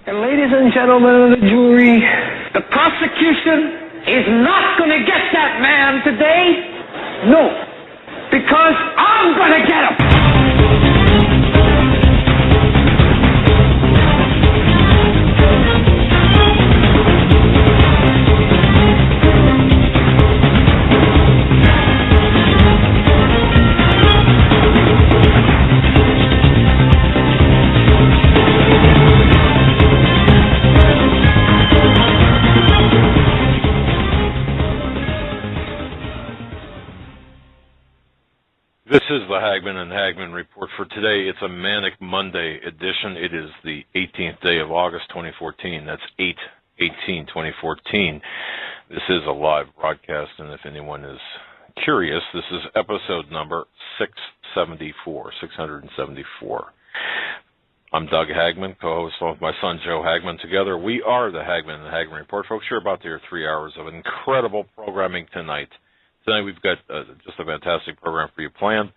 And ladies and gentlemen of the jury, the prosecution is not going to get that man today. No. Because I'm going to get him. This is the Hagman and Hagman Report for today. It's a Manic Monday edition. It is the 18th day of August 2014. That's 8/18/2014. This is a live broadcast, and if anyone is curious, this is episode number 674. I'm Doug Hagman, co-host with my son Joe Hagman. Together, we are the Hagman and Hagman Report. Folks, you're about to hear 3 hours of incredible programming tonight. Tonight we've got just a fantastic program for you planned.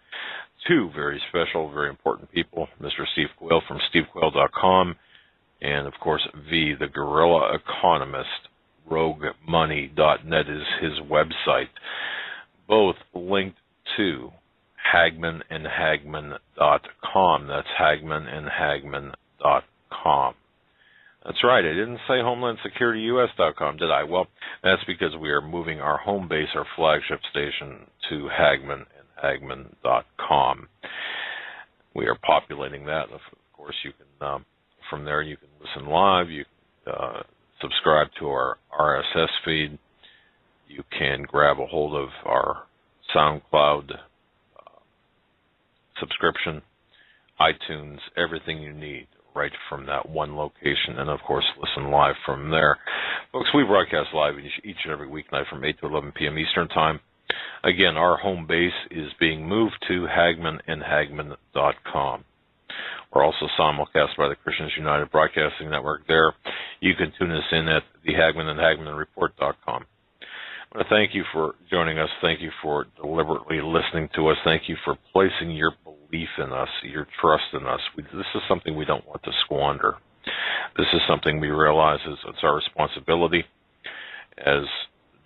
Two very special, very important people, Mr. Steve Quayle from stevequayle.com, and, of course, the Guerrilla Economist. RogueMoney.net is his website. Both linked to HagmanandHagman.com. That's HagmanandHagman.com. That's right. I didn't say HomelandSecurityUS.com, did I? Well, that's because we are moving our home base, our flagship station, to HagmanandHagman.com. We are populating that. Of course, you can from there you can listen live. You can subscribe to our RSS feed. You can grab a hold of our SoundCloud subscription, iTunes, everything you need right from that one location, and, of course, listen live from there. Folks, we broadcast live each and every weeknight from 8 to 11 p.m. Eastern Time. Again, our home base is being moved to HagmanandHagman.com. We're also simulcast by the Christians United Broadcasting Network there. You can tune us in at the HagmanandHagmanReport.com. I want to thank you for joining us. Thank you for deliberately listening to us. Thank you for placing your belief in us, your trust in us. This is something we don't want to squander. This is something we realize it's our responsibility as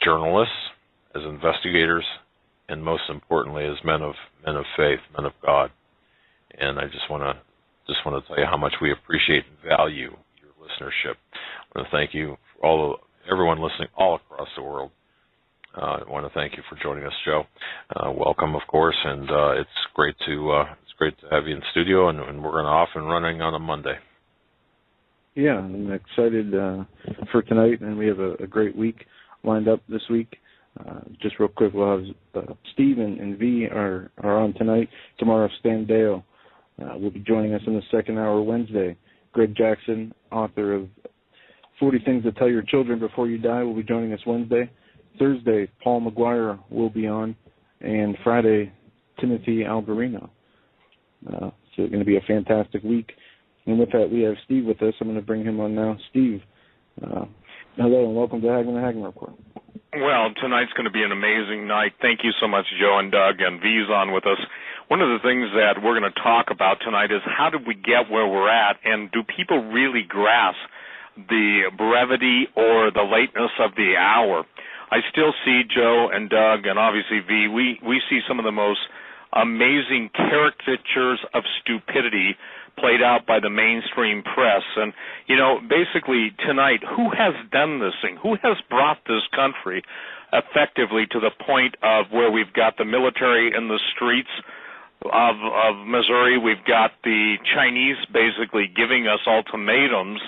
journalists, as investigators, and most importantly, as men of faith, men of God. And I just want to tell you how much we appreciate and value your listenership. I want to thank you for everyone listening all across the world. I want to thank you for joining us, Joe. Welcome, of course, and it's great to have you in studio, and we're going to off and running on a Monday. Yeah, I'm excited for tonight, and we have a great week lined up this week. Just real quick, we'll have Steve and V are on tonight. Tomorrow, Stan Dale will be joining us in the second hour Wednesday. Greg Jackson, author of 40 Things to Tell Your Children Before You Die, will be joining us Wednesday. Thursday, Paul McGuire will be on, and Friday, Timothy Alberino. So it's going to be a fantastic week. And with that, we have Steve with us. I'm going to bring him on now. Steve, hello and welcome to Hagman and Hagman Report. Well, tonight's going to be an amazing night. Thank you so much, Joe and Doug, and V's on with us. One of the things that we're going to talk about tonight is how did we get where we're at, and do people really grasp the brevity or the lateness of the hour? I still see Joe and Doug and obviously V. We see some of the most amazing caricatures of stupidity played out by the mainstream press. And, basically tonight, who has done this thing? Who has brought this country effectively to the point of where we've got the military in the streets of Missouri? We've got the Chinese basically giving us ultimatums.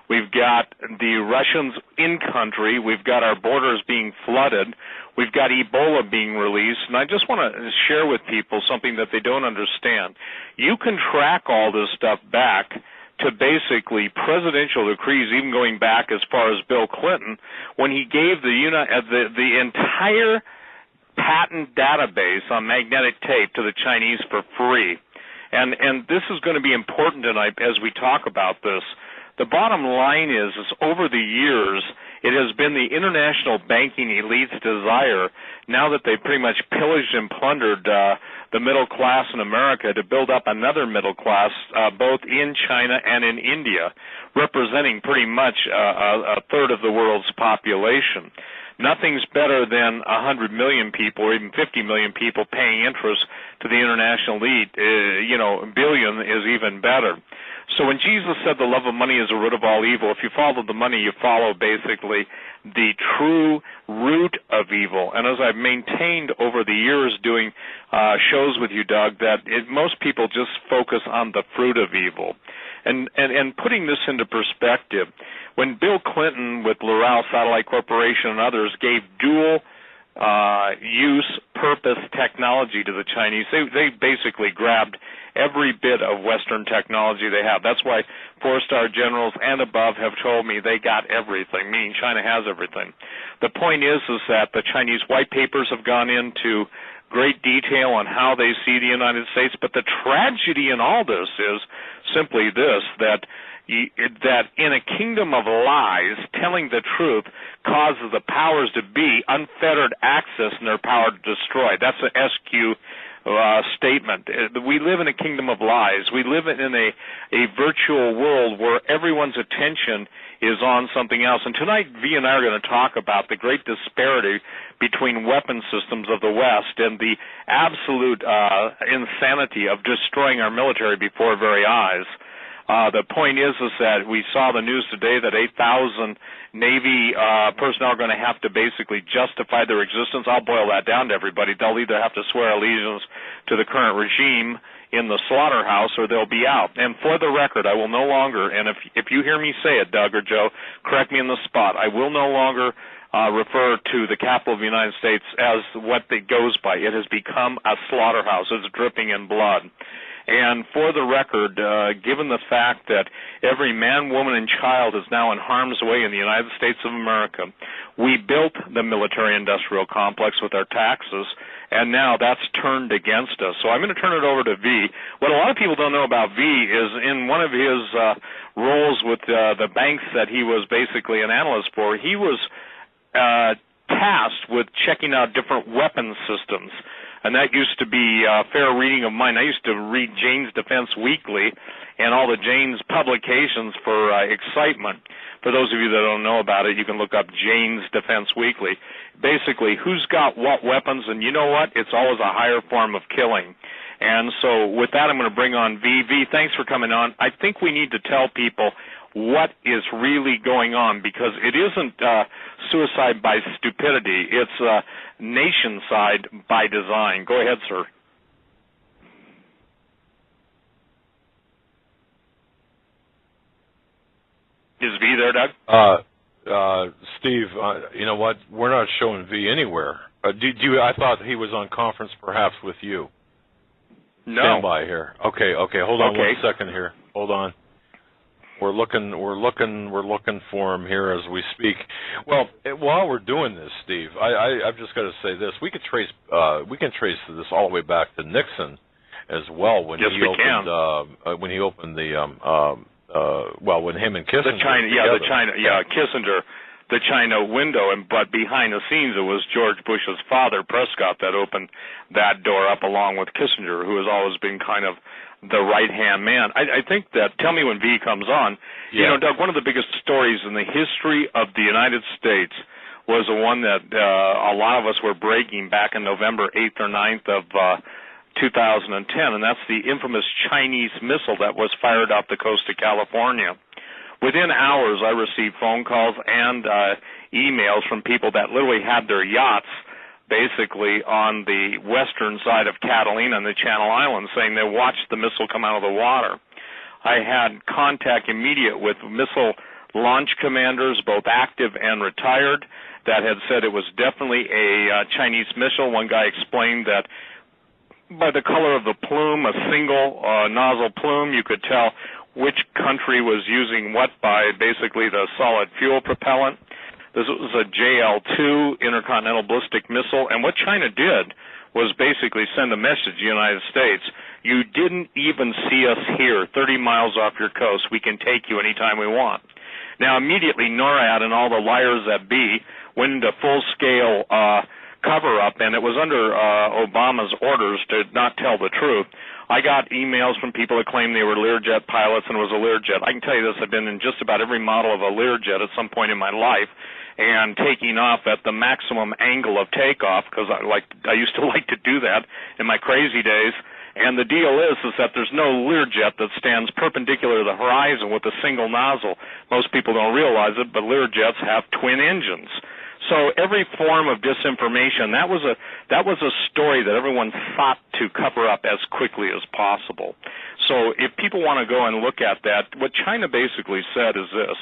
We've got the Russians in country. We've got our borders being flooded. We've got Ebola being released. And I just want to share with people something that they don't understand. You can track all this stuff back to basically presidential decrees, even going back as far as Bill Clinton, when he gave the entire patent database on magnetic tape to the Chinese for free. And this is going to be important tonight as we talk about this. The bottom line is over the years, It has been the international banking elite's desire, now that they've pretty much pillaged and plundered the middle class in America, to build up another middle class, both in China and in India, representing pretty much a third of the world's population. Nothing's better than 100 million people or even 50 million people paying interest to the international elite. Billion is even better. So when Jesus said the love of money is the root of all evil, if you follow the money, you follow basically the true root of evil. And as I've maintained over the years doing shows with you, Doug, that most people just focus on the fruit of evil. And putting this into perspective, when Bill Clinton with Loral Satellite Corporation and others gave dual use purpose technology to the Chinese, they basically grabbed every bit of Western technology they have. That's why 4-star generals and above have told me they got everything, meaning China has everything. The point is that the Chinese white papers have gone into great detail on how they see the United States, but the tragedy in all this is simply this, that in a kingdom of lies, telling the truth causes the powers to be unfettered access and their power to destroy. That's an SQ statement. We live in a kingdom of lies. We live in a virtual world where everyone's attention is on something else. And tonight, V and I are going to talk about the great disparity between weapon systems of the West and the absolute insanity of destroying our military before our very eyes. The point is that we saw the news today that 8,000 Navy personnel are going to have to basically justify their existence. I'll boil that down to everybody. They'll either have to swear allegiance to the current regime in the slaughterhouse or they'll be out. And for the record, I will no longer, and if you hear me say it, Doug or Joe, correct me on the spot, I will no longer refer to the capital of the United States as what it goes by. It has become a slaughterhouse. It's dripping in blood. And for the record, given the fact that every man, woman, and child is now in harm's way in the United States of America, we built the military-industrial complex with our taxes, and now that's turned against us. So I'm going to turn it over to V. What a lot of people don't know about V is in one of his roles with the banks that he was basically an analyst for, he was tasked with checking out different weapon systems. And that used to be a fair reading of mine. I used to read Jane's Defense Weekly and all the Jane's publications for excitement. For those of you that don't know about it, you can look up Jane's Defense Weekly. Basically, who's got what weapons, and you know what? It's always a higher form of killing. And so with that, I'm going to bring on V. V, thanks for coming on. I think we need to tell people what is really going on, because it isn't suicide by stupidity. It's nation-side by design. Go ahead, sir. Is V there, Doug? Steve, you know what? We're not showing V anywhere. I thought he was on conference perhaps with you. No. Stand by here. Okay. Hold on 1 second here. Hold on. We're looking for him here as we speak. Well, while we're doing this, Steve, I've just got to say this: we can trace this all the way back to Nixon, as well. When he opened when him and Kissinger. Kissinger, the China window, but behind the scenes it was George Bush's father, Prescott, that opened that door up along with Kissinger, who has always been kind of the right-hand man. I think that, tell me when V comes on, you know, Doug, one of the biggest stories in the history of the United States was the one that a lot of us were breaking back in November 8th or 9th of 2010, and that's the infamous Chinese missile that was fired off the coast of California. Within hours, I received phone calls and emails from people that literally had their yachts basically on the western side of Catalina and the Channel Islands, saying they watched the missile come out of the water. I had contact immediate with missile launch commanders, both active and retired, that had said it was definitely a Chinese missile. One guy explained that by the color of the plume, a single nozzle plume, you could tell which country was using what by basically the solid fuel propellant. This was a JL-2 intercontinental ballistic missile, and what China did was basically send a message to the United States. You didn't even see us here, 30 miles off your coast. We can take you anytime we want. Now, immediately NORAD and all the liars that be went into full-scale cover-up, and it was under Obama's orders to not tell the truth. I got emails from people that claimed they were Learjet pilots and it was a Learjet. I can tell you this, I've been in just about every model of a Learjet at some point in my life, and taking off at the maximum angle of takeoff, because I used to like to do that in my crazy days. And the deal is that there's no Learjet that stands perpendicular to the horizon with a single nozzle. Most people don't realize it, but Learjets have twin engines. So every form of disinformation, that was a story that everyone sought to cover up as quickly as possible. So if people want to go and look at that, what China basically said is this: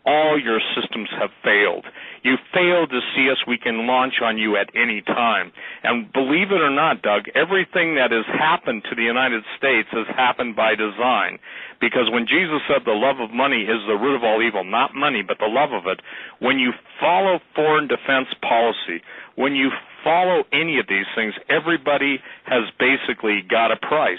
all your systems have failed. You failed to see us. We can launch on you at any time. And believe it or not, Doug, everything that has happened to the United States has happened by design. Because when Jesus said the love of money is the root of all evil, not money, but the love of it, when you follow foreign defense policy, when you follow any of these things, everybody has basically got a price.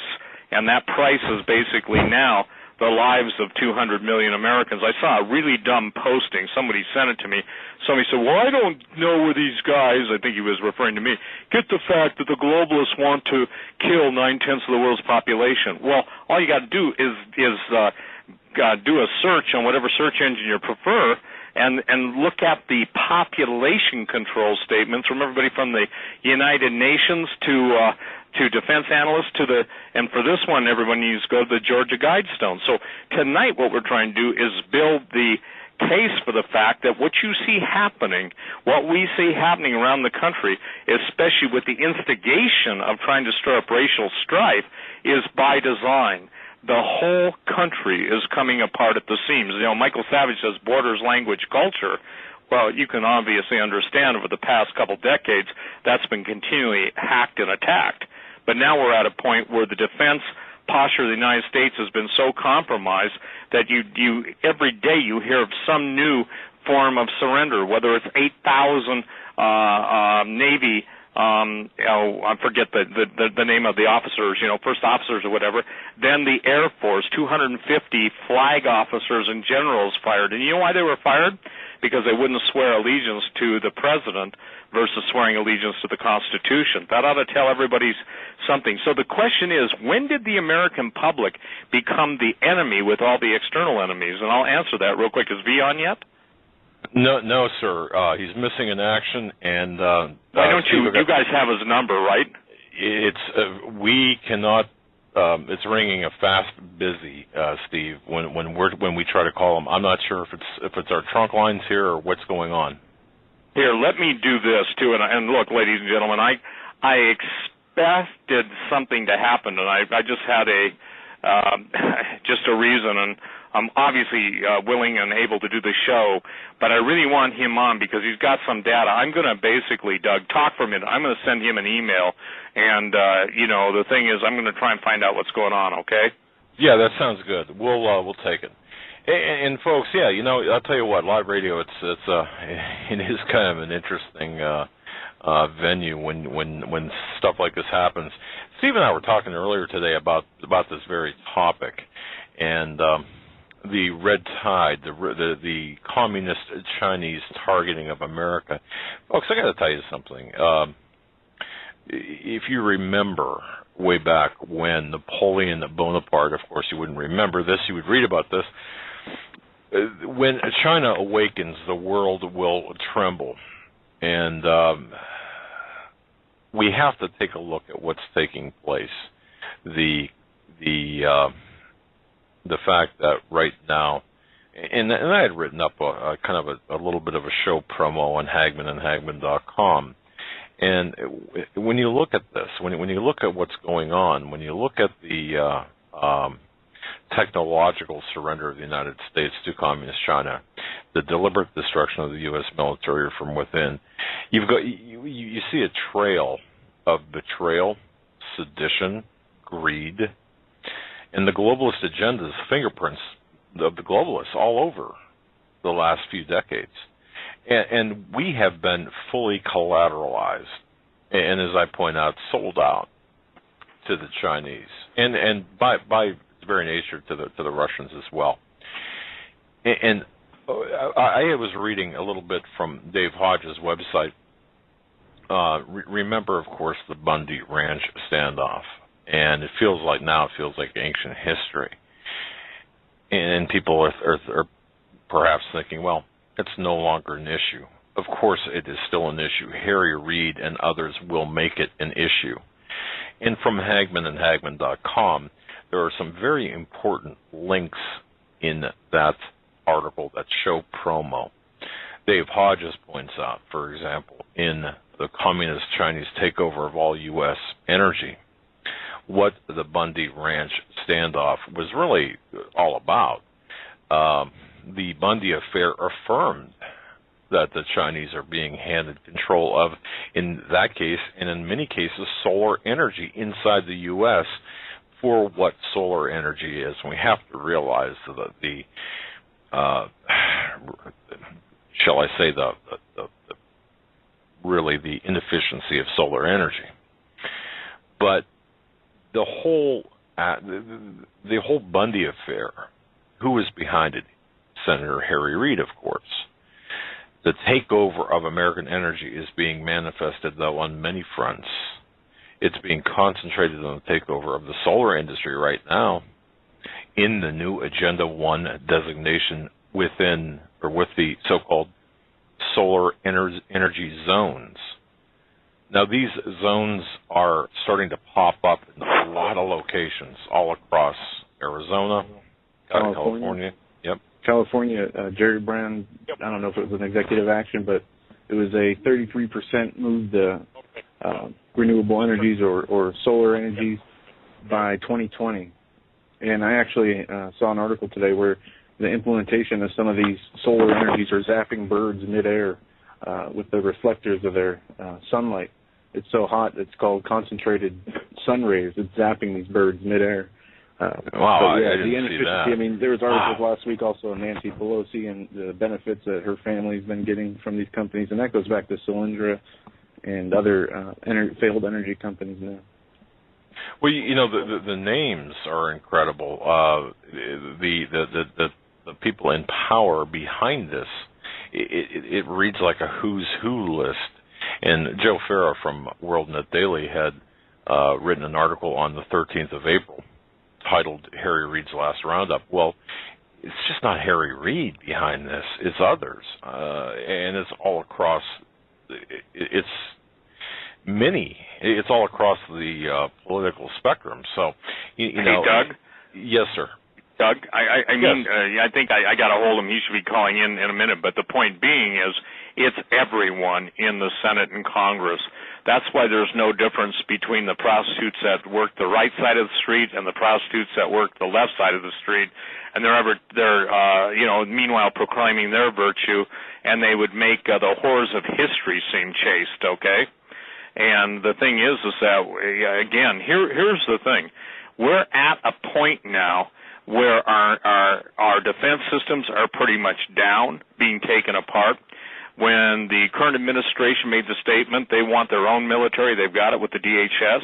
And that price is basically now the lives of 200 million Americans. I saw a really dumb posting. Somebody sent it to me. Somebody said, well, I don't know where these guys, I think he was referring to me, get the fact that the globalists want to kill 9/10 of the world's population. Well, all you got to do is do a search on whatever search engine you prefer, and look at the population control statements from everybody from the United Nations to defense analysts and for this one, everyone needs to go to the Georgia Guidestone. So tonight what we're trying to do is build the case for the fact that what you see happening, what we see happening around the country, especially with the instigation of trying to stir up racial strife, is by design. The whole country is coming apart at the seams. You know, Michael Savage says borders, language, culture. Well, you can obviously understand over the past couple decades that's been continually hacked and attacked. But now we're at a point where the defense posture of the United States has been so compromised that you every day you hear of some new form of surrender, whether it's 8,000 Navy, I forget the name of the officers, first officers or whatever, then the Air Force, 250 flag officers and generals fired. And you know why they were fired? Because they wouldn't swear allegiance to the president versus swearing allegiance to the Constitution. That ought to tell everybody something. So the question is, when did the American public become the enemy with all the external enemies? And I'll answer that real quick. Is V on yet? No, sir. He's missing in action. And why don't you guys have his number, right? We cannot. It's ringing a fast busy, Steve. When we try to call him, I'm not sure if it's our trunk lines here or what's going on. Here, let me do this too. And look, ladies and gentlemen, I expected something to happen, and I just had just a reason, and I'm obviously willing and able to do the show, but I really want him on because he's got some data. I'm going to basically, Doug, talk for a minute. I'm going to send him an email, and, the thing is I'm going to try and find out what's going on, okay? Yeah, that sounds good. We'll take it. And folks, yeah, I'll tell you what, live radio, it is kind of an interesting venue when stuff like this happens. Steve and I were talking earlier today about this very topic, and the red tide, the communist Chinese targeting of America. Folks, I got to tell you something. If you remember way back when Napoleon Bonaparte, of course you wouldn't remember this, you would read about this, when China awakens, the world will tremble. And we have to take a look at what's taking place. The fact that right now, and I had written up a little bit of a show promo on Hagman and Hagman.com. And when you look at this, when you look at what's going on, when you look at the technological surrender of the United States to Communist China, the deliberate destruction of the U.S. military from within, you see a trail of betrayal, sedition, greed, and the globalist agenda's fingerprints of the globalists all over the last few decades. And we have been fully collateralized, and as I point out, sold out to the Chinese, and by its very nature to the Russians as well. And I was reading a little bit from Dave Hodge's website. Remember, of course, the Bundy Ranch standoff, and it feels like ancient history. And people are perhaps thinking, well, it's no longer an issue. Of course, it is still an issue. Harry Reid and others will make it an issue. And from Hagman and Hagman.com, there are some very important links in that article that show promo. Dave Hodges points out, for example, in the Communist Chinese takeover of all U.S. energy, what the Bundy Ranch standoff was really all about. The Bundy affair affirmed that the Chinese are being handed control of, in that case, and in many cases, solar energy inside the U.S. for what solar energy is. We have to realize that shall I say, really the inefficiency of solar energy. But the whole Bundy affair, who is behind it? Senator Harry Reid, of course. The takeover of American energy is being manifested, though, on many fronts. It's being concentrated on the takeover of the solar industry right now in the new Agenda 1 designation with the so-called solar energy zones. Now, these zones are starting to pop up in a lot of locations all across Arizona, California. Yep. California, Jerry Brown, I don't know if it was an executive action, but it was a 33% move to renewable energies or solar energies by 2020. And I actually saw an article today where the implementation of some of these solar energies are zapping birds midair with the reflectors of their sunlight. It's so hot, it's called concentrated sun rays. It's zapping these birds midair. Wow, yeah, I didn't see that. I mean, there was articles last week also on Nancy Pelosi and the benefits that her family's been getting from these companies, and that goes back to Solyndra and other failed energy companies now. Well, you know, the names are incredible. The people in power behind this, it reads like a who's who list. And Joe Farah from WorldNet Daily had written an article on the 13th of April titled Harry Reid's Last Roundup. Well, it's just not Harry Reid behind this. It's others. And it's all across, it's all across the political spectrum. So, you know. Hey, Doug? Yes, sir. Doug, I mean, I think I got a hold of him. He should be calling in a minute. But the point being is it's everyone in the Senate and Congress. That's why there's no difference between the prostitutes that work the right side of the street and the prostitutes that work the left side of the street. And they're meanwhile proclaiming their virtue, and they would make the horrors of history seem chaste, okay? And the thing is that, again, here's the thing. We're at a point now where our defense systems are pretty much down, being taken apart. When the current administration made the statement they want their own military, they've got it with the DHS.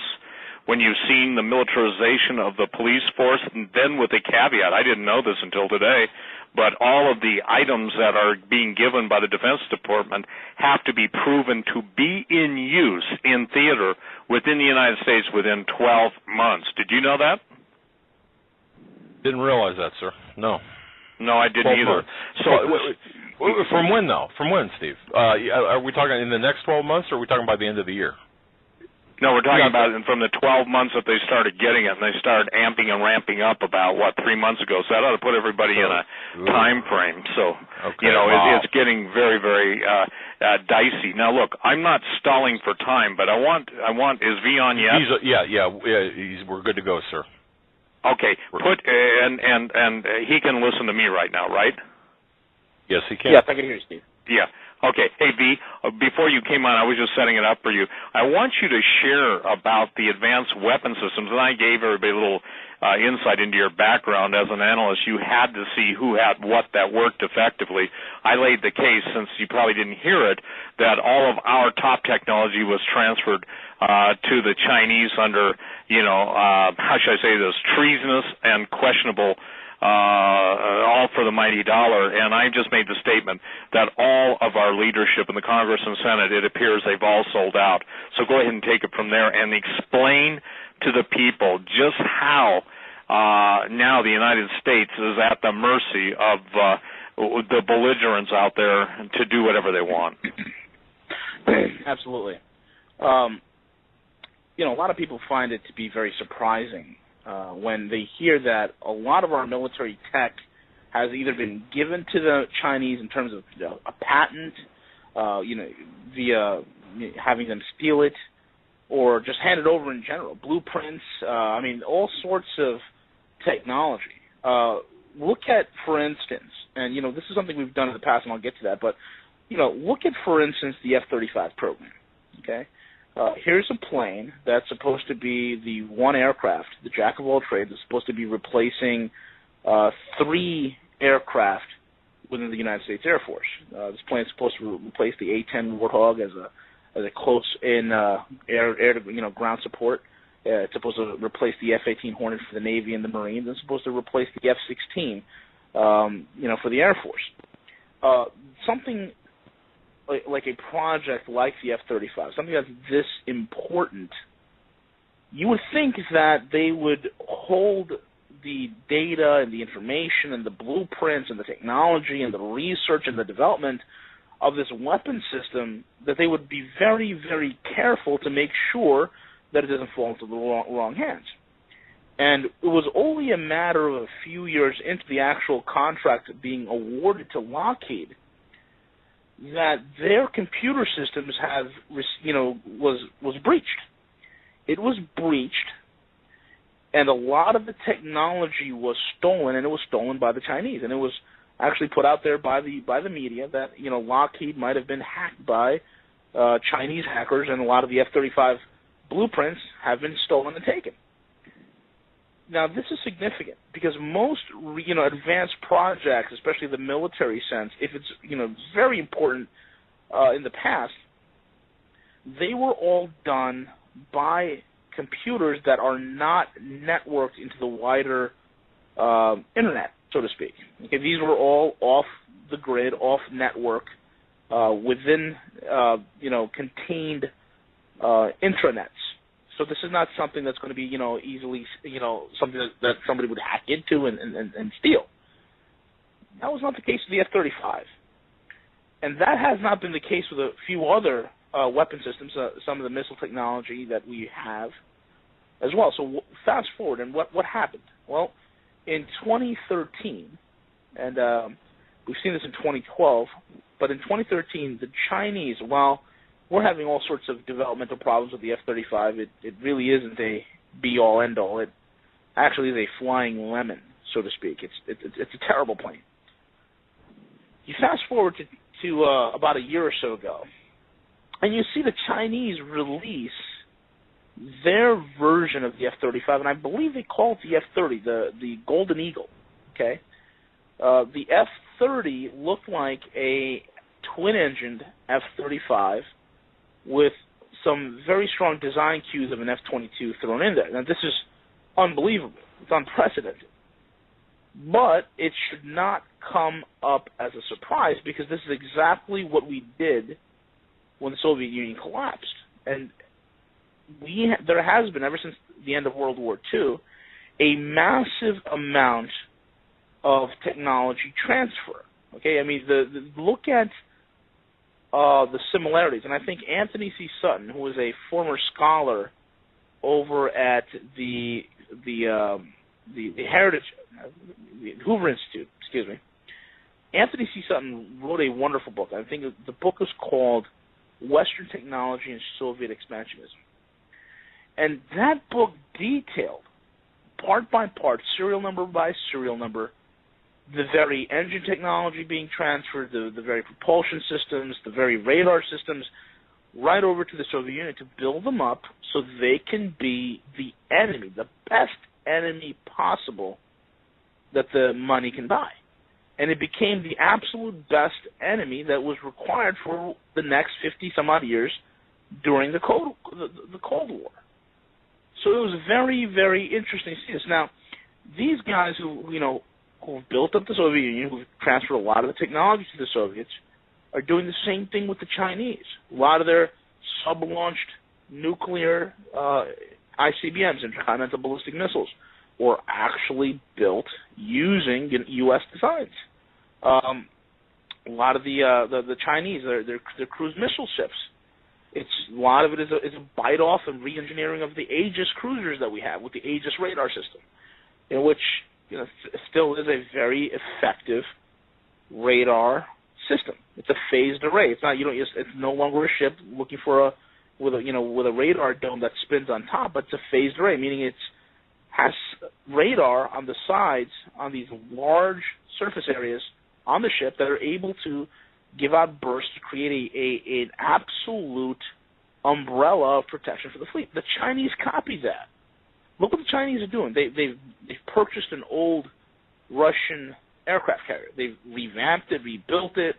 When you've seen the militarization of the police force, and then with a caveat, I didn't know this until today, but all of the items that are being given by the Defense Department have to be proven to be in use in theater within the United States within 12 months. Did you know that? Didn't realize that, sir. No. No, I didn't either. From when, though? From when, Steve? Are we talking in the next 12 months, or are we talking by the end of the year? No, we're talking about it from the 12 months that they started getting it, and they started amping and ramping up about, 3 months ago. So that ought to put everybody in a time frame. So, okay, it's getting very, very dicey. Now, look, I'm not stalling for time, but I want is V on yet? We're good to go, sir. Okay, and he can listen to me right now, right? Yes, he can. Yes, I can hear you, Steve. Yeah. Okay. Hey, V, before you came on, I was just setting it up for you. I want you to share about the advanced weapon systems, and I gave everybody a little insight into your background as an analyst. You had to see who had what that worked effectively. I laid the case, since you probably didn't hear it, that all of our top technology was transferred to the Chinese under, how should I say this, treasonous and questionable all for the mighty dollar. And I just made the statement that all of our leadership in the Congress and Senate, it appears they've all sold out. So go ahead and take it from there and explain to the people just how now the United States is at the mercy of the belligerents out there to do whatever they want. Absolutely. A lot of people find it to be very surprising when they hear that a lot of our military tech has either been given to the Chinese in terms of a patent, via having them steal it, or just handed over in general, blueprints, all sorts of technology. Look at, for instance, and, this is something we've done in the past, and I'll get to that, but, look at, for instance, the F-35 program, okay? Here's a plane that's supposed to be the one aircraft, the jack of all trades, that's supposed to be replacing 3 aircraft within the United States Air Force. This plane is supposed to replace the A-10 Warthog as a close-in ground support. It's supposed to replace the F-18 Hornet for the Navy and the Marines. It's supposed to replace the F-16, for the Air Force. Something like a project like the F-35, something that's this important, you would think that they would hold the data and the information and the blueprints and the technology and the research and the development of this weapon system, that they would be very, very careful to make sure that it doesn't fall into the wrong hands. And it was only a matter of a few years into the actual contract being awarded to Lockheed that their computer systems was breached. It was breached, and a lot of the technology was stolen, and it was stolen by the Chinese. And it was actually put out there by the media that Lockheed might have been hacked by Chinese hackers, and a lot of the F-35 blueprints have been stolen and taken. Now, this is significant because most, advanced projects, especially the military sense, if it's, very important in the past, they were all done by computers that are not networked into the wider internet, so to speak. Okay, these were all off the grid, off network, within, contained intranets. So this is not something that's going to be, easily, something that somebody would hack into and steal. That was not the case with the F-35. And that has not been the case with a few other weapon systems, some of the missile technology that we have as well. So fast forward, and what happened? Well, in 2013, and we've seen this in 2012, but in 2013, the Chinese, while we're having all sorts of developmental problems with the F-35, it really isn't a be-all, end-all. It actually is a flying lemon, so to speak. It's a terrible plane. You fast forward to about a year or so ago, and you see the Chinese release their version of the F-35, and I believe they call it the F-30, the Golden Eagle, okay? The F-30 looked like a twin-engined F-35 with some very strong design cues of an F-22 thrown in there. Now, this is unbelievable. It's unprecedented. But it should not come up as a surprise because this is exactly what we did when the Soviet Union collapsed. And there has been, ever since the end of World War II, a massive amount of technology transfer. Okay, I mean, look at the similarities, and I think Anthony C. Sutton, who was a former scholar over at the Heritage, the Hoover Institute, Anthony C. Sutton wrote a wonderful book. I think the book is called Western Technology and Soviet Expansionism. And that book detailed, part by part, serial number by serial number, the very engine technology being transferred, the very propulsion systems, the very radar systems, right over to the Soviet Union to build them up so they can be the enemy, the best enemy possible that the money can buy. And it became the absolute best enemy that was required for the next 50-some-odd years during the Cold War. So it was very, very interesting to see this. Now, these guys who, who have built up the Soviet Union, who've transferred a lot of the technology to the Soviets, are doing the same thing with the Chinese. A lot of their sub-launched nuclear ICBMs, intercontinental ballistic missiles, were actually built using U.S. designs. A lot of the Chinese, their cruise missile ships, a lot of it is a bite-off and re-engineering of the Aegis cruisers that we have with the Aegis radar system, in which still is a very effective radar system. It's a phased array. It's not it's no longer a ship looking for with a radar dome that spins on top, but it's a phased array, meaning it has radar on the sides on these large surface areas on the ship that are able to give out bursts to create an absolute umbrella of protection for the fleet. The Chinese copied that. Look what the Chinese are doing. They've purchased an old Russian aircraft carrier. They've revamped it, rebuilt it,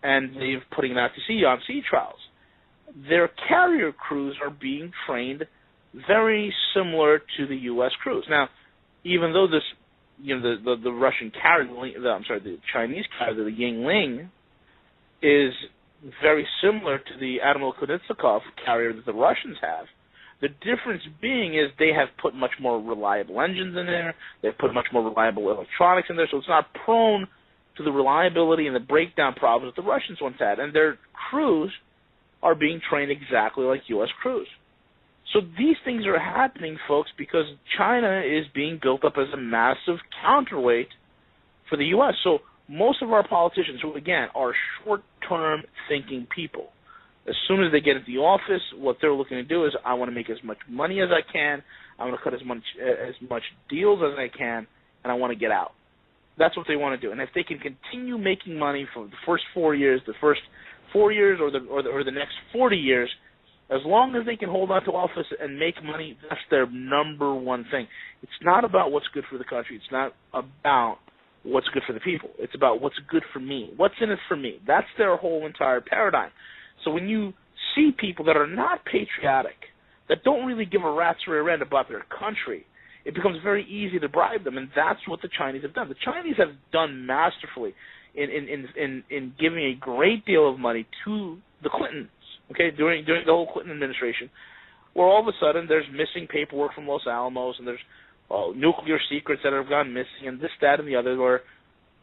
and they're putting it out to sea on sea trials. Their carrier crews are being trained very similar to the U.S. crews. Now, even though this, the Russian carrier, the Chinese carrier, the Yingling, is very similar to the Admiral Kunitsakov carrier that the Russians have, the difference being is they have put much more reliable engines in there, they've put much more reliable electronics in there, so it's not prone to the reliability and the breakdown problems that the Russians once had, and their crews are being trained exactly like U.S. crews. So these things are happening, folks, because China is being built up as a massive counterweight for the U.S. So most of our politicians, who, again, are short-term thinking people, as soon as they get into the office, what they're looking to do is, I want to make as much money as I can, I want to cut as much deals as I can, and I want to get out. That's what they want to do. And if they can continue making money for the first 4 years, or the next 40 years, as long as they can hold on to office and make money, that's their number one thing. It's not about what's good for the country. It's not about what's good for the people. It's about what's good for me. What's in it for me? That's their whole entire paradigm. So when you see people that are not patriotic, that don't really give a rat's rear end about their country, it becomes very easy to bribe them, and that's what the Chinese have done. The Chinese have done masterfully in giving a great deal of money to the Clintons, okay, during the whole Clinton administration, where all of a sudden there's missing paperwork from Los Alamos, and there's nuclear secrets that have gone missing, and this, that, and the other, where,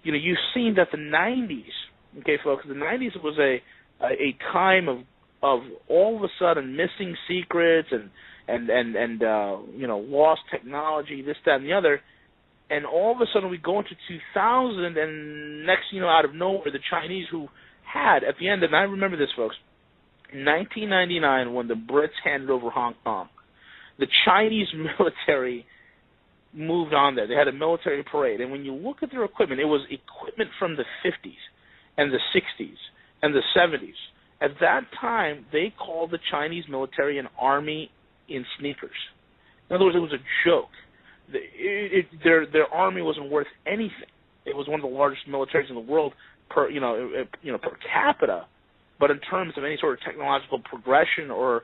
you've seen that the 90s, okay, folks, the 90s was a time of all of a sudden missing secrets and lost technology, this, that, and the other, and all of a sudden we go into 2000, and next, out of nowhere, the Chinese, who had at the end, and I remember this, folks, in 1999, when the Brits handed over Hong Kong, the Chinese military moved on there. They had a military parade, and when you look at their equipment, it was equipment from the 50s and the 60s and the 70s. At that time, they called the Chinese military an army in sneakers. In other words, it was a joke. Their army wasn't worth anything. It was one of the largest militaries in the world per capita, but in terms of any sort of technological progression or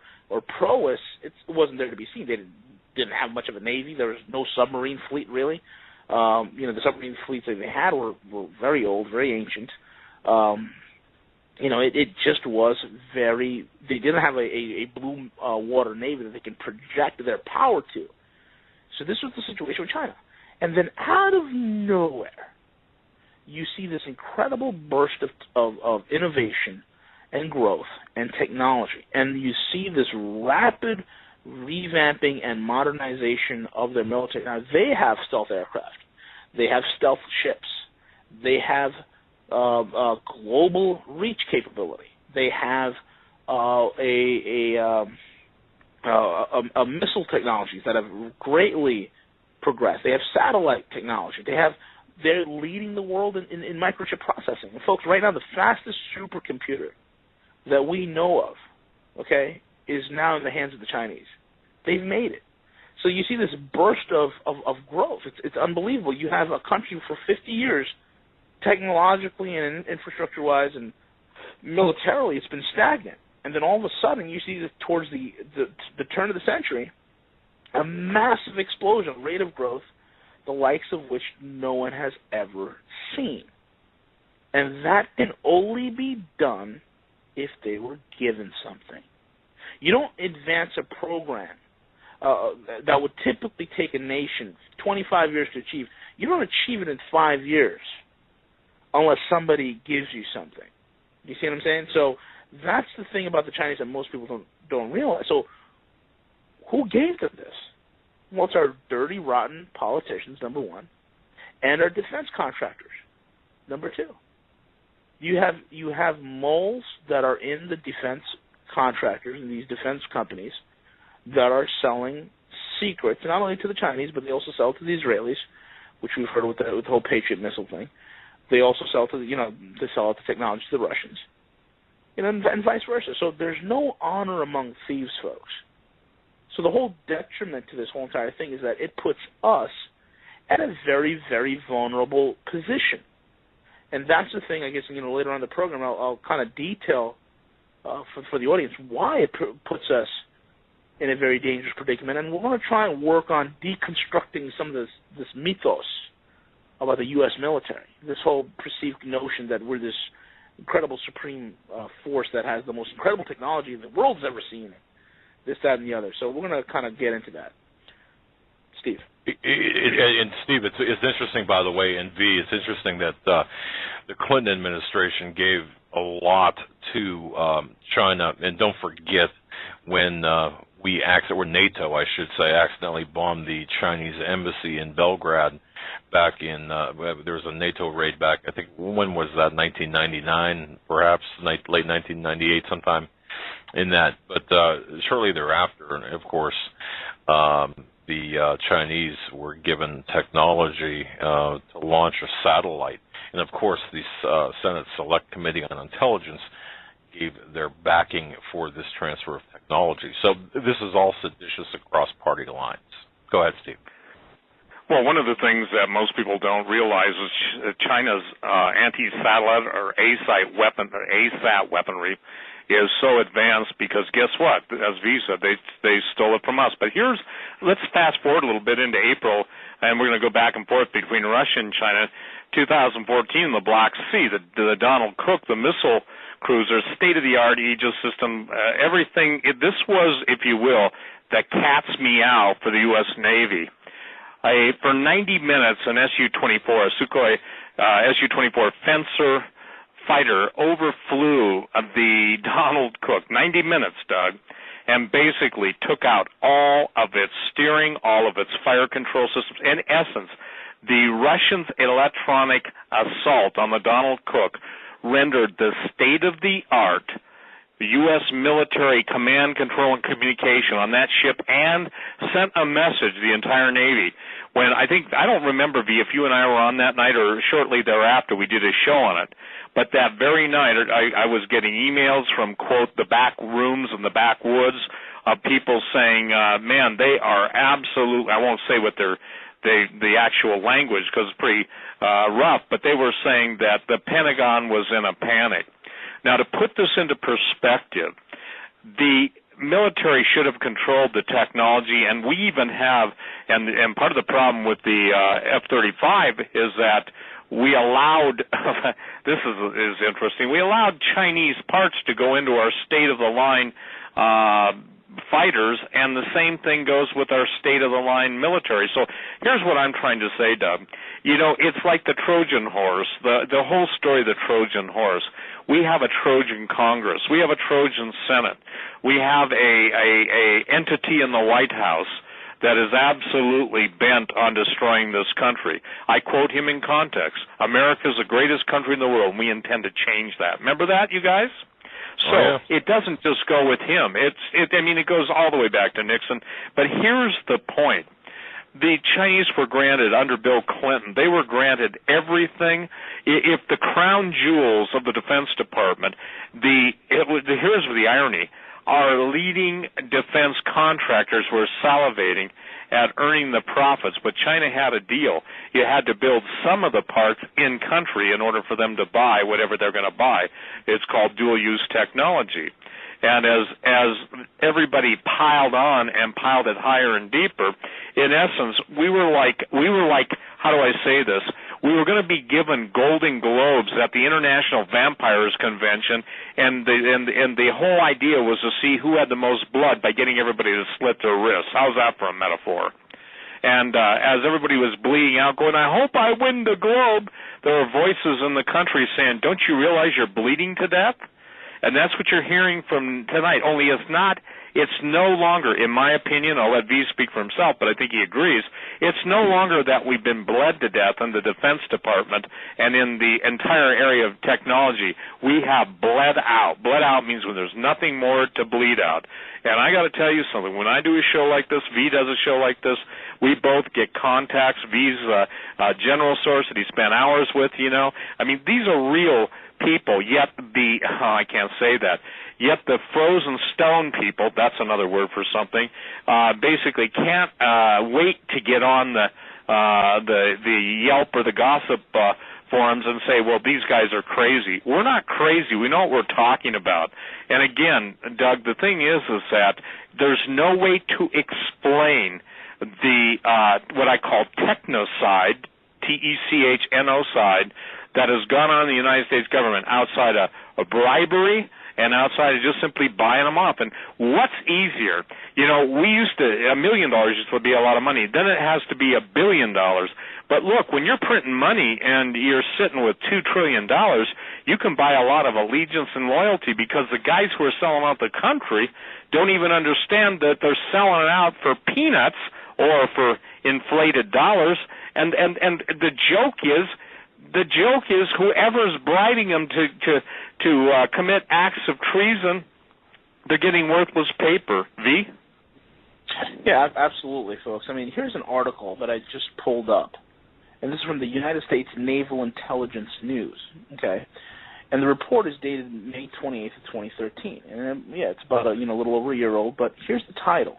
prowess, it wasn't there to be seen. They didn't have much of a navy. There was no submarine fleet, really. The submarine fleets that they had were very old, very ancient. It just was very. They didn't have a blue water navy that they can project their power to. So this was the situation with China. And then out of nowhere, you see this incredible burst of innovation and growth and technology. And you see this rapid revamping and modernization of their military. Now, they have stealth aircraft. They have stealth ships. They have global reach capability. They have missile technologies that have greatly progressed. They have satellite technology. They're leading the world in microchip processing. And folks, right now the fastest supercomputer that we know of, okay, is now in the hands of the Chinese. They've made it. So you see this burst of growth. It's unbelievable. You have a country for 50 years, technologically and infrastructure-wise and militarily, it's been stagnant. And then all of a sudden, you see that towards the turn of the century, a massive explosion, rate of growth, the likes of which no one has ever seen. And that can only be done if they were given something. You don't advance a program that would typically take a nation 25 years to achieve. You don't achieve it in 5 years unless somebody gives you something. You see what I'm saying? So that's the thing about the Chinese that most people don't realize. So who gave them this? Well, it's our dirty, rotten politicians, number one, and our defense contractors, number two. You have moles that are in the defense contractors and these defense companies that are selling secrets, not only to the Chinese, but they also sell to the Israelis, which we've heard with the whole Patriot missile thing. They also sell to they sell out the technology to the Russians, and vice versa. So there's no honor among thieves, folks. So the whole detriment to this whole entire thing is that it puts us at a very, very vulnerable position. And that's the thing, I guess, later on in the program, I'll kind of detail for the audience why it puts us in a very dangerous predicament. And we're going to try and work on deconstructing some of this mythos about the U.S. military, this whole perceived notion that we're this incredible supreme force that has the most incredible technology the world's ever seen, this, that, and the other. So we're going to kind of get into that. Steve. And Steve, it's interesting, by the way, and V, it's interesting that the Clinton administration gave a lot to China, and don't forget when NATO, I should say, accidentally bombed the Chinese embassy in Belgrade back in, there was a NATO raid back, I think, when was that, 1999, perhaps, late 1998 sometime in that. But shortly thereafter, and of course, the Chinese were given technology to launch a satellite. And, of course, the Senate Select Committee on Intelligence gave their backing for this transfer of technology. So this is all seditious across party lines. Go ahead, Steve. Well, one of the things that most people don't realize is China's anti-satellite or ASAT weaponry is so advanced because guess what? As V said, they stole it from us. But let's fast forward a little bit into April, and we're going to go back and forth between Russia and China. 2014, the Black Sea, the Donald Cook, the missile cruiser, state-of-the-art Aegis system, everything. This was, if you will, the cat's meow for the U.S. Navy. For 90 minutes, an Su-24, a Sukhoi Su-24 Fencer fighter overflew the Donald Cook, 90 minutes, Doug, and basically took out all of its steering, all of its fire control systems. In essence, the Russians' electronic assault on the Donald Cook rendered the state-of-the-art U.S. military command, control, and communication on that ship and sent a message to the entire Navy. When I don't remember, V, if you and I were on that night or shortly thereafter, we did a show on it. But that very night, I was getting emails from, quote, the back rooms and the backwoods of people saying, man, they are absolutely, I won't say what the actual language because it's pretty rough, but they were saying that the Pentagon was in a panic. Now, to put this into perspective, the military should have controlled the technology, and we even have, and part of the problem with the F-35 is that we allowed, this is interesting, we allowed Chinese parts to go into our state-of-the-line fighters, and the same thing goes with our state-of-the-line military. So here's what I'm trying to say, Doug. It's like the Trojan horse, the whole story of the Trojan horse. We have a Trojan Congress. We have a Trojan Senate. We have a entity in the White House that is absolutely bent on destroying this country. I quote him in context. America is the greatest country in the world, and we intend to change that. Remember that, you guys? So It doesn't just go with him. It goes all the way back to Nixon. But here's the point. The Chinese were granted, under Bill Clinton, they were granted everything. If the crown jewels of the Defense Department, here's the irony, our leading defense contractors were salivating at earning the profits, but China had a deal. You had to build some of the parts in country in order for them to buy whatever they're going to buy. It's called dual-use technology. And as everybody piled on and piled it higher and deeper, in essence, we were like, how do I say this? We were going to be given Golden Globes at the International Vampires Convention, and the whole idea was to see who had the most blood by getting everybody to slit their wrists. How's that for a metaphor? And as everybody was bleeding out, going, I hope I win the Globe, there were voices in the country saying, don't you realize you're bleeding to death? And that's what you're hearing from tonight, only it's no longer, in my opinion, I'll let V speak for himself, but I think he agrees, it's no longer that we've been bled to death in the Defense Department and in the entire area of technology. We have bled out. Bled out means when there's nothing more to bleed out. And I got to tell you something. When I do a show like this, V does a show like this, we both get contacts. V's a general source that he spent hours with, I mean, these are real people, yet I can't say that, yet the frozen stone people, that's another word for something, basically can't wait to get on the Yelp or the gossip forums and say, well, these guys are crazy. We're not crazy. We know what we're talking about. And again, Doug, the thing is that there's no way to explain the what I call technocide, TECHNO side, that has gone on in the United States government outside of bribery and outside of just simply buying them off. And what's easier? We used to, $1 million used to be a lot of money. Then it has to be $1 billion. But look, when you're printing money and you're sitting with $2 trillion, you can buy a lot of allegiance and loyalty, because the guys who are selling out the country don't even understand that they're selling it out for peanuts or for inflated dollars. And the joke is whoever's bribing them to commit acts of treason, they're getting worthless paper. V? Yeah, absolutely, folks. I mean, here's an article that I just pulled up, and this is from the United States Naval Intelligence News, okay? And the report is dated May 28th of 2013. And, it's about a little over a year old, but here's the title.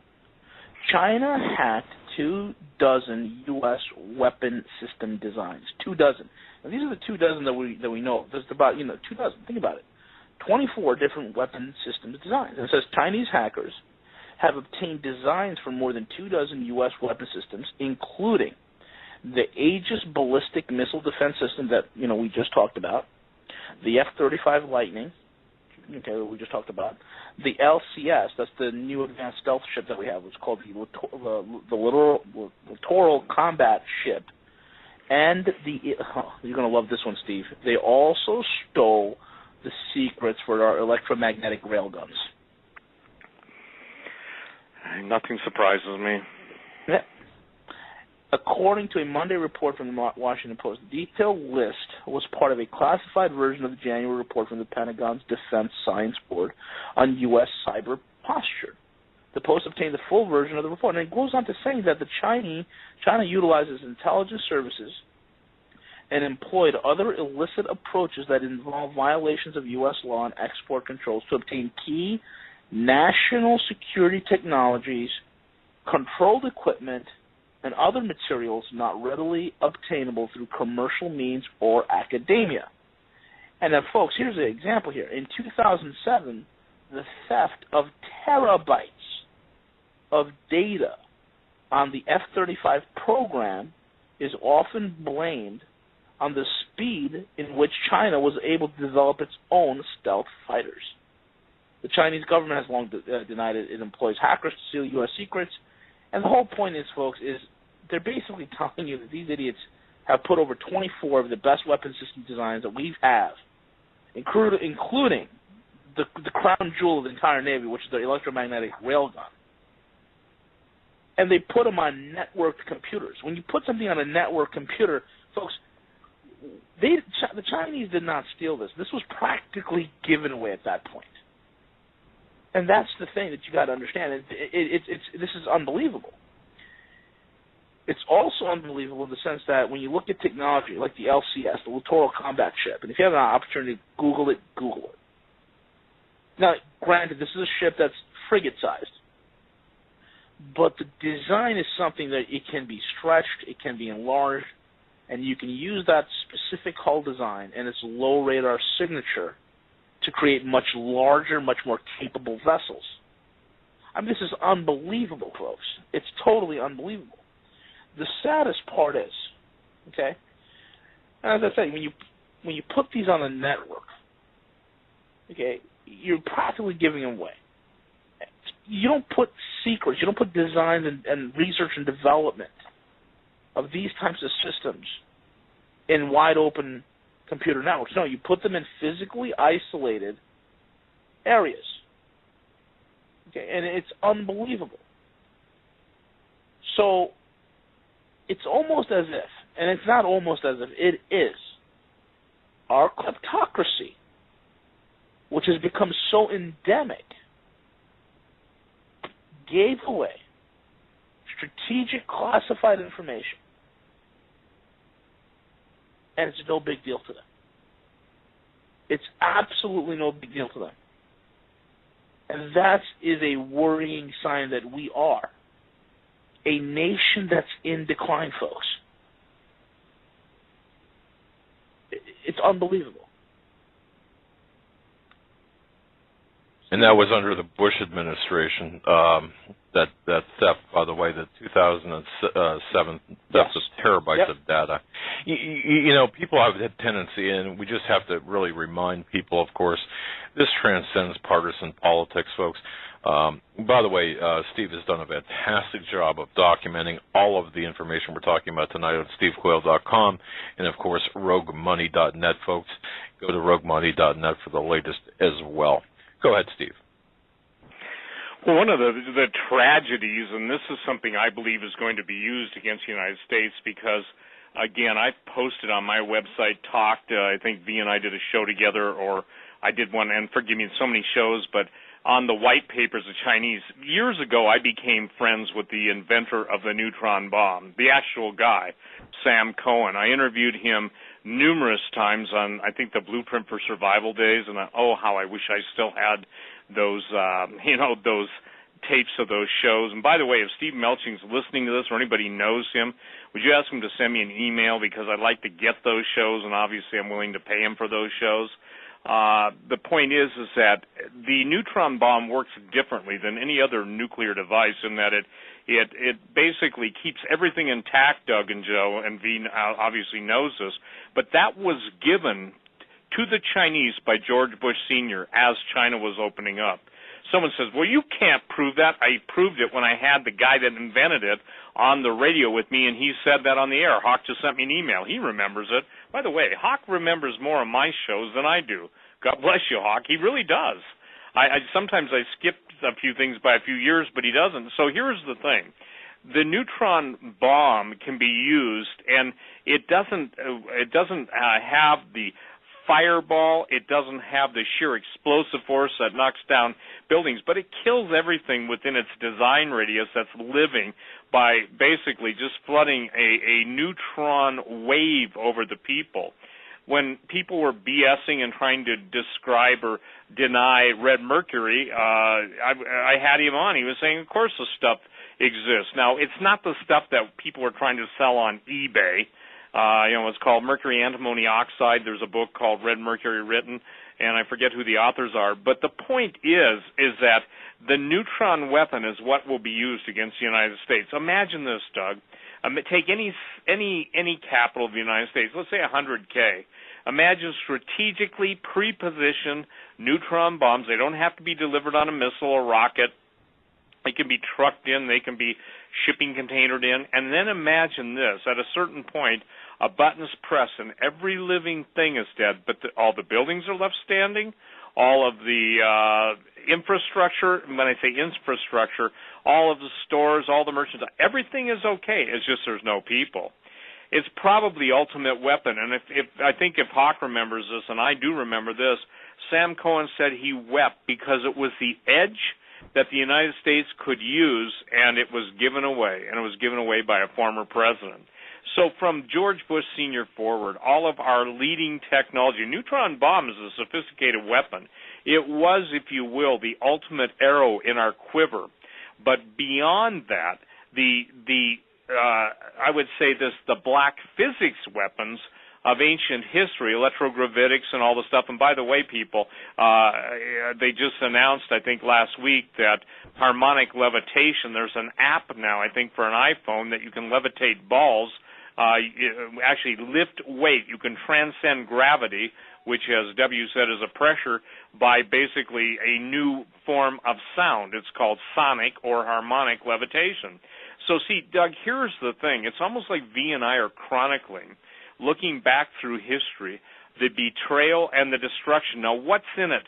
China hacked 24 U.S. weapon system designs. 24. Now, these are the 24 that we know. There's about 24. Think about it. 24 different weapon systems designs. And it says Chinese hackers have obtained designs for more than 24 U.S. weapon systems, including the Aegis ballistic missile defense system that we just talked about, the F-35 Lightning, okay, that we just talked about, the LCS, that's the new advanced stealth ship that we have, it's called the Littoral Combat Ship, and you're going to love this one, Steve, they also stole the secrets for our electromagnetic railguns. Nothing surprises me. Yeah. According to a Monday report from the Washington Post, the detailed list was part of a classified version of the January report from the Pentagon's Defense Science Board on U.S. cyber posture. The Post obtained the full version of the report, and it goes on to say that China utilizes intelligence services and employed other illicit approaches that involve violations of U.S. law and export controls to obtain key national security technologies, controlled equipment, and other materials not readily obtainable through commercial means or academia. And then, folks, here's an example here. In 2007, the theft of terabytes of data on the F-35 program is often blamed on the speed in which China was able to develop its own stealth fighters. The Chinese government has long denied it. It employs hackers to steal U.S. secrets. And the whole point is, folks, is they're basically telling you that these idiots have put over 24 of the best weapon system designs that we have, including the crown jewel of the entire Navy, which is the electromagnetic railgun. And they put them on networked computers. When you put something on a network computer, folks, the Chinese did not steal this. This was practically given away at that point. And that's the thing that you got to understand. This is unbelievable. It's also unbelievable in the sense that when you look at technology like the LCS, the Littoral Combat Ship, and if you have an opportunity to Google it. Now, granted, this is a ship that's frigate-sized, but the design is something that it can be stretched, it can be enlarged, and you can use that specific hull design and its low radar signature to create much larger, much more capable vessels. I mean, this is unbelievable, folks. It's totally unbelievable. The saddest part is, okay, as I said, when you put these on a network, okay, you're practically giving them away. You don't put secrets, you don't put designs and research and development of these types of systems in wide open computer networks. No, you put them in physically isolated areas. Okay, and it's unbelievable. So it's almost as if, and it's not almost as if, it is, our kleptocracy, which has become so endemic, gave away strategic classified information, and it's no big deal to them. It's absolutely no big deal to them. And that is a worrying sign that we are a nation that's in decline, folks. It's unbelievable. And that was under the Bush administration. That theft, by the way, the 2007 theft of terabytes of data. You know, people have a tendency, and we just have to really remind people, of course, this transcends partisan politics, folks. By the way, Steve has done a fantastic job of documenting all of the information we're talking about tonight on stevequayle.com and, of course, roguemoney.net, folks. Go to roguemoney.net for the latest as well. Go ahead, Steve. Well, one of the tragedies, and this is something I believe is going to be used against the United States because, again, I posted on my website, I think V and I did a show together, or I did one, and forgive me, so many shows, but on the white papers of Chinese. Years ago, I became friends with the inventor of the neutron bomb, the actual guy, Sam Cohen. I interviewed him numerous times on, I think, the Blueprint for Survival days, and how I wish I still had those, those tapes of those shows. And by the way, if Steve Melching's listening to this or anybody knows him, would you ask him to send me an email, because I'd like to get those shows, and obviously I'm willing to pay him for those shows. The point is that the neutron bomb works differently than any other nuclear device in that it basically keeps everything intact, Doug and Joe, and V obviously knows this, but that was given to the Chinese by George Bush Sr. as China was opening up. Someone says, well, you can't prove that. I proved it when I had the guy that invented it on the radio with me, and he said that on the air. Hawk just sent me an email. He remembers it. By the way, Hawk remembers more of my shows than I do. God bless you, Hawk. He really does. Sometimes I skip a few things by a few years, but he doesn't. So here's the thing. The neutron bomb can be used, and it doesn't have the fireball. It doesn't have the sheer explosive force that knocks down buildings, but it kills everything within its design radius that's living by basically just flooding a neutron wave over the people. When people were BSing and trying to describe or deny red mercury, I had him on. He was saying, of course the stuff exists. Now, it's not the stuff that people are trying to sell on eBay. It's called mercury antimony oxide. There's a book called Red Mercury written, and I forget who the authors are. But the point is that the neutron weapon is what will be used against the United States. Imagine this, Doug. Take any capital of the United States, let's say 100K. Imagine strategically pre-positioned neutron bombs. They don't have to be delivered on a missile or rocket. They can be trucked in. They can be shipping containered in. And then imagine this. At a certain point, a button's pressed and every living thing is dead, but all the buildings are left standing, all of the infrastructure, when I say infrastructure, all of the stores, all the merchandise, everything is okay. It's just there's no people. It's probably the ultimate weapon. And I think if Hawk remembers this, and I do remember this, Sam Cohen said he wept because it was the edge that the United States could use, and it was given away, and it was given away by a former president. So from George Bush Sr. forward, all of our leading technology, neutron bomb is a sophisticated weapon. It was, if you will, the ultimate arrow in our quiver. But beyond that, I would say this, the black physics weapons of ancient history, electrogravitics and all the stuff. And by the way, people, they just announced, I think last week, that harmonic levitation, there's an app now, I think, for an iPhone that you can levitate balls, actually lift weight. You can transcend gravity, which, as W said, is a pressure, by basically a new form of sound. It's called sonic or harmonic levitation. So see, Doug, here's the thing. It's almost like V and I are chronicling, looking back through history, the betrayal and the destruction. Now, what's in it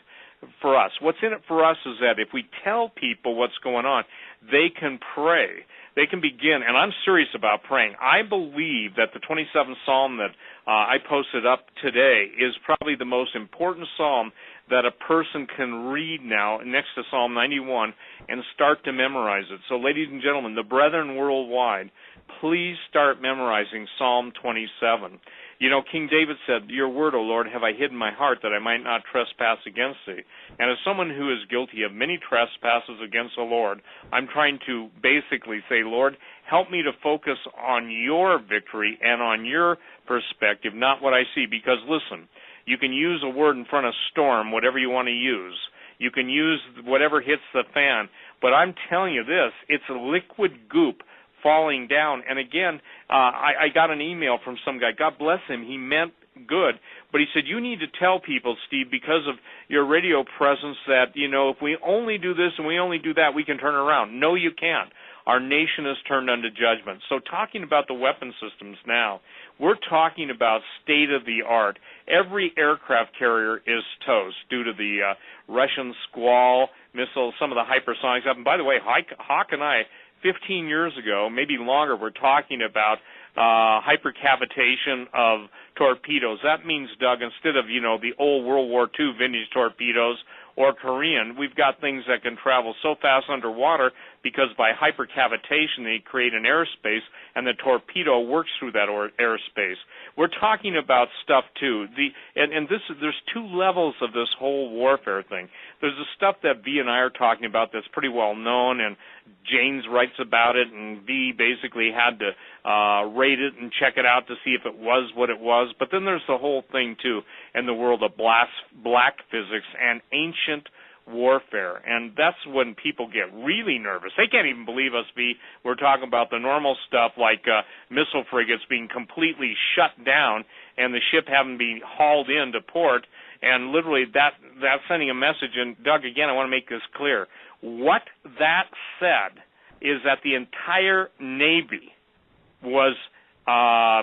for us? What's in it for us is that if we tell people what's going on, they can pray. They can begin, and I'm serious about praying. I believe that the 27th Psalm that I posted up today is probably the most important psalm that a person can read now next to Psalm 91 and start to memorize it. So, ladies and gentlemen, the brethren worldwide, please start memorizing Psalm 27. You know, King David said, "Your word, O Lord, have I hid in my heart that I might not trespass against thee." And as someone who is guilty of many trespasses against the Lord, I'm trying to basically say, Lord, help me to focus on your victory and on your perspective, not what I see. Because, listen, you can use a word in front of storm, whatever you want to use. You can use whatever hits the fan. But I'm telling you this, it's a liquid goop falling down. And again, I got an email from some guy. God bless him. He meant good. But he said, you need to tell people, Steve, because of your radio presence that, you know, if we only do this and we only do that, we can turn around. No, you can't. Our nation is turned unto judgment. So talking about the weapon systems now, we're talking about state-of-the-art. Every aircraft carrier is toast due to the Russian Squall missiles, some of the hypersonic stuff. And by the way, Hawk and I, 15 years ago, maybe longer, we're talking about hypercavitation of torpedoes. That means, Doug, instead of, you know, the old World War II vintage torpedoes or Korean, we've got things that can travel so fast underwater because by hypercavitation they create an airspace and the torpedo works through that airspace. We're talking about stuff too. There's two levels of this whole warfare thing. There's the stuff that V and I are talking about that's pretty well known, and James writes about it, and V basically had to rate it and check it out to see if it was what it was. But then there's the whole thing too in the world of black physics and ancient warfare, and that's when people get really nervous. They can't even believe us, V. We're talking about the normal stuff like missile frigates being completely shut down and the ship having been hauled into port, and literally that's sending a message. And Doug, again, I want to make this clear. What that said is that the entire Navy was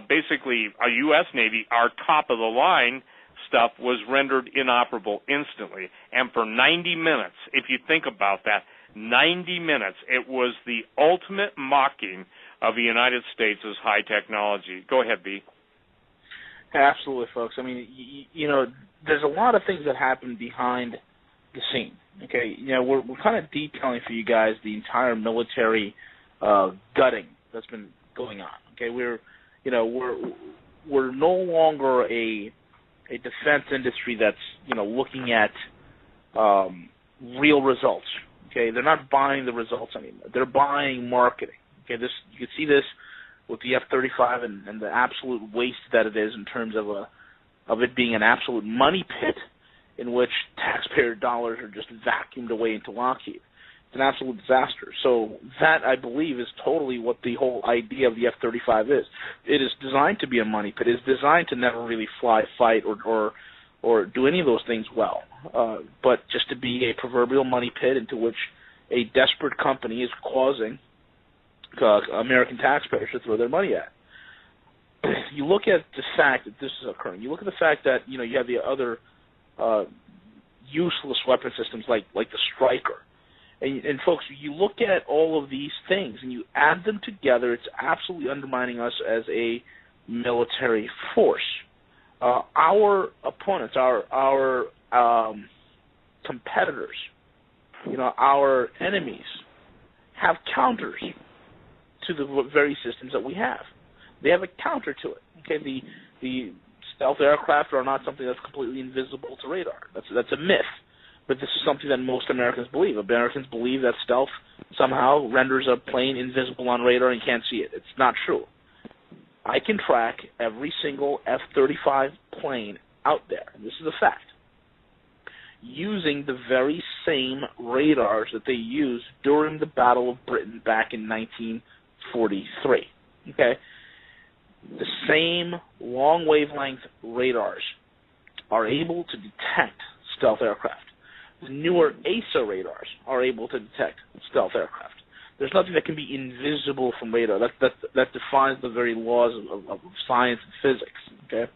basically a U.S. Navy, our top-of-the-line stuff was rendered inoperable instantly. And for 90 minutes, if you think about that, 90 minutes, it was the ultimate mocking of the United States' high technology. Go ahead, B. Absolutely, folks. I mean, you know, there's a lot of things that happen behind the scene. Okay, you know, we're kind of detailing for you guys the entire military gutting that's been going on. Okay, we're no longer a defense industry that's, you know, looking at real results. Okay, they're not buying the results anymore. They're buying marketing. Okay, you can see this with the F-35 and the absolute waste that it is in terms of it being an absolute money pit in which taxpayer dollars are just vacuumed away into Lockheed. It's an absolute disaster. So that, I believe, is totally what the whole idea of the F-35 is. It is designed to be a money pit. It is designed to never really fly, fight, or do any of those things well, but just to be a proverbial money pit into which a desperate company is causing American taxpayers to throw their money at. You look at the fact that this is occurring. You look at the fact that, you know, you have the other useless weapon systems like the Stryker. And folks, you look at all of these things and you add them together, it's absolutely undermining us as a military force. Our opponents, our competitors, you know, our enemies have counters to the very systems that we have. They have a counter to it. Okay, the stealth aircraft are not something that's completely invisible to radar. That's a myth. But this is something that most Americans believe. Americans believe that stealth somehow renders a plane invisible on radar and can't see it. It's not true. I can track every single F-35 plane out there, and this is a fact, using the very same radars that they used during the Battle of Britain back in 1943. Okay? The same long wavelength radars are able to detect stealth aircraft. The newer ASA radars are able to detect stealth aircraft. There's nothing that can be invisible from radar. That defies the very laws of science and physics. Okay?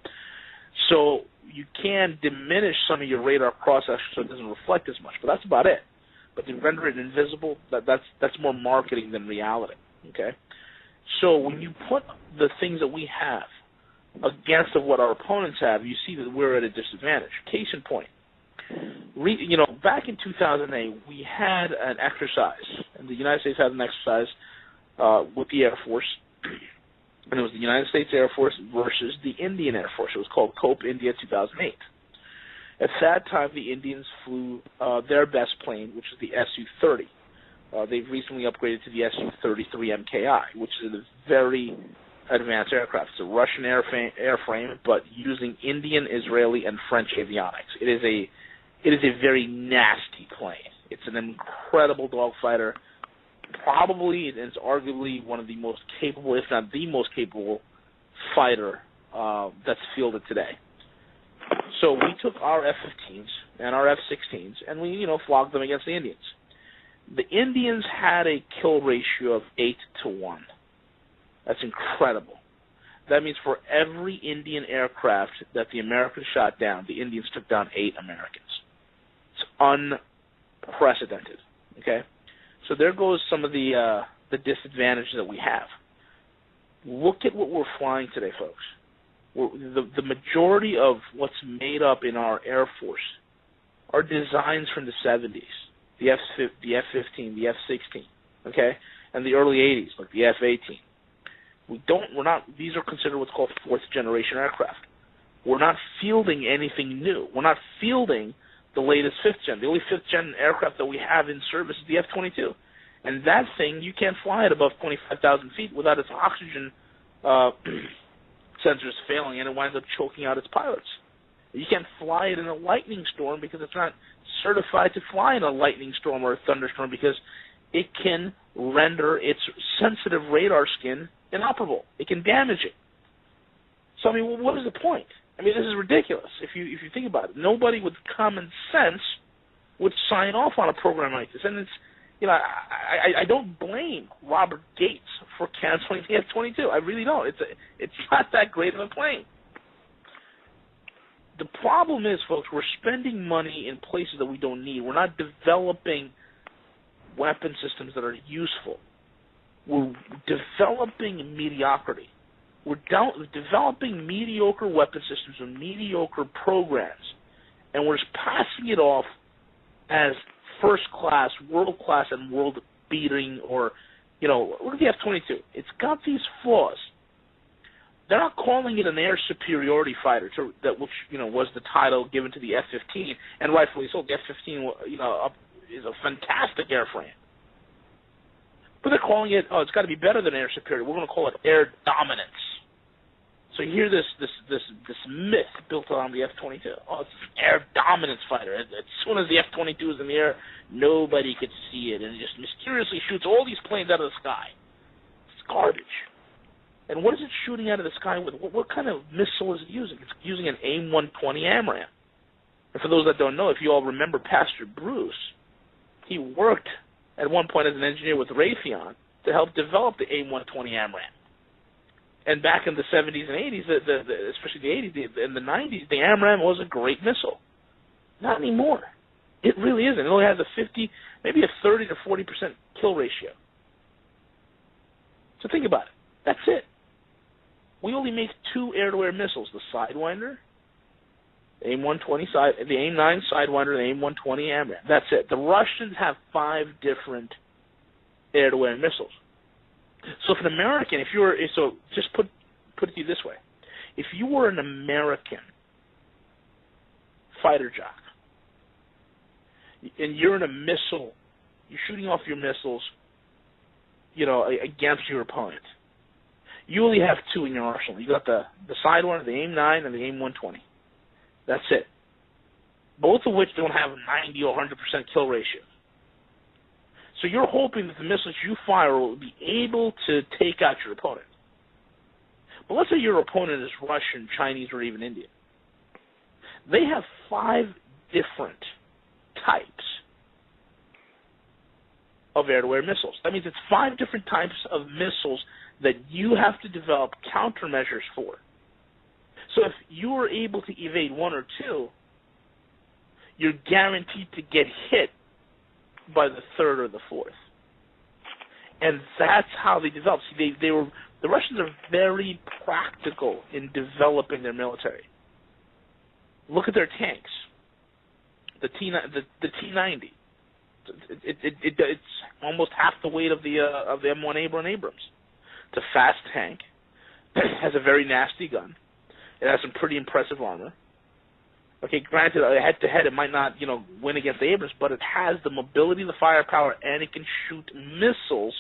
So you can diminish some of your radar cross-section so it doesn't reflect as much, but that's about it. But to render it invisible, that's more marketing than reality. Okay? So when you put the things that we have against of what our opponents have, you see that we're at a disadvantage. Case in point, back in 2008, we had an exercise, and the United States had an exercise with the Air Force, and it was the United States Air Force versus the Indian Air Force. It was called COPE India 2008. At that time, the Indians flew their best plane, which is the Su-30. They've recently upgraded to the Su-33 MKI, which is a very advanced aircraft. It's a Russian airframe, but using Indian, Israeli, and French avionics. It is a very nasty plane. It's an incredible dogfighter. Probably, it's arguably one of the most capable, if not the most capable, fighter that's fielded today. So we took our F-15s and our F-16s, and we, flogged them against the Indians. The Indians had a kill ratio of 8 to 1. That's incredible. That means for every Indian aircraft that the Americans shot down, the Indians took down 8 Americans. It's unprecedented. Okay, so there goes some of the disadvantages that we have. Look at what we're flying today, folks. The majority of what's made up in our Air Force are designs from the 70s. The F-15, the F-16, okay, and the early 80s, like the F-18. These are considered what's called fourth generation aircraft. We're not fielding anything new. We're not fielding the latest fifth gen. The only fifth gen aircraft that we have in service is the F-22. And that thing, you can't fly it above 25,000 feet without its oxygen sensors failing, and it winds up choking out its pilots. You can't fly it in a lightning storm because it's not certified to fly in a lightning storm or a thunderstorm because it can render its sensitive radar skin inoperable. It can damage it. So, what is the point? This is ridiculous if you think about it. Nobody with common sense would sign off on a program like this. And it's, I don't blame Robert Gates for canceling the F-22. I really don't. It's not that great of a plane. The problem is, folks, we're spending money in places that we don't need. We're not developing weapon systems that are useful. We're developing mediocrity. We're developing mediocre weapon systems and mediocre programs, and we're just passing it off as first-class, world-class, and world-beating, or, look at the F-22. It's got these flaws. They're not calling it an air superiority fighter, which was the title given to the F-15, and rightfully so. The F-15, is a fantastic airframe. But they're calling it, it's got to be better than air superiority. We're going to call it air dominance. So you hear this myth built on the F-22. Oh, it's an air dominance fighter. As soon as the F-22 is in the air, nobody could see it, and it just mysteriously shoots all these planes out of the sky. It's garbage. And what is it shooting out of the sky with? What kind of missile is it using? It's using an AIM-120 AMRAAM. And for those that don't know, if you all remember Pastor Bruce, he worked at one point as an engineer with Raytheon to help develop the AIM-120 AMRAAM. And back in the 70s and 80s, especially the 80s and the 90s, the AMRAAM was a great missile. Not anymore. It really isn't. It only has maybe a 30 to 40% kill ratio. So think about it. That's it. We only make 2 air-to-air missiles: the Sidewinder, the AIM-120 the AIM-9 Sidewinder, and the AIM-120 AMRAAM. That's it. The Russians have 5 different air-to-air missiles. So if an American, just put it to you this way: if you were an American fighter jock, and you're in a missile, you're shooting off your missiles, against your opponent, you only have two in your arsenal. You got the Sidewinder, the AIM-9, and the AIM-120. That's it. Both of which don't have 90 or 100% kill ratio. So you're hoping that the missiles you fire will be able to take out your opponent. But let's say your opponent is Russian, Chinese, or even Indian. They have 5 different types of air-to-air missiles. That means it's 5 different types of missiles that you have to develop countermeasures for. So if you are able to evade 1 or 2, you're guaranteed to get hit by the 3rd or the 4th. And that's how they develop. See, the Russians are very practical in developing their military. Look at their tanks. The T-90. It's almost half the weight of the M1 Abrams. It's a fast tank. It has a very nasty gun. It has some pretty impressive armor. Okay, granted, head-to-head, it might not, win against the Abrams, but it has the mobility, the firepower, and it can shoot missiles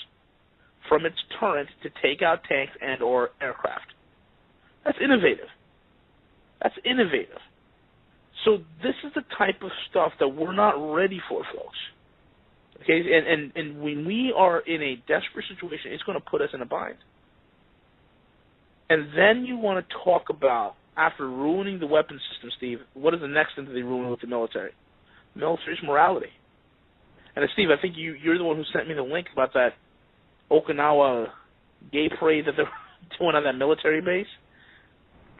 from its turret to take out tanks and or aircraft. That's innovative. So this is the type of stuff that we're not ready for, folks. Okay, and when we are in a desperate situation, it's going to put us in a bind. And then you want to talk about, after ruining the weapon system, Steve, what is the next thing that they ruin with the military? Military's morality. And Steve, I think you're the one who sent me the link about that Okinawa gay parade that they're doing on that military base.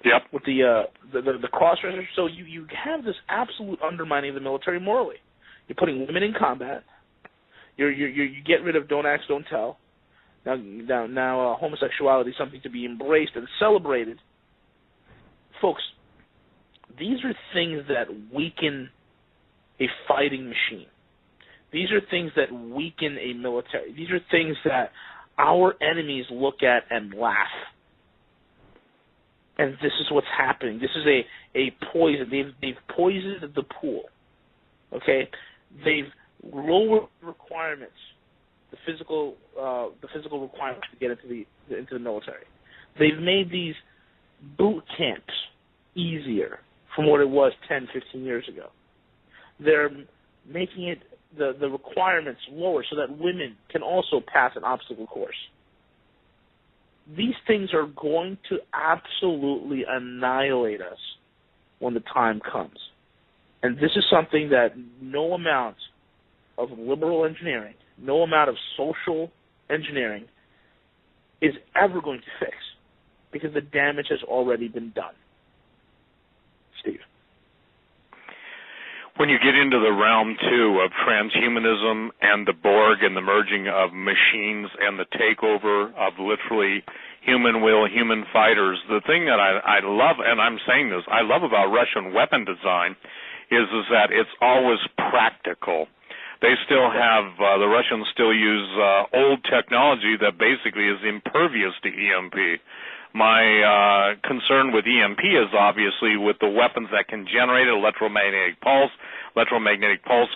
Yep. With the cross-dressers. So you have this absolute undermining of the military morally. You're putting women in combat. You get rid of don't ask, don't tell. Now homosexuality is something to be embraced and celebrated. Folks, these are things that weaken a fighting machine. These are things that weaken a military. These are things that our enemies look at and laugh. And this is what's happening. This is a poison. They've poisoned the pool. Okay? They've lowered requirements, the physical requirements to get into the military. They've made these boot camps easier from what it was 10, 15 years ago. They're making it the requirements lower so that women can also pass an obstacle course. These things are going to absolutely annihilate us when the time comes. And this is something that no amount of liberal engineering, no amount of social engineering is ever going to fix, because the damage has already been done. Steve. When you get into the realm, too, of transhumanism and the Borg and the merging of machines and the takeover of literally human will, human fighters, the thing that I love, and I'm saying this, I love about Russian weapon design is that it's always practical. They still have, the Russians still use old technology that basically is impervious to EMP. My concern with EMP is obviously with the weapons that can generate electromagnetic pulse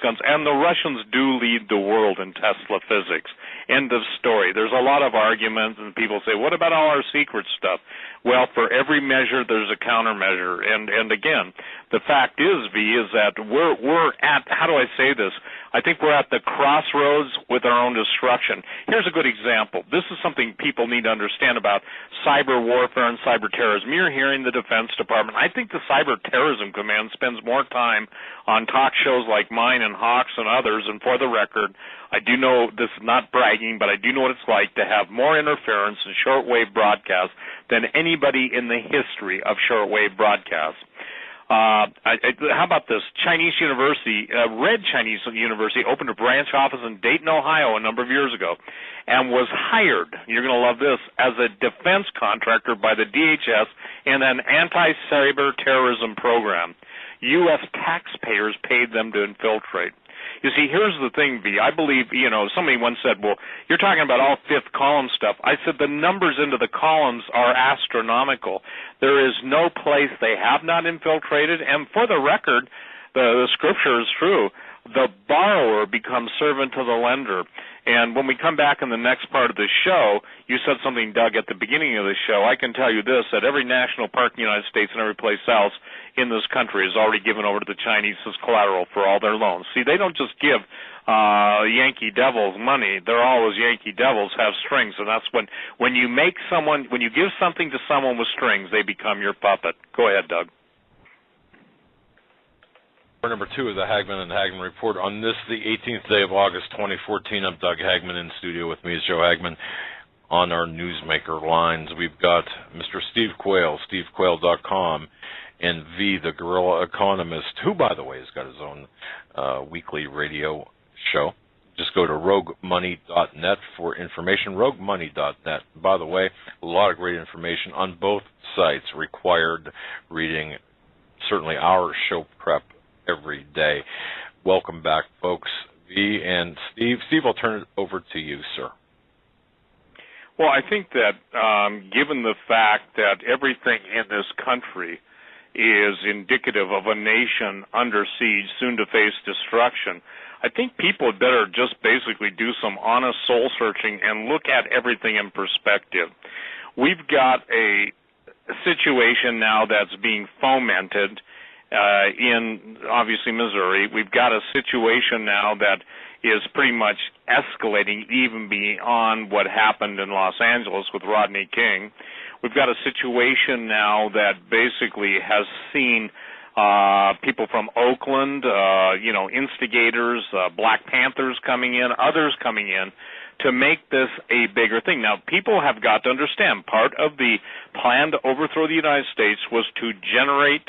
guns, and the Russians do lead the world in Tesla physics. End of story. There's a lot of arguments, and people say, what about all our secret stuff? Well, for every measure, there's a countermeasure. And again, the fact is, V, is that we're at, how do I say this? I think we're at the crossroads with our own destruction. Here's a good example. This is something people need to understand about cyber warfare and cyber terrorism. You're hearing the Defense Department. I think the Cyber Terrorism Command spends more time on talk shows like mine and Hawks and others, and for the record, I do know, this is not bragging, but I do know what it's like to have more interference in shortwave broadcasts than anybody in the history of shortwave broadcasts. How about this? Chinese University, Red Chinese University, opened a branch office in Dayton, Ohio a number of years ago and was hired, you're going to love this, as a defense contractor by the DHS in an anti-cyber terrorism program. U.S. taxpayers paid them to infiltrate. You see, here's the thing, V. I believe, somebody once said, well, you're talking about all fifth column stuff. I said the numbers into the columns are astronomical. There is no place they have not infiltrated. And for the record, the scripture is true. the borrower becomes servant to the lender. And when we come back in the next part of the show, you said something, Doug, at the beginning of the show. I can tell you this, that every national park in the United States and every place else in this country is already given over to the Chinese as collateral for all their loans. See, they don't just give Yankee Devils money. They're always Yankee Devils have strings, and that's when you give something to someone with strings, they become your puppet. Go ahead, Doug. Number 2 of the Hagman and Hagman Report. On this, the 18th day of August, 2014, I'm Doug Hagman. In studio with me is Joe Hagman. On our newsmaker lines, we've got Mr. Steve Quayle, stevequayle.com, and V, the Guerrilla Economist, who, by the way, has got his own weekly radio show. Just go to roguemoney.net for information, roguemoney.net. By the way, a lot of great information on both sites, required reading, certainly our show prep every day. Welcome back, folks. V and Steve. Steve, I'll turn it over to you, sir. Well, I think that given the fact that everything in this country is indicative of a nation under siege, soon to face destruction, I think people had better just basically do some honest soul searching and look at everything in perspective. We've got a situation now that's being fomented in, obviously, Missouri. We've got a situation now that is pretty much escalating even beyond what happened in Los Angeles with Rodney King. We've got a situation now that basically has seen people from Oakland, instigators, Black Panthers coming in, others coming in to make this a bigger thing. Now, people have got to understand, part of the plan to overthrow the United States was to generate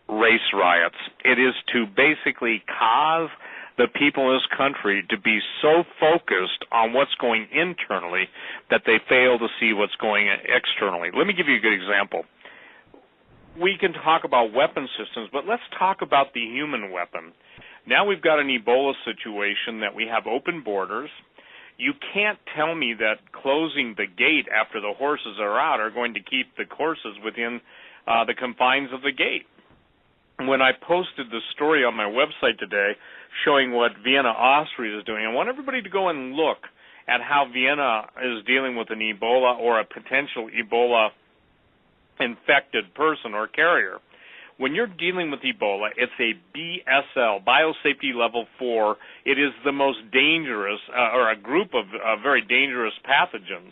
race riots. It is to basically cause the people in this country to be so focused on what's going internally that they fail to see what's going externally. Let me give you a good example. We can talk about weapon systems, but let's talk about the human weapon. Now we've got an Ebola situation that we have open borders. You can't tell me that closing the gate after the horses are out are going to keep the horses within the confines of the gate. When I posted the story on my website today showing what Vienna, Austria is doing, I want everybody to go and look at how Vienna is dealing with an Ebola or a potential Ebola infected person or carrier. When you're dealing with Ebola, it's a BSL, Biosafety Level 4. It is the most dangerous, or a group of very dangerous pathogens.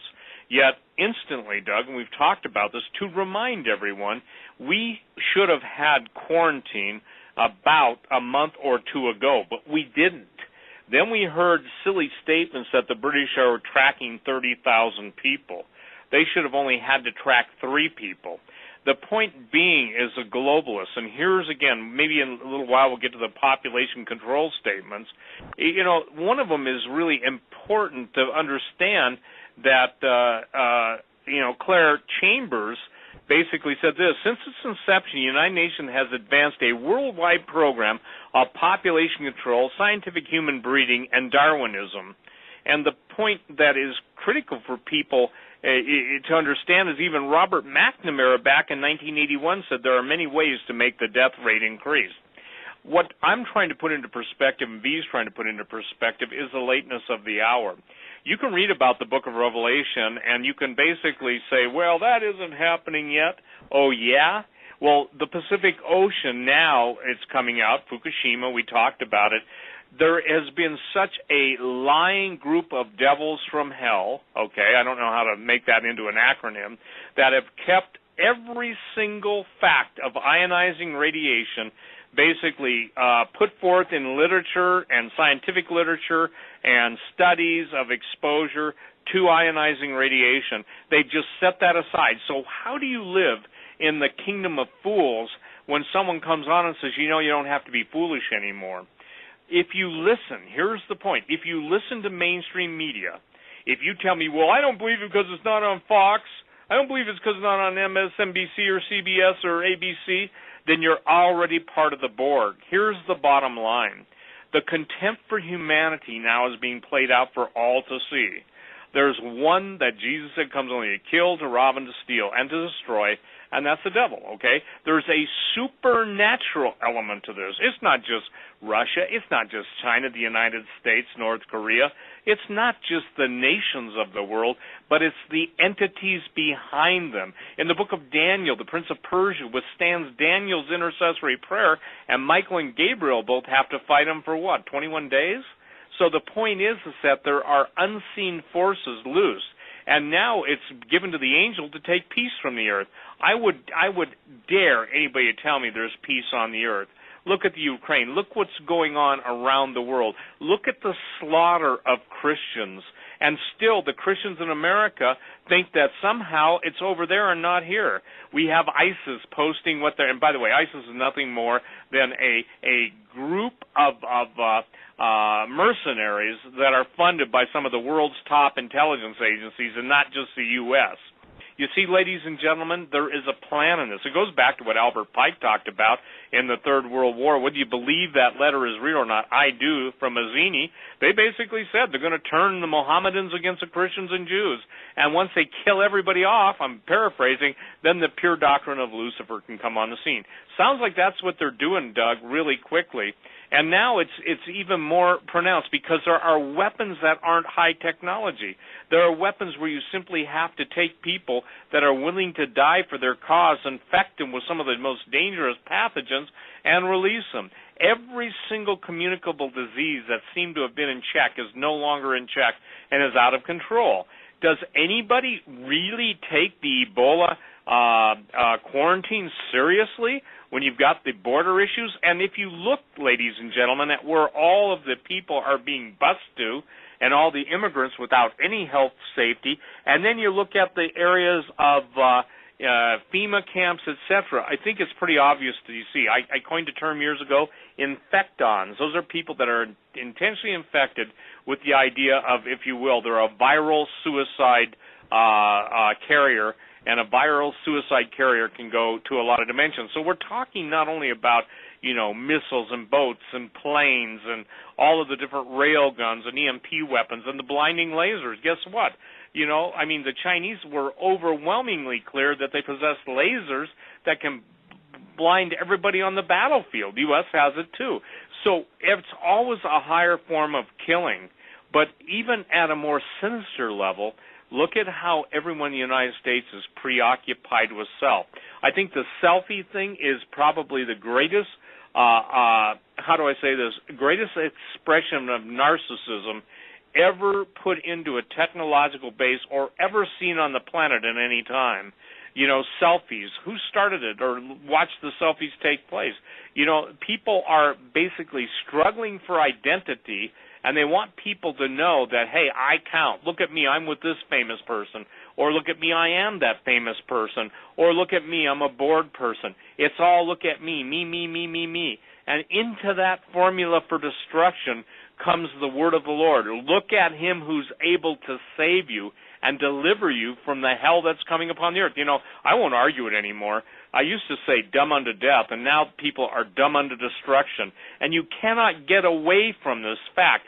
Yet, instantly, Doug, and we've talked about this, to remind everyone, we should have had quarantine about a month or two ago, but we didn't. Then we heard silly statements that the British are tracking 30,000 people. They should have only had to track 3 people. The point being is a globalist, and here's again, maybe in a little while we'll get to the population control statements. One of them is really important to understand that, Claire Chambers basically said this: since its inception, the United Nations has advanced a worldwide program of population control, scientific human breeding, and Darwinism. And the point that is critical for people to understand is even Robert McNamara back in 1981 said there are many ways to make the death rate increase. What I'm trying to put into perspective, and V's trying to put into perspective, is the lateness of the hour. You can read about the book of Revelation, and you can basically say, well, that isn't happening yet. Oh, yeah? Well, the Pacific Ocean now, it's coming out. Fukushima, we talked about it. There has been such a lying group of devils from hell, okay, I don't know how to make that into an acronym, that have kept every single fact of ionizing radiation basically put forth in literature and scientific literature and studies of exposure to ionizing radiation. They just set that aside. So how do you live in the kingdom of fools when someone comes on and says, you don't have to be foolish anymore? If you listen, here's the point, if you listen to mainstream media, if you tell me, well, I don't believe it because it's not on Fox, I don't believe it's because it's not on MSNBC or CBS or ABC, then you're already part of the Borg. Here's the bottom line. The contempt for humanity now is being played out for all to see. There's one that Jesus said comes only to kill, to rob, and to steal, and to destroy, and that's the devil, okay? There's a supernatural element to this. It's not just Russia. It's not just China, the United States, North Korea. It's not just the nations of the world, but it's the entities behind them. In the book of Daniel, the prince of Persia withstands Daniel's intercessory prayer, and Michael and Gabriel both have to fight him for what, 21 days? So the point is that there are unseen forces loose. And now it's given to the angel to take peace from the earth. I would dare anybody to tell me there's peace on the earth. Look at the Ukraine. Look what's going on around the world. Look at the slaughter of Christians. And still, the Christians in America think that somehow it's over there and not here. We have ISIS posting what they're, and by the way, ISIS is nothing more than a group of mercenaries that are funded by some of the world's top intelligence agencies and not just the U.S. You see, ladies and gentlemen, there is a plan in this. It goes back to what Albert Pike talked about in the Third World War. Whether you believe that letter is real or not, I do, from Mazzini. They basically said they're going to turn the Mohammedans against the Christians and Jews. And once they kill everybody off, I'm paraphrasing, then the pure doctrine of Lucifer can come on the scene. Sounds like that's what they're doing, Doug, really quickly. And now it's even more pronounced because there are weapons that aren't high technology. There are weapons where you simply have to take people that are willing to die for their cause, infect them with some of the most dangerous pathogens, and release them. Every single communicable disease that seemed to have been in check is no longer in check and is out of control. Does anybody really take the Ebola quarantine seriously when you've got the border issues? And if you look, ladies and gentlemen, at where all of the people are being bused to and all the immigrants without any health safety, and then you look at the areas of FEMA camps, etc., I think it's pretty obvious to you see. I coined a term years ago, infectons. Those are people that are intentionally infected with the idea of, if you will, they're a viral suicide carrier, and a viral suicide carrier can go to a lot of dimensions. So we're talking not only about, missiles and boats and planes and all of the different rail guns and EMP weapons and the blinding lasers. Guess what? The Chinese were overwhelmingly clear that they possess lasers that can blind everybody on the battlefield. The U.S. has it too. So it's always a higher form of killing. But even at a more sinister level, look at how everyone in the United States is preoccupied with self. I think the selfie thing is probably the greatest, greatest expression of narcissism ever put into a technological base or ever seen on the planet at any time. Selfies. Who started it or watched the selfies take place? People are basically struggling for identity, and they want people to know that, hey, I count. Look at me, I'm with this famous person. Or look at me, I am that famous person. Or look at me, I'm a bored person. It's all look at me, me, me, me, me, me. And into that formula for destruction comes the word of the Lord. Look at him who's able to save you and deliver you from the hell that's coming upon the earth. I won't argue it anymore. I used to say dumb unto death, and now people are dumb unto destruction. And you cannot get away from this fact.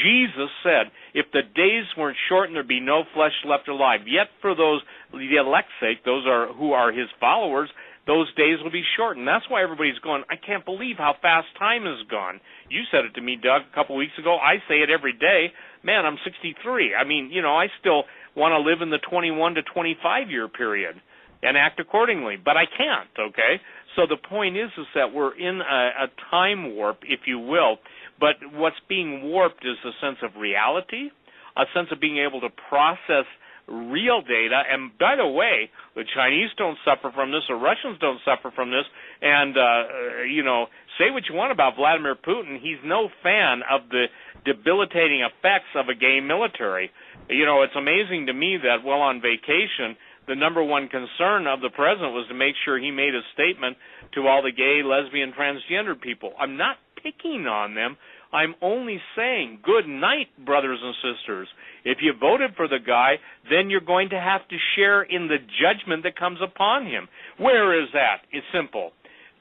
Jesus said, if the days weren't shortened, there'd be no flesh left alive. Yet for those, the elect's sake, who are his followers, those days will be shortened. That's why everybody's going, I can't believe how fast time has gone. You said it to me, Doug, a couple weeks ago. I say it every day. Man, I'm 63. I still want to live in the 21 to 25-year period and act accordingly, but I can't, okay? So the point is that we're in a time warp, if you will, but what's being warped is a sense of reality, a sense of being able to process real data. And by the way, the Chinese don't suffer from this, or Russians don't suffer from this, and, say what you want about Vladimir Putin, he's no fan of the debilitating effects of a gay military. It's amazing to me that while on vacation, the number one concern of the president was to make sure he made a statement to all the gay, lesbian, transgender people. I'm not picking on them. I'm only saying, good night, brothers and sisters. If you voted for the guy, then you're going to have to share in the judgment that comes upon him. Where is that? It's simple.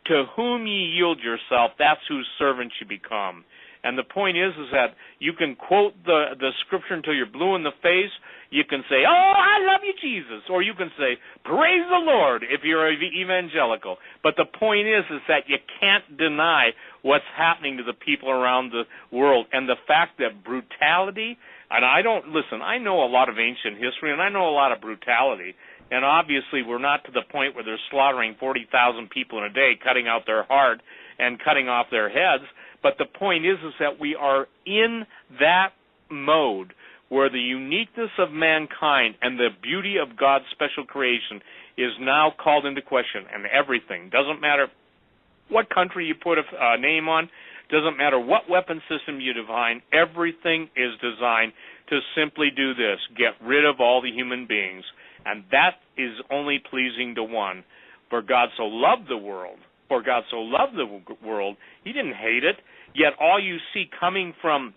To whom ye yield yourself, that's whose servant you become. And the point is that you can quote the scripture until you're blue in the face. You can say, "Oh, I love you, Jesus," or you can say, "Praise the Lord," if you're evangelical. But the point is that you can't deny what's happening to the people around the world, and the fact that brutality. And I know a lot of ancient history, and I know a lot of brutality. And obviously, we're not to the point where they're slaughtering 40,000 people in a day, cutting out their heart and cutting off their heads. But the point is that we are in that mode where the uniqueness of mankind and the beauty of God's special creation is now called into question. And everything, doesn't matter what country you put a name on, doesn't matter what weapon system you define, everything is designed to simply do this: get rid of all the human beings. And that is only pleasing to one. For God so loved the world, he didn't hate it. Yet all you see coming from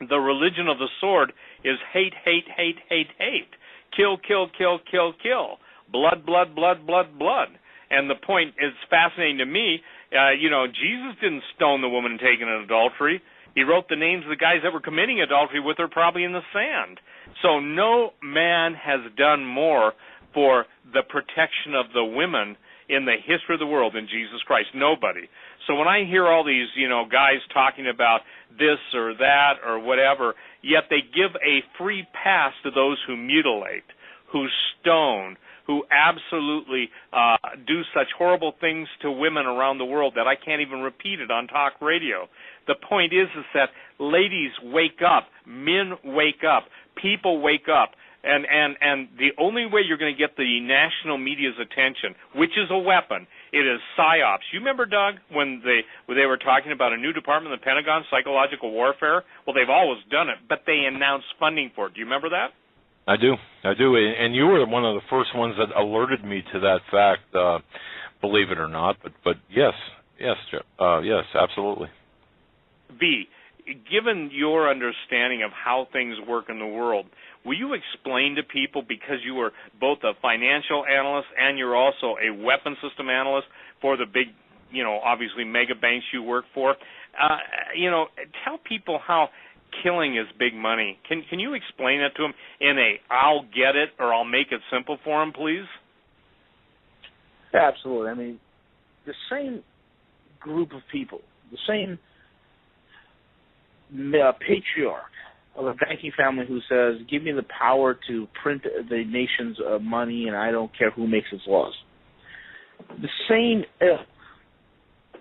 the religion of the sword is hate, hate, hate, hate, hate. Kill, kill, kill, kill, kill. Blood, blood, blood, blood, blood. And the point is fascinating to me. Jesus didn't stone the woman taken in adultery. He wrote the names of the guys that were committing adultery with her probably in the sand. So no man has done more for the protection of the women in the history of the world than Jesus Christ. Nobody. So when I hear all these, guys talking about this or that or whatever, yet they give a free pass to those who mutilate, who stone, who absolutely do such horrible things to women around the world that I can't even repeat it on talk radio. The point is that ladies wake up, men wake up, people wake up, and the only way you're going to get the national media's attention, which is a weapon, it is psyops. You remember, Doug, when they were talking about a new department in the Pentagon, psychological warfare? Well, they've always done it, but they announced funding for it. Do you remember that? I do, and you were one of the first ones that alerted me to that fact. Believe it or not, but yes, absolutely. B, given your understanding of how things work in the world, will you explain to people, because you are both a financial analyst and you're also a weapon system analyst for the big, obviously mega banks you work for, tell people how killing is big money. Can you explain that to them in a I'll get it or I'll make it simple for them, please? Absolutely. I mean, the same group of people, the same patriarch of a banking family who says, give me the power to print the nation's money and I don't care who makes its laws. The same ilk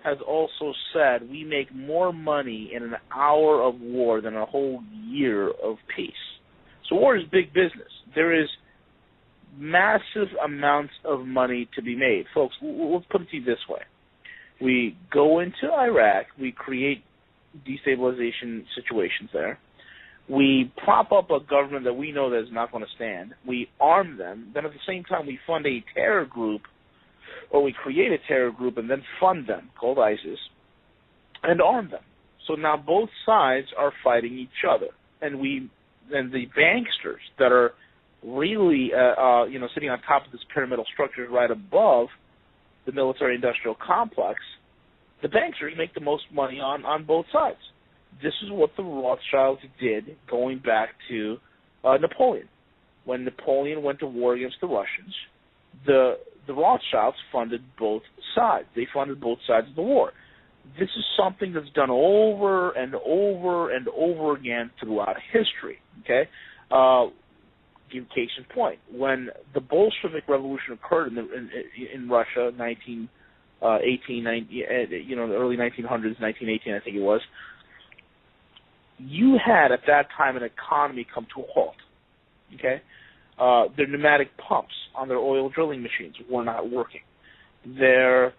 has also said we make more money in an hour of war than a whole year of peace. So war is big business. There is massive amounts of money to be made. Folks, let's put it to you this way. We go into Iraq, we create destabilization situations there. We prop up a government that we know that is not going to stand. We arm them. Then at the same time we fund a terror group, or we create a terror group and then fund them, called ISIS, and arm them. So now both sides are fighting each other. And the banksters that are really sitting on top of this pyramidal structure right above the military-industrial complex, the banksters make the most money on both sides. This is what the Rothschilds did going back to Napoleon. When Napoleon went to war against the Russians, the Rothschilds funded both sides. They funded both sides of the war. This is something that's done over and over and over again throughout history. Okay, give case in point. When the Bolshevik Revolution occurred in Russia, 1918, the early 1900s, 1918, I think it was. You had at that time an economy come to a halt. Okay, their pneumatic pumps on their oil drilling machines were not working. Their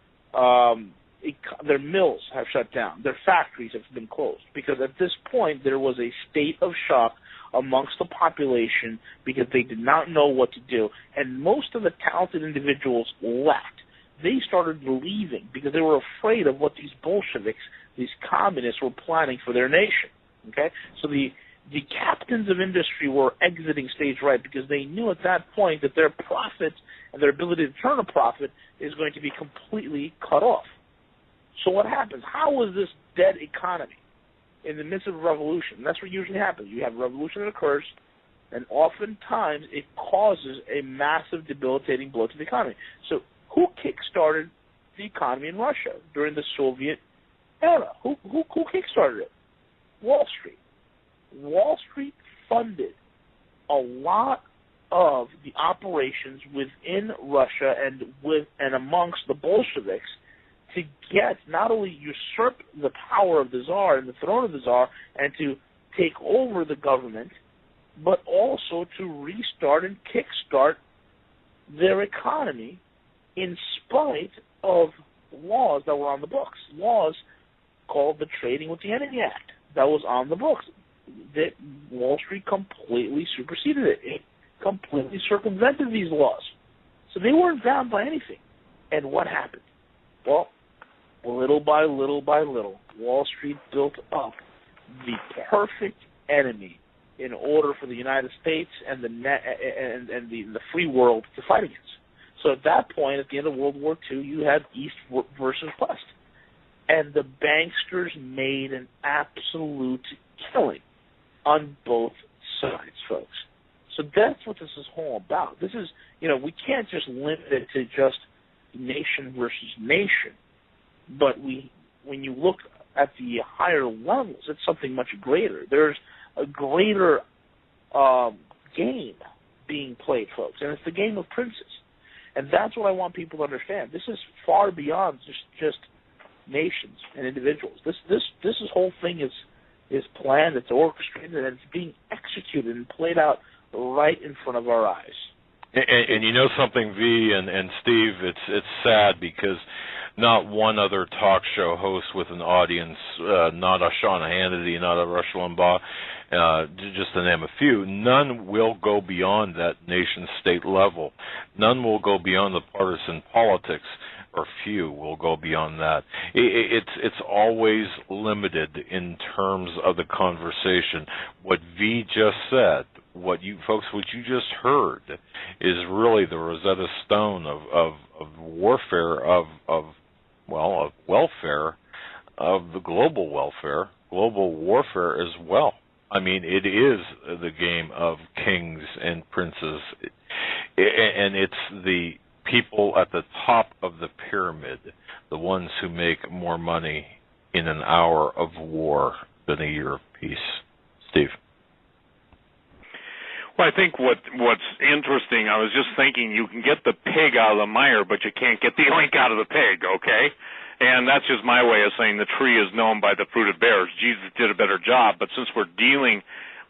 mills have shut down. Their factories have been closed because at this point there was a state of shock amongst the population because they did not know what to do, and most of the talented individuals left. They started leaving because they were afraid of what these Bolsheviks, these communists, were planning for their nation. Okay, so the captains of industry were exiting stage right because they knew at that point that their profit and their ability to turn a profit is going to be completely cut off. So what happens? How was this dead economy in the midst of a revolution. And that's what usually happens. You have a revolution that occurs, and oftentimes it causes a massive debilitating blow to the economy. So who kick-started the economy in Russia during the Soviet era? Who kick-started it? Wall Street. Wall Street funded a lot of the operations within Russia and amongst the Bolsheviks to get not only usurp the power of the Tsar and the throne of the Tsar and to take over the government, but also to restart and kickstart their economy in spite of laws that were on the books, laws called the Trading with the Enemy Act that was on the books. That Wall Street completely superseded it. It completely circumvented these laws. So they weren't bound by anything. And what happened? Well, little by little by little, Wall Street built up the perfect enemy in order for the United States and the free world to fight against. So at that point, at the end of World War II, you had East versus West. And the banksters made an absolute killing on both sides, folks. So that's what this is all about. This is, we can't just limit it to just nation versus nation. But when you look at the higher levels, it's something much greater. There's a greater game being played, folks, and it's the game of princes. And that's what I want people to understand. This is far beyond just nations and individuals. This whole thing is planned, it's orchestrated, and it's being executed and played out right in front of our eyes. And you know something, V and Steve, it's sad because not one other talk show host with an audience, not a Sean Hannity, not a Rush Limbaugh, just to name a few, none will go beyond that nation-state level. None will go beyond the partisan politics, or few will go beyond that. It's always limited in terms of the conversation. What V just said, what you just heard, is really the Rosetta Stone of warfare, of welfare, of the global welfare, global warfare as well. I mean, it is the game of kings and princes, and it's the people at the top of the pyramid, the ones who make more money in an hour of war than a year of peace. Steve? Well, I think what's interesting, I was just thinking, you can get the pig out of the mire, but you can't get the oink out of the pig, okay? And that's just my way of saying the tree is known by the fruit it bears. Jesus did a better job, but since we're dealing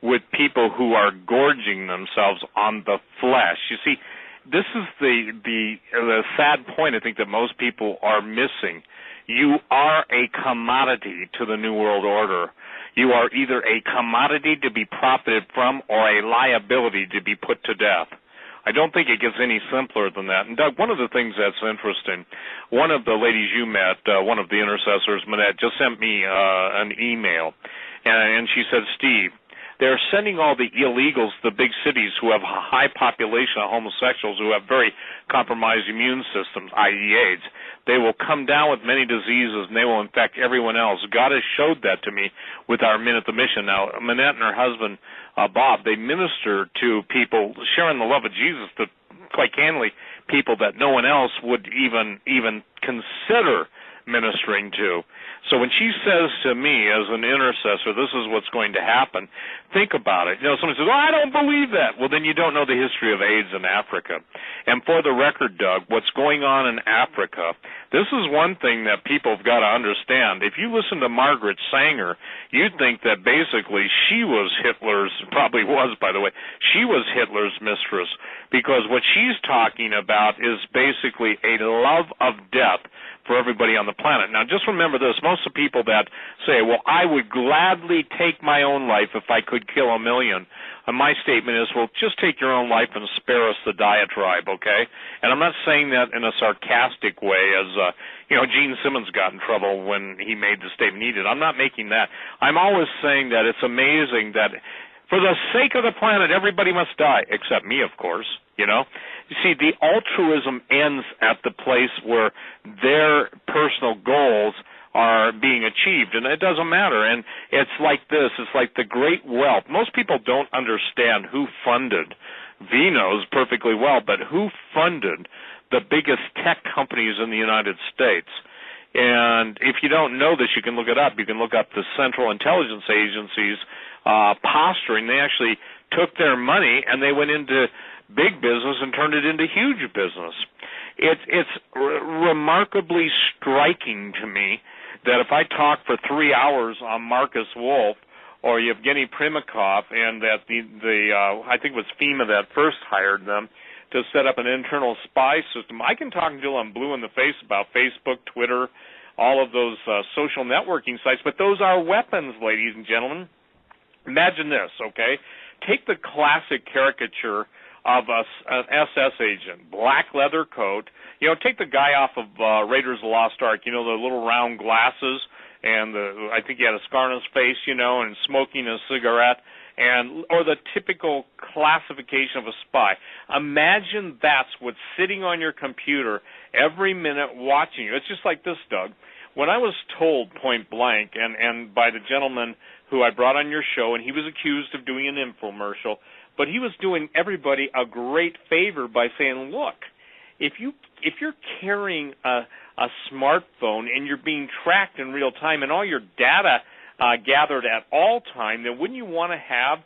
with people who are gorging themselves on the flesh, you see, this is the sad point I think that most people are missing. You are a commodity to the New World Order. You are either a commodity to be profited from or a liability to be put to death. I don't think it gets any simpler than that. And, Doug, one of the things that's interesting, one of the ladies you met, one of the intercessors, Manette, just sent me an email, and she said, Steve, they're sending all the illegals to the big cities who have a high population of homosexuals who have very compromised immune systems, i.e. AIDS. They will come down with many diseases, and they will infect everyone else. God has showed that to me with our Men at the Mission. Now, Manette and her husband, Bob, they minister to people, sharing the love of Jesus to, quite candidly, people that no one else would even consider ministering to. So when she says to me as an intercessor, this is what's going to happen, think about it. Somebody says, I don't believe that. Well, then you don't know the history of AIDS in Africa. And for the record, Doug, what's going on in Africa, this is one thing that people have got to understand. If you listen to Margaret Sanger, you'd think that basically she was Hitler's, probably was, by the way, she was Hitler's mistress, because what she's talking about is basically a love of death for everybody on the planet. Now, just remember this. Most of the people that say, well, I would gladly take my own life if I could kill 1 million, and my statement is, well, just take your own life and spare us the diatribe, okay? And I'm not saying that in a sarcastic way, as, Gene Simmons got in trouble when he made the statement he did. I'm not making that. I'm always saying that it's amazing that for the sake of the planet, everybody must die, except me, of course, You see, the altruism ends at the place where their personal goals are being achieved, and it doesn't matter. And it's like this. It's like the great wealth. Most people don't understand who funded. V knows perfectly well, but who funded the biggest tech companies in the United States? And if you don't know this, you can look it up. You can look up the Central Intelligence Agency's posturing. They actually took their money and they went into big business and turned it into huge business. It's remarkably striking to me that if I talk for 3 hours on Marcus Wolf or Yevgeny Primakov, and that I think it was FEMA that first hired them to set up an internal spy system, I can talk until I'm blue in the face about Facebook, Twitter, all of those social networking sites, but those are weapons, ladies and gentlemen. Imagine this, okay? Take the classic caricature of an SS agent, black leather coat. You know, take the guy off of Raiders of the Lost Ark, you know, the little round glasses, and I think he had a scar on his face, you know, and smoking a cigarette, or the typical classification of a spy. Imagine that's what's sitting on your computer every minute watching you. It's just like this, Doug. When I was told point blank, and by the gentleman who I brought on your show, and he was accused of doing an infomercial, but he was doing everybody a great favor by saying, look, if you're carrying a smartphone and you're being tracked in real time and all your data gathered at all time, then wouldn't you want to have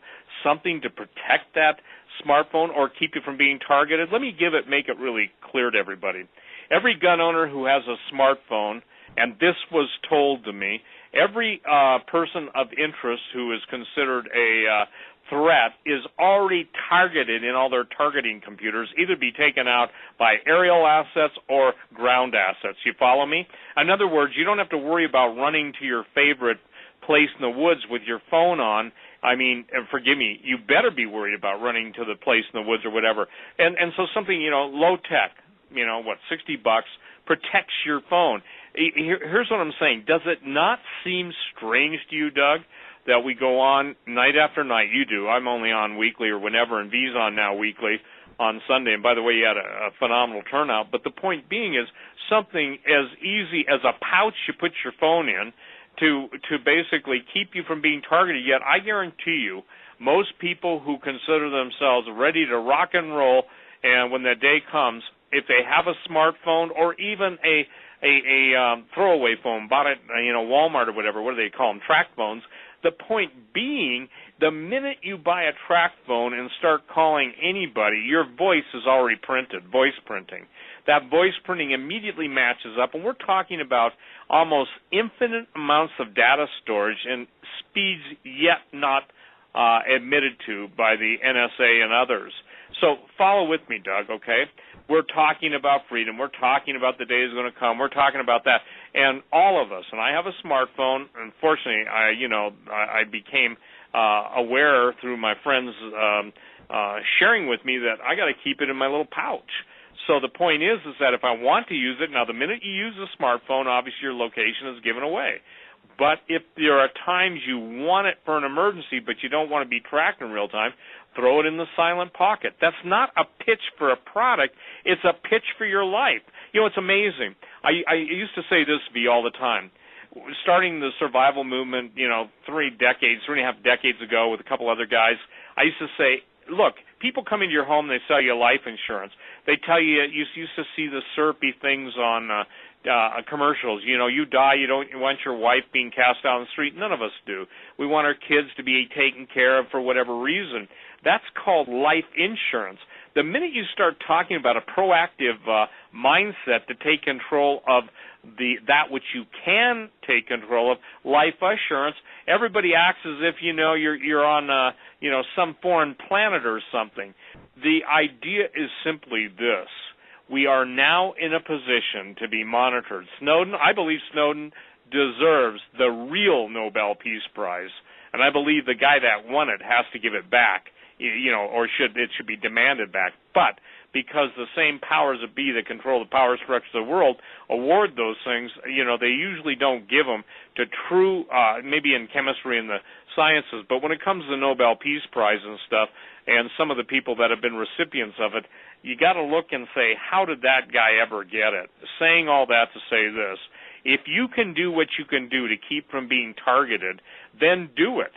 something to protect that smartphone or keep you from being targeted? Let me make it really clear to everybody. Every gun owner who has a smartphone, and this was told to me, every person of interest who is considered a threat is already targeted in all their targeting computers, either be taken out by aerial assets or ground assets. You follow me? In other words, you don't have to worry about running to your favorite place in the woods with your phone on. I mean, forgive me, you better be worried about running to the place in the woods or whatever. And so something, you know, low tech, you know, $60 protects your phone. Here's what I'm saying. Does it not seem strange to you, Doug, that we go on night after night? You do. I'm only on weekly or whenever, and V's on now weekly on Sunday. And by the way, you had a phenomenal turnout. But the point being is something as easy as a pouch you put your phone in to basically keep you from being targeted. Yet I guarantee you, most people who consider themselves ready to rock and roll, and when that day comes, if they have a smartphone or even a throwaway phone, bought at Walmart or whatever, what do they call them, track phones. The point being, the minute you buy a track phone and start calling anybody, your voice is already printed, voice printing. That voice printing immediately matches up, and we're talking about almost infinite amounts of data storage and speeds yet not admitted to by the NSA and others. So follow with me, Doug, okay? We're talking about freedom. We're talking about the day is going to come. We're talking about that. And all of us, and I have a smartphone. Unfortunately, I became aware through my friends sharing with me that I got to keep it in my little pouch. So the point is that if I want to use it, now the minute you use a smartphone, obviously your location is given away. But if there are times you want it for an emergency, but you don't want to be tracked in real time, throw it in the silent pocket. That's not a pitch for a product. It's a pitch for your life. You know, it's amazing. I used to say this, V, all the time. Starting the survival movement, 3.5 decades ago with a couple other guys, I used to say, look, people come into your home, they sell you life insurance. They tell you used to see the syrupy things on commercials. You die, you don't want your wife being cast out on the street. None of us do. We want our kids to be taken care of for whatever reason. That's called life insurance. The minute you start talking about a proactive mindset to take control of that which you can take control of, life assurance, everybody acts as if you're on some foreign planet or something. The idea is simply this: we are now in a position to be monitored. I believe Snowden deserves the real Nobel Peace Prize, and I believe the guy that won it has to give it back, or it should be demanded back. But because the same powers that be that control the power structure of the world award those things, they usually don't give them to true, maybe in chemistry and the sciences, but when it comes to the Nobel Peace Prize and stuff, and some of the people that have been recipients of it, you got to look and say, how did that guy ever get it? Saying all that to say this, If you can do what you can do to keep from being targeted, then do it.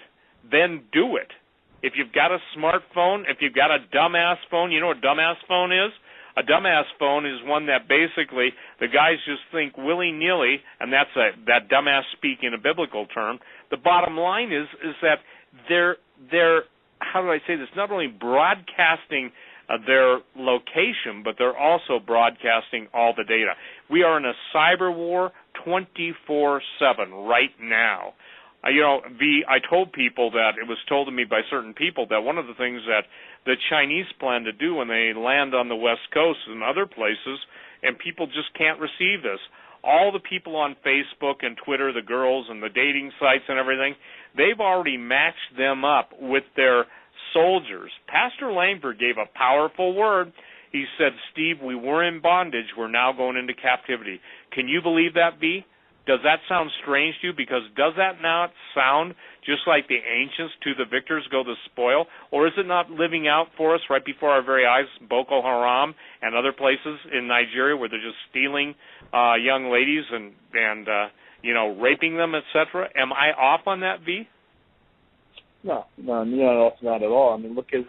Then do it. If you've got a smartphone, if you've got a dumbass phone, you know what a dumbass phone is? A dumbass phone is one that basically the guys just think willy-nilly, and that's that dumbass speak in a biblical term. The bottom line is that they're how do I say this? Not only broadcasting their location, but they're also broadcasting all the data. We are in a cyber war 24/7 right now. I told people that it was told to me by certain people that one of the things that the Chinese plan to do when they land on the West Coast and other places, and people just can't receive this. All the people on Facebook and Twitter, the girls and the dating sites and everything, they've already matched them up with their soldiers. Pastor Langford gave a powerful word. He said, Steve, we were in bondage. We're now going into captivity. Can you believe that, B? Does that sound strange to you? Because does that not sound just like the ancients, to the victors go the spoil? Or is it not living out for us right before our very eyes, Boko Haram and other places in Nigeria where they're just stealing young ladies and raping them, etc.? Am I off on that, V? No, you're not off on that at all. I mean, look at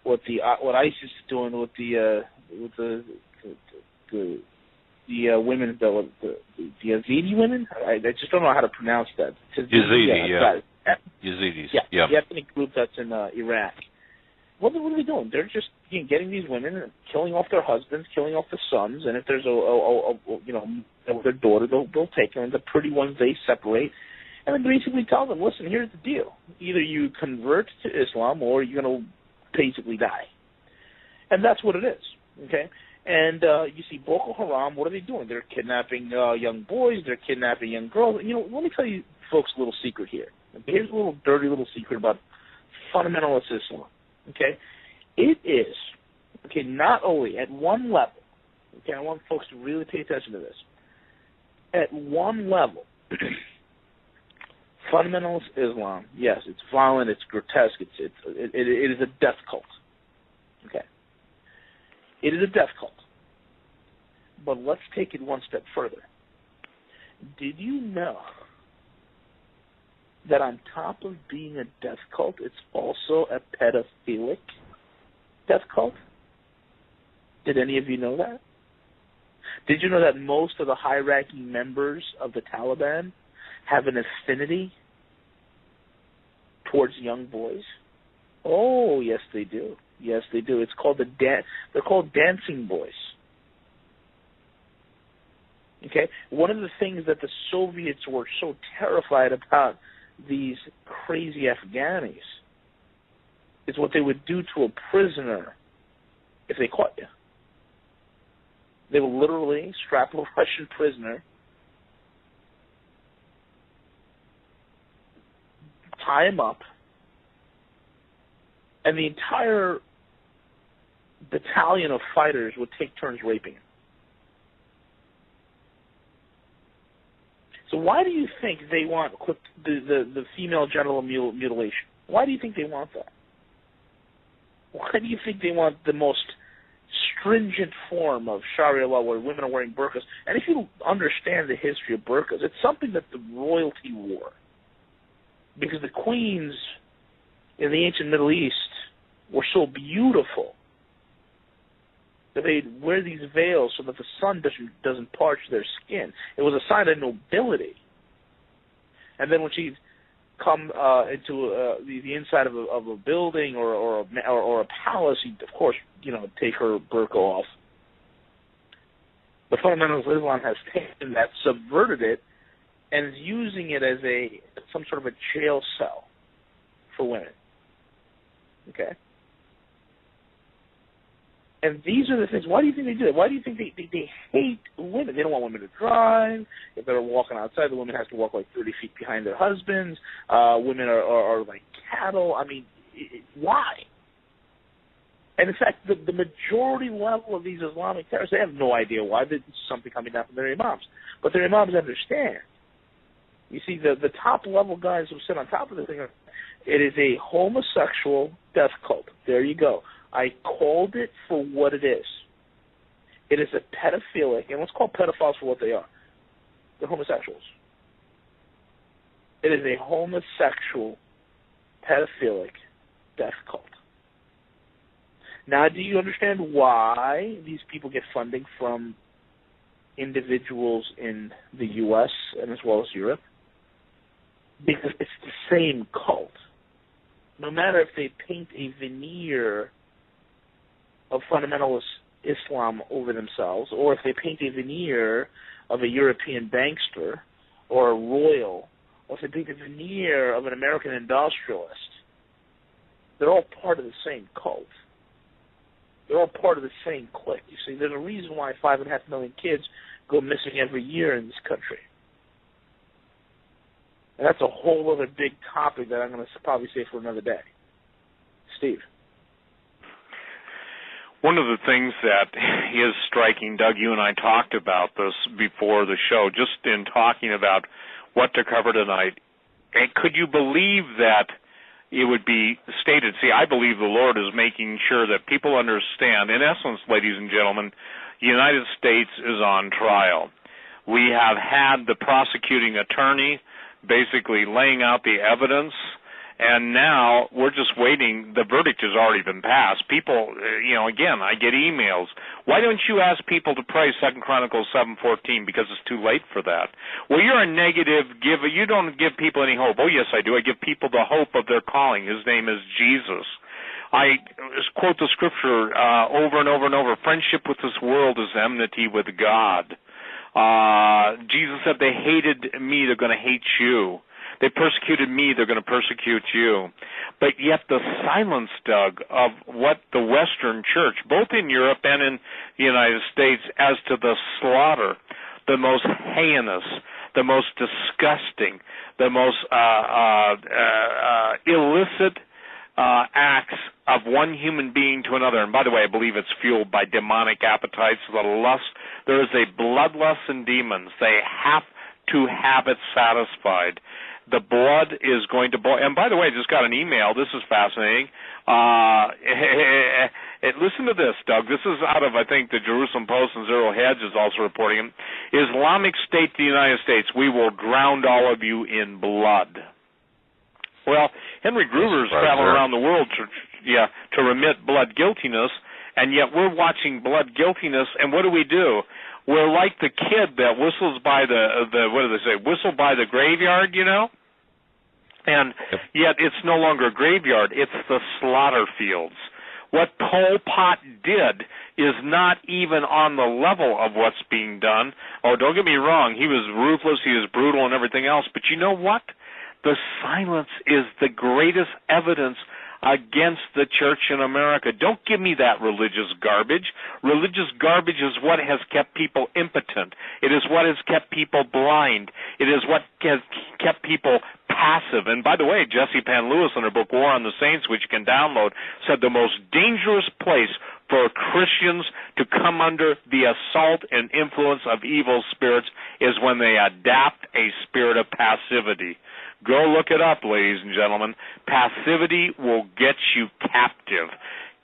what ISIS is doing with the women, the Yazidi women. I just don't know how to pronounce that. Yazidi, yeah. Yazidis, yeah. The ethnic group that's in Iraq. What are they doing? They're just getting these women and killing off their husbands, killing off the sons, and if there's their daughter, they'll take her, and the pretty ones they separate, and then basically tell them, listen, here's the deal: either you convert to Islam or you're going to basically die, and that's what it is. Okay. And you see Boko Haram, what are they doing? They're kidnapping young boys. They're kidnapping young girls. Let me tell you folks a little secret here. Here's a little dirty little secret about fundamentalist Islam. Okay? It is, not only at one level, I want folks to really pay attention to this. At one level, fundamentalist Islam, yes, it's violent, it's grotesque, it is a death cult. Okay? It is a death cult. But let's take it one step further. Did you know that on top of being a death cult, it's also a pedophilic death cult? Did any of you know that? Did you know that most of the high-ranking members of the Taliban have an affinity towards young boys? Oh, yes, they do. Yes, they do. It's called they're called dancing boys. Okay? One of the things that the Soviets were so terrified about these crazy Afghanis is what they would do to a prisoner if they caught you. They would literally strap a Russian prisoner, tie him up, and the entire battalion of fighters would take turns raping him. So why do you think they want the female genital mutilation? Why do you think they want that? Why do you think they want the most stringent form of Sharia law where women are wearing burqas? And if you understand the history of burqas, it's something that the royalty wore. Because the queens in the ancient Middle East were so beautiful that they'd wear these veils so that the sun doesn't parch their skin. It was a sign of nobility. And then when she'd come into the inside of a building or a palace, he'd, of course, take her burqa off. The fundamentalist Islam has taken that, subverted it, and is using it as some sort of a jail cell for women. Okay? And these are the things. Why do you think they do it? Why do you think they hate women? They don't want women to drive. If they're walking outside, the women have to walk like 30 feet behind their husbands. Women are like cattle. I mean, why? And in fact, the majority level of these Islamic terrorists, they have no idea why. There's something coming down from their imams. But their imams understand. You see, the top level guys who sit on top of the thing, it is a homosexual death cult. There you go. I called it for what it is. It is a pedophilic, and let's call pedophiles for what they are, They're homosexuals. It is a homosexual, pedophilic death cult. Now, do you understand why these people get funding from individuals in the U.S. and as well as Europe? Because it's the same cult. No matter if they paint a veneer of fundamentalist Islam over themselves, or if they paint a veneer of a European bankster or a royal, or if they paint a veneer of an American industrialist, they're all part of the same cult. They're all part of the same clique. You see, there's a reason why 5.5 million kids go missing every year in this country. And that's a whole other big topic that I'm going to probably say for another day. Steve. One of the things that is striking, Doug, you and I talked about this before the show, just in talking about what to cover tonight. And could you believe that it would be stated? See, I believe the Lord is making sure that people understand. In essence, ladies and gentlemen, the United States is on trial. We have had the prosecuting attorney basically laying out the evidence, and now we're just waiting. The verdict has already been passed. People, again, I get emails. Why don't you ask people to pray 2 Chronicles 7:14? Because it's too late for that. Well, you're a negative giver. You don't give people any hope. Oh, yes, I do. I give people the hope of their calling. His name is Jesus. I quote the scripture over and over and over. Friendship with this world is enmity with God. Jesus said, they hated me, they're going to hate you. They persecuted me, they're going to persecute you. But yet the silence, Doug, of what the Western church, both in Europe and in the United States, as to the slaughter, the most heinous, the most disgusting, the most illicit acts of one human being to another. And by the way, I believe it's fueled by demonic appetites, the lust. There is a bloodlust in demons. They have to have it satisfied. The blood is going to boil. And by the way, I just got an email. This is fascinating. Listen to this, Doug. This is out of, I think, the Jerusalem Post, and Zero Hedge is also reporting it. Islamic State to the United States, we will drown all of you in blood. Well, Henry Gruver's traveling around the world to remit blood guiltiness, and yet we're watching blood guiltiness, and what do? We're like the kid that whistles by whistle by the graveyard, And yet it's no longer a graveyard, it's the slaughter fields. What Pol Pot did is not even on the level of what's being done. Oh, don't get me wrong, he was ruthless, he was brutal and everything else, but you know what? The silence is the greatest evidence against the church in America. Don't give me that religious garbage. Religious garbage is what has kept people impotent. It is what has kept people blind. It is what has kept people passive. And by the way, Jessie Pan Lewis in her book War on the Saints, which you can download, said the most dangerous place for Christians to come under the assault and influence of evil spirits is when they adapt a spirit of passivity. Go look it up, ladies and gentlemen. Passivity will get you captive.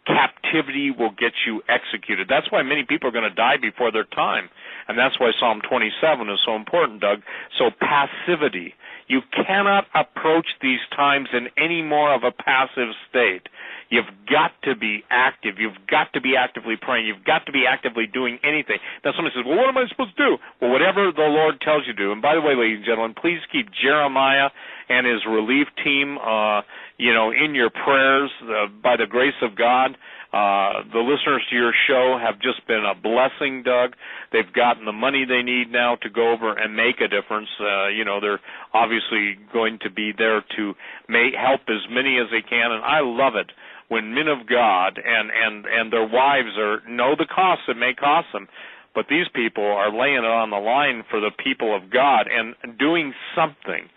Captivity will get you executed. That's why many people are going to die before their time. And that's why Psalm 27 is so important, Doug. So passivity. You cannot approach these times in any more of a passive state. You've got to be active. You've got to be actively praying. You've got to be actively doing anything. Now somebody says, well, what am I supposed to do? Well, whatever the Lord tells you to do. And by the way, ladies and gentlemen, please keep Jeremiah and his relief team, in your prayers. By the grace of God, the listeners to your show have just been a blessing, Doug. They've gotten the money they need now to go over and make a difference. They're obviously going to be there to help as many as they can, and I love it when men of God and their wives know the cost it may cost them, but these people are laying it on the line for the people of God and doing something.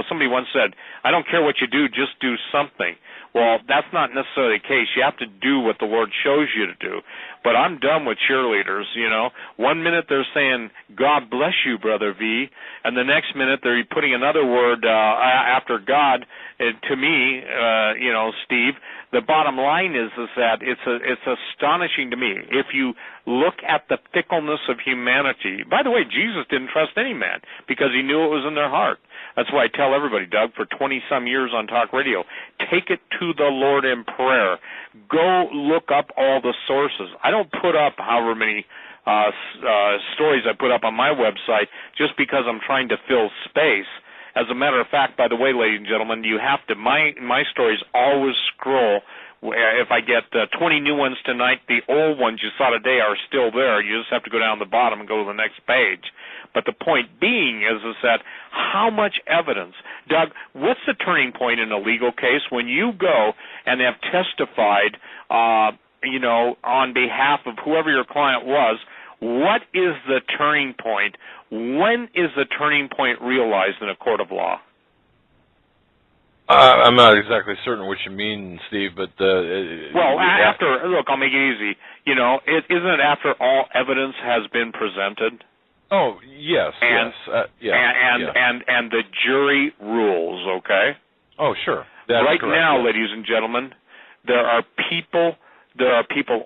Somebody once said, I don't care what you do, just do something. Well, that's not necessarily the case. You have to do what the Lord shows you to do. But I'm done with cheerleaders, you know. 1 minute they're saying, God bless you, Brother V, and the next minute they're putting another word after God. To me, you know, Steve, the bottom line is that it's astonishing to me. If you look at the fickleness of humanity, by the way, Jesus didn't trust any man because he knew it was in their heart. That's why I tell everybody, Doug, for 20-some years on talk radio, take it to the Lord in prayer. Go look up all the sources. I don't put up however many stories I put up on my website just because I'm trying to fill space. As a matter of fact, by the way, ladies and gentlemen, you have to, my stories always scroll. If I get 20 new ones tonight, the old ones you saw today are still there. You just have to go down the bottom and go to the next page. But the point being is that how much evidence, Doug, what's the turning point in a legal case when you go and have testified, you know, on behalf of whoever your client was? What is the turning point? When is the turning point realized in a court of law? I'm not exactly certain what you mean, Steve, but well, after, look, I'll make it easy. You know, isn't it after all evidence has been presented? Oh, yes, and, yes. And the jury rules, okay? Oh, sure. That's right correct, now, yes. ladies and gentlemen, there are people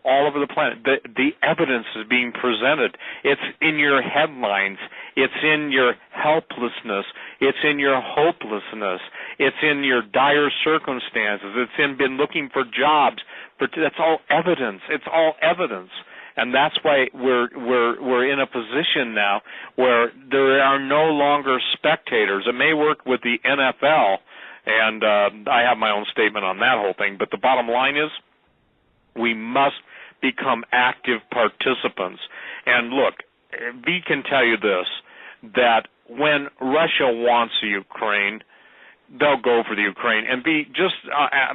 all over the planet. The evidence is being presented. It's in your headlines. It's in your helplessness. It's in your hopelessness. It's in your dire circumstances. It's in been looking for jobs. That's all evidence. It's all evidence. And that's why we're in a position now where there are no longer spectators. It may work with the NFL, and I have my own statement on that whole thing, but the bottom line is we must become active participants. And look, V can tell you this, that when Russia wants the Ukraine, they'll go for the Ukraine. And V, just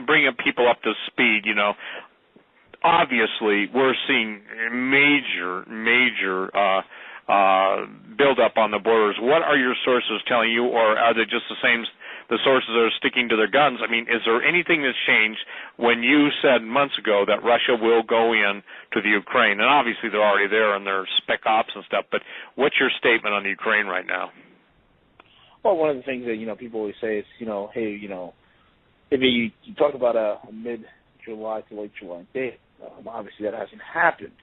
bringing people up to speed, you know, obviously we're seeing major build-up on the borders. What are your sources telling you, or are they just the same, the sources that are sticking to their guns? I mean, is there anything that's changed when you said months ago that Russia will go in to the Ukraine? And obviously they're already there and they're spec ops and stuff, but what's your statement on the Ukraine right now? Well, one of the things that, you know, people always say is, you know, hey, you know, if you talk about a mid-July to late July date, obviously that hasn't happened.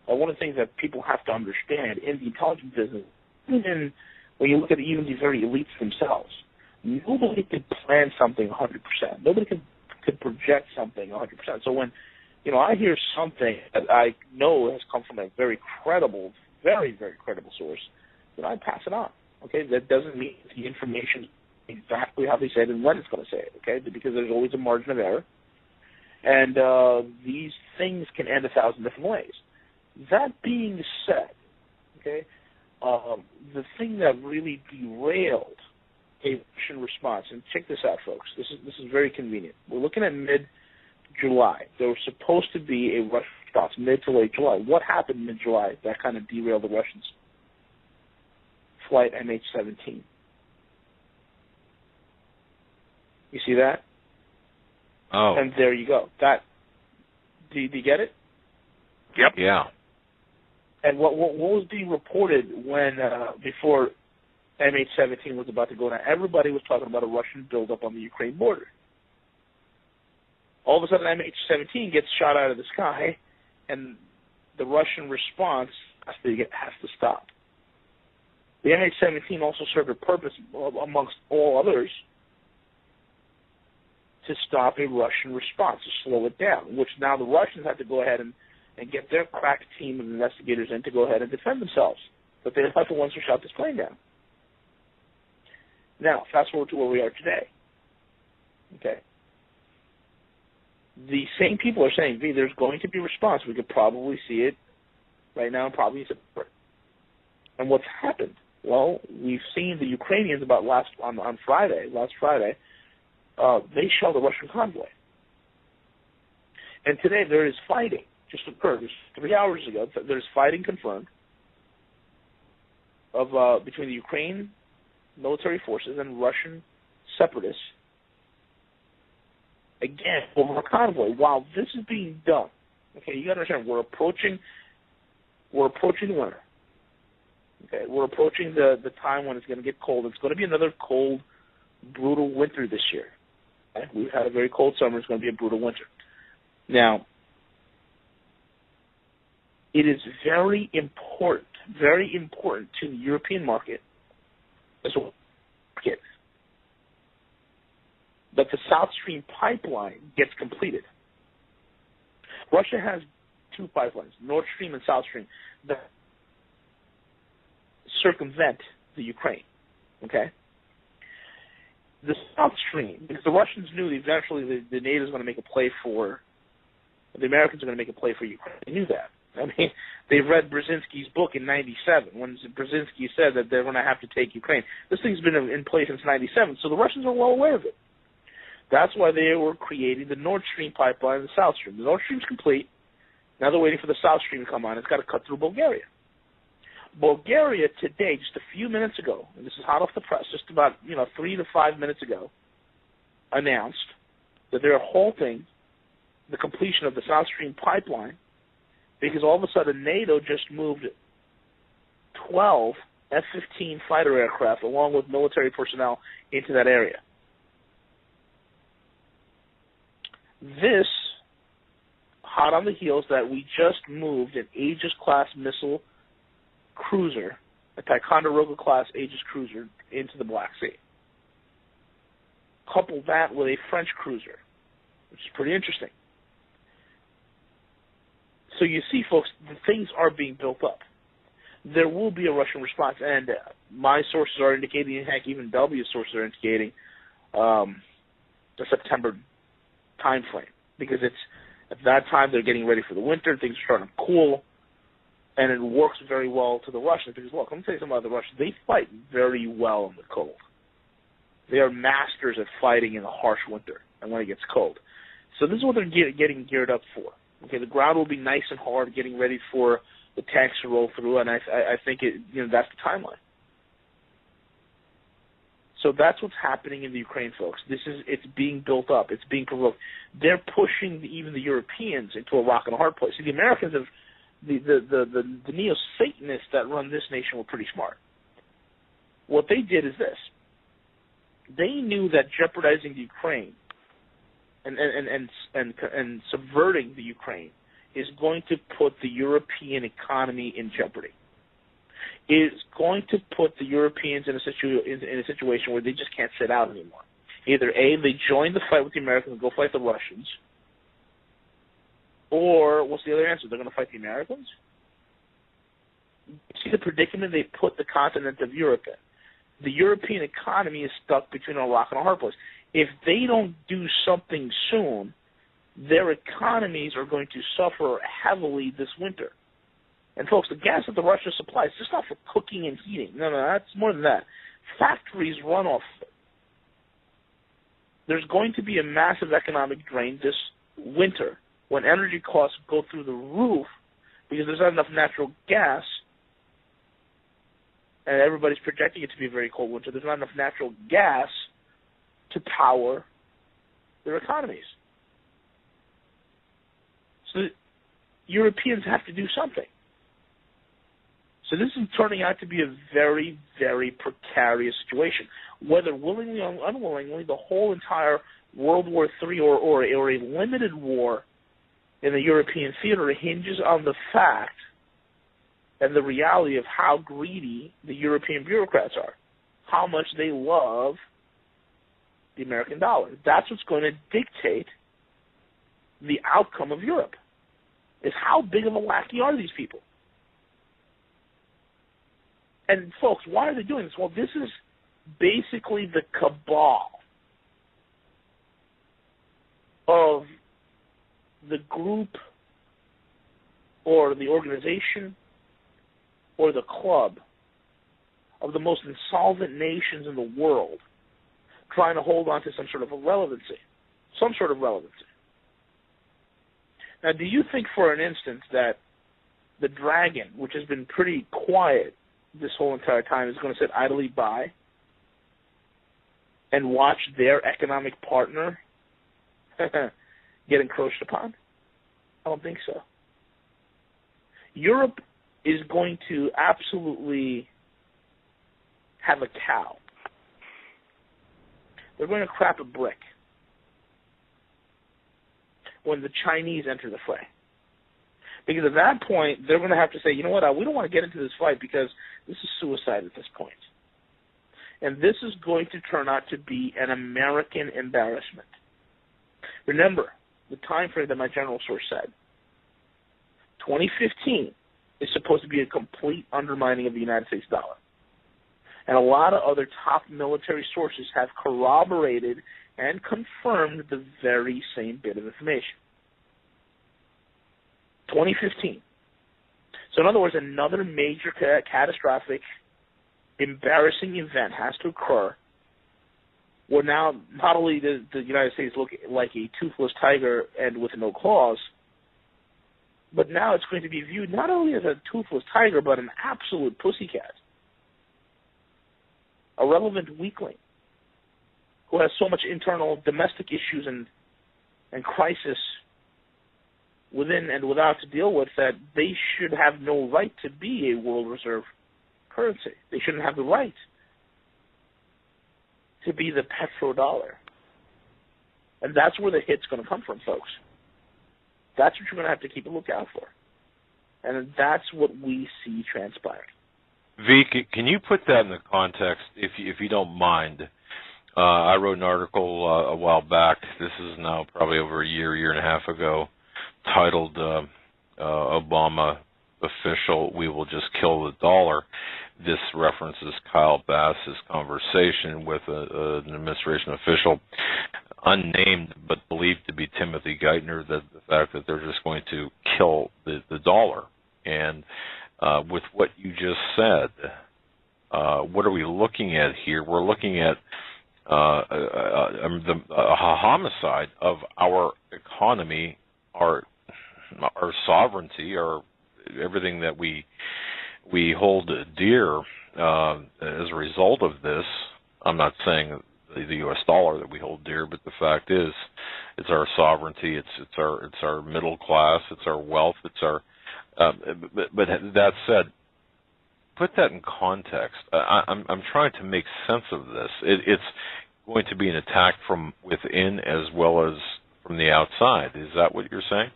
One of the things that people have to understand in the intelligence business, even when you look at even the very elites themselves, nobody could plan something 100%. Nobody could project something 100%. So when, you know, I hear something that I know has come from a very credible, very, very credible source, then I pass it on. Okay, that doesn't mean the information is exactly how they say it and when it's going to say it. Okay, because there's always a margin of error, and these things can end 1,000 different ways. That being said, okay, the thing that really derailed a Russian response, and check this out, folks. This is very convenient. We're looking at mid-July. There was supposed to be a Russian response mid to late July. What happened mid-July that kind of derailed the Russians? Flight MH17. You see that? Oh. And there you go. That. Do you get it? Yep. Yeah. And what was being reported when before MH17 was about to go down? Everybody was talking about a Russian buildup on the Ukraine border. All of a sudden, MH17 gets shot out of the sky, and the Russian response has to stop. The MH17 also served a purpose, amongst all others, to stop a Russian response, to slow it down, which now the Russians had to go ahead and get their crack team of investigators in to go ahead and defend themselves. But they're not the ones who shot this plane down. Now, fast forward to where we are today. Okay. The same people are saying, V, there's going to be a response. We could probably see it right now and probably September. And what's happened? Well, we've seen the Ukrainians last Friday, they shelled a Russian convoy. And today there is fighting, just occurred, 3 hours ago, there's fighting confirmed between the Ukraine military forces and Russian separatists again, over a convoy. While this is being done, okay, you got to understand, we're approaching the winter. Okay, we're approaching the time when it's going to get cold. It's going to be another cold, brutal winter this year. Okay? We've had a very cold summer. It's going to be a brutal winter. Now, it is very important to the European market as well that the South Stream pipeline gets completed. Russia has two pipelines, Nord Stream and South Stream, that circumvent the Ukraine. Okay? The South Stream, because the Russians knew eventually the NATO is going to make a play for, the Americans are going to make a play for Ukraine. They knew that. I mean, they read Brzezinski's book in 97 when Brzezinski said that they're going to have to take Ukraine. This thing's been in place since 97, so the Russians are well aware of it. That's why they were creating the Nord Stream pipeline and the South Stream. The Nord Stream's complete. Now they're waiting for the South Stream to come on. It's got to cut through Bulgaria. Bulgaria today, just a few minutes ago, and this is hot off the press, just about 3 to 5 minutes ago, announced that they're halting the completion of the South Stream pipeline because all of a sudden NATO just moved 12 F-15 fighter aircraft along with military personnel into that area. This, hot on the heels that we just moved an Aegis-class missile cruiser, a Ticonderoga-class Aegis cruiser, into the Black Sea. Couple that with a French cruiser, which is pretty interesting. So you see, folks, the things are being built up. There will be a Russian response, and my sources are indicating, heck, even W's sources are indicating the September time frame, because it's at that time they're getting ready for the winter, things are starting to cool, and it works very well to the Russians, because look, let me tell you something about the Russians. They fight very well in the cold. They are masters at fighting in the harsh winter and when it gets cold. So this is what they're getting geared up for. Okay, the ground will be nice and hard, getting ready for the tanks to roll through, and I think that's the timeline. So that's what's happening in the Ukraine, folks. It's being built up. It's being provoked. They're pushing even the Europeans into a rock and a hard place. See, the Americans have the neo-Satanists that run this nation were pretty smart. What they did is this: they knew that jeopardizing the Ukraine and subverting the Ukraine is going to put the European economy in jeopardy. Is going to put the Europeans in a situation where they just can't sit out anymore. Either A, they join the fight with the Americans and go fight the Russians, or what's the other answer? They're going to fight the Americans? See the predicament they put the continent of Europe in. The European economy is stuck between a rock and a hard place. If they don't do something soon, their economies are going to suffer heavily this winter. And folks, the gas that the Russia supplies is just not for cooking and heating. No, that's more than that. Factories run off. There's going to be a massive economic drain this winter when energy costs go through the roof because there's not enough natural gas, and everybody's projecting it to be a very cold winter. There's not enough natural gas to power their economies. So Europeans have to do something. So this is turning out to be a very, very precarious situation. Whether willingly or unwillingly, the whole entire World War III or a limited war in the European theater hinges on the fact and the reality of how greedy the European bureaucrats are, how much they love the American dollar. That's what's going to dictate the outcome of Europe, is how big of a lackey are these people. And, folks, why are they doing this? Well, this is basically the cabal of the group or the organization or the club of the most insolvent nations in the world trying to hold on to some sort of relevancy. Now, do you think for an instance that the dragon, which has been pretty quiet this whole entire time, is going to sit idly by and watch their economic partner get encroached upon? I don't think so. Europe is going to absolutely have a cow. They're going to crap a brick when the Chinese enter the fray. Because at that point, they're going to have to say, you know what, we don't want to get into this fight because this is suicide at this point. And this is going to turn out to be an American embarrassment. Remember the time frame that my general source said. 2015 is supposed to be a complete undermining of the United States dollar. And a lot of other top military sources have corroborated and confirmed the very same bit of information. 2015. So in other words, another major catastrophic, embarrassing event has to occur where now not only does the United States look like a toothless tiger and with no claws, but now it's going to be viewed not only as a toothless tiger, but an absolute pussycat. A relevant weakling who has so much internal domestic issues and crisis within and without to deal with that they should have no right to be a world reserve currency. They shouldn't have the right to be the petrodollar. And that's where the hit's going to come from, folks. That's what you're going to have to keep a lookout for. And that's what we see transpiring. V, can you put that in the context, if you don't mind? I wrote an article a while back. This is now probably over a year and a half ago, titled Obama Official, We Will Just Kill the Dollar. This references Kyle Bass's conversation with an administration official, unnamed but believed to be Timothy Geithner, that the fact that they're just going to kill the dollar. And with what you just said, what are we looking at here? We're looking at a homicide of our economy, our sovereignty, our everything that we hold dear as a result of this. I'm not saying the U.S. dollar that we hold dear, but the fact is, it's our sovereignty, it's our middle class, it's our wealth, it's our. But that said, put that in context. I'm trying to make sense of this. It's going to be an attack from within as well as from the outside. Is that what you're saying?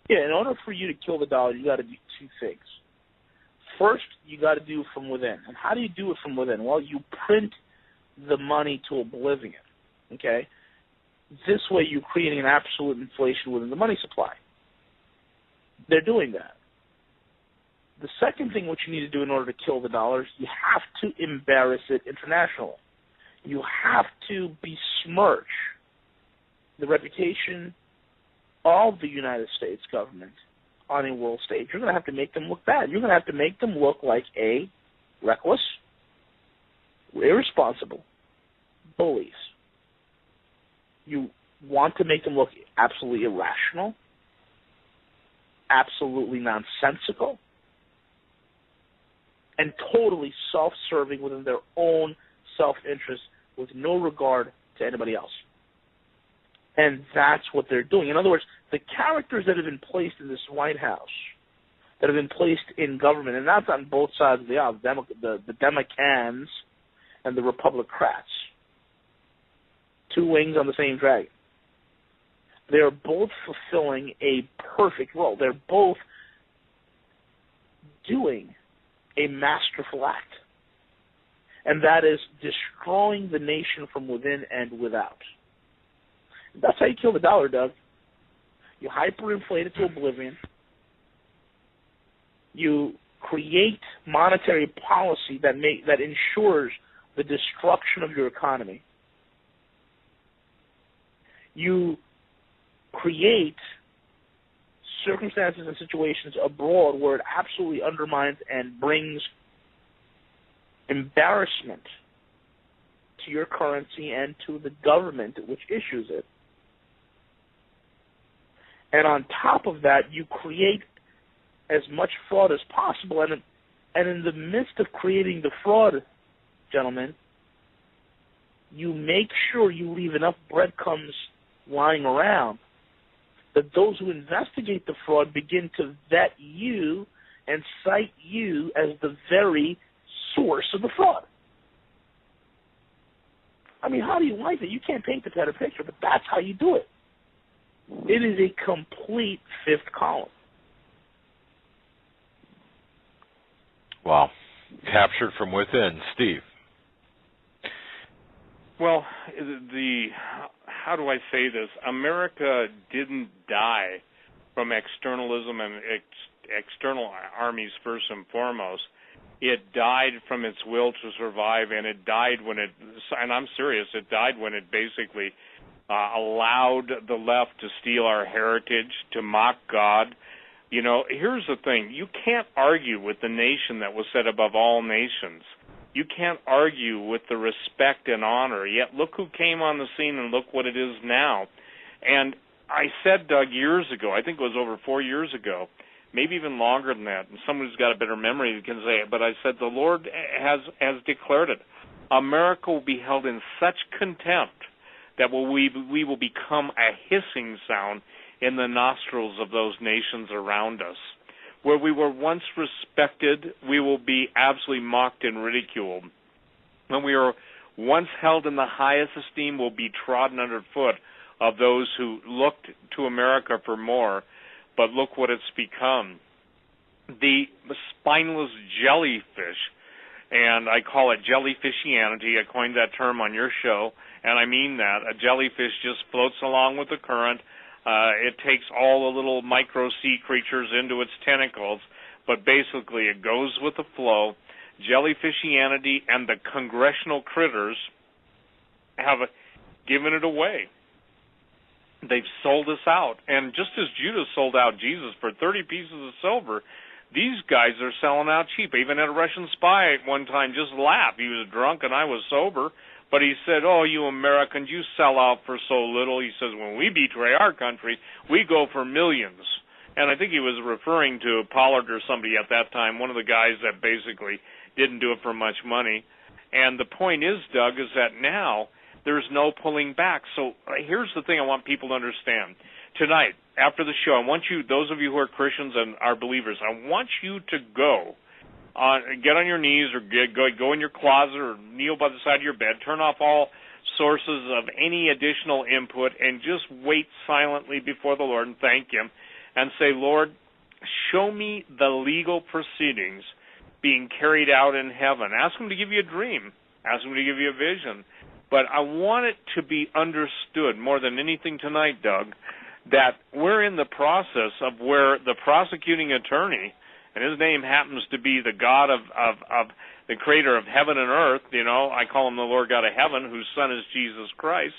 Yeah, in order for you to kill the dollar, you got to do two things. First, you got to do it from within. And how do you do it from within? Well, you print the money to oblivion, okay? This way you're creating an absolute inflation within the money supply. They're doing that. The second thing what you need to do in order to kill the dollar is you have to embarrass it internationally. You have to besmirch the reputation of the United States government on a world stage. You're going to have to make them look bad. You're going to have to make them look like reckless, irresponsible bullies. You want to make them look absolutely irrational, absolutely nonsensical, and totally self-serving within their own self-interest with no regard to anybody else. And that's what they're doing. In other words, the characters that have been placed in this White House, that have been placed in government, and that's on both sides of the aisle, the Democrats and the Republicrats, two wings on the same dragon. They're both fulfilling a perfect role. They're both doing a masterful act, and that is destroying the nation from within and without. That's how you kill the dollar, Doug. You hyperinflate it to oblivion. You create monetary policy that ensures the destruction of your economy. You create circumstances and situations abroad where it absolutely undermines and brings embarrassment to your currency and to the government which issues it. And on top of that, you create as much fraud as possible. And in the midst of creating the fraud, gentlemen, you make sure you leave enough breadcrumbs lying around, that those who investigate the fraud begin to vet you and cite you as the very source of the fraud. I mean, how do you like it? You can't paint the better picture, but that's how you do it. It is a complete fifth column. Wow. Captured from within. Steve. Well, how do I say this? America didn't die from externalism and external armies first and foremost. It died from its will to survive, and it died when it, and I'm serious, it died when it basically allowed the left to steal our heritage, to mock God. You know, here's the thing. You can't argue with the nation that was set above all nations. You can't argue with the respect and honor. Yet look who came on the scene and look what it is now. And I said, Doug, years ago, I think it was over 4 years ago, maybe even longer than that, and someone who's got a better memory can say it, but I said the Lord has declared it. America will be held in such contempt that we will become a hissing sound in the nostrils of those nations around us. Where we were once respected, we will be absolutely mocked and ridiculed. When we were once held in the highest esteem, we'll be trodden underfoot of those who looked to America for more, but look what it's become. The spineless jellyfish, and I call it jellyfishianity. I coined that term on your show, and I mean that. A jellyfish just floats along with the current. It takes all the little micro sea creatures into its tentacles, but basically it goes with the flow. Jellyfishianity and the congressional critters have given it away. They've sold us out. And just as Judas sold out Jesus for 30 pieces of silver, these guys are selling out cheap. I even had a Russian spy at one time just laugh. He was drunk and I was sober. But he said, oh, you Americans, you sell out for so little. He says, when we betray our country, we go for millions. And I think he was referring to Pollard or somebody at that time, one of the guys that basically didn't do it for much money. And the point is, Doug, is that now there's no pulling back. So here's the thing I want people to understand. Tonight, after the show, I want you, those of you who are Christians and are believers, I want you to go. Get on your knees or go in your closet or kneel by the side of your bed. Turn off all sources of any additional input and just wait silently before the Lord and thank Him and say, Lord, show me the legal proceedings being carried out in heaven. Ask Him to give you a dream. Ask Him to give you a vision. But I want it to be understood more than anything tonight, Doug, that we're in the process of where the prosecuting attorney, and his name happens to be the God of the creator of heaven and earth, you know, I call him the Lord God of heaven, whose son is Jesus Christ.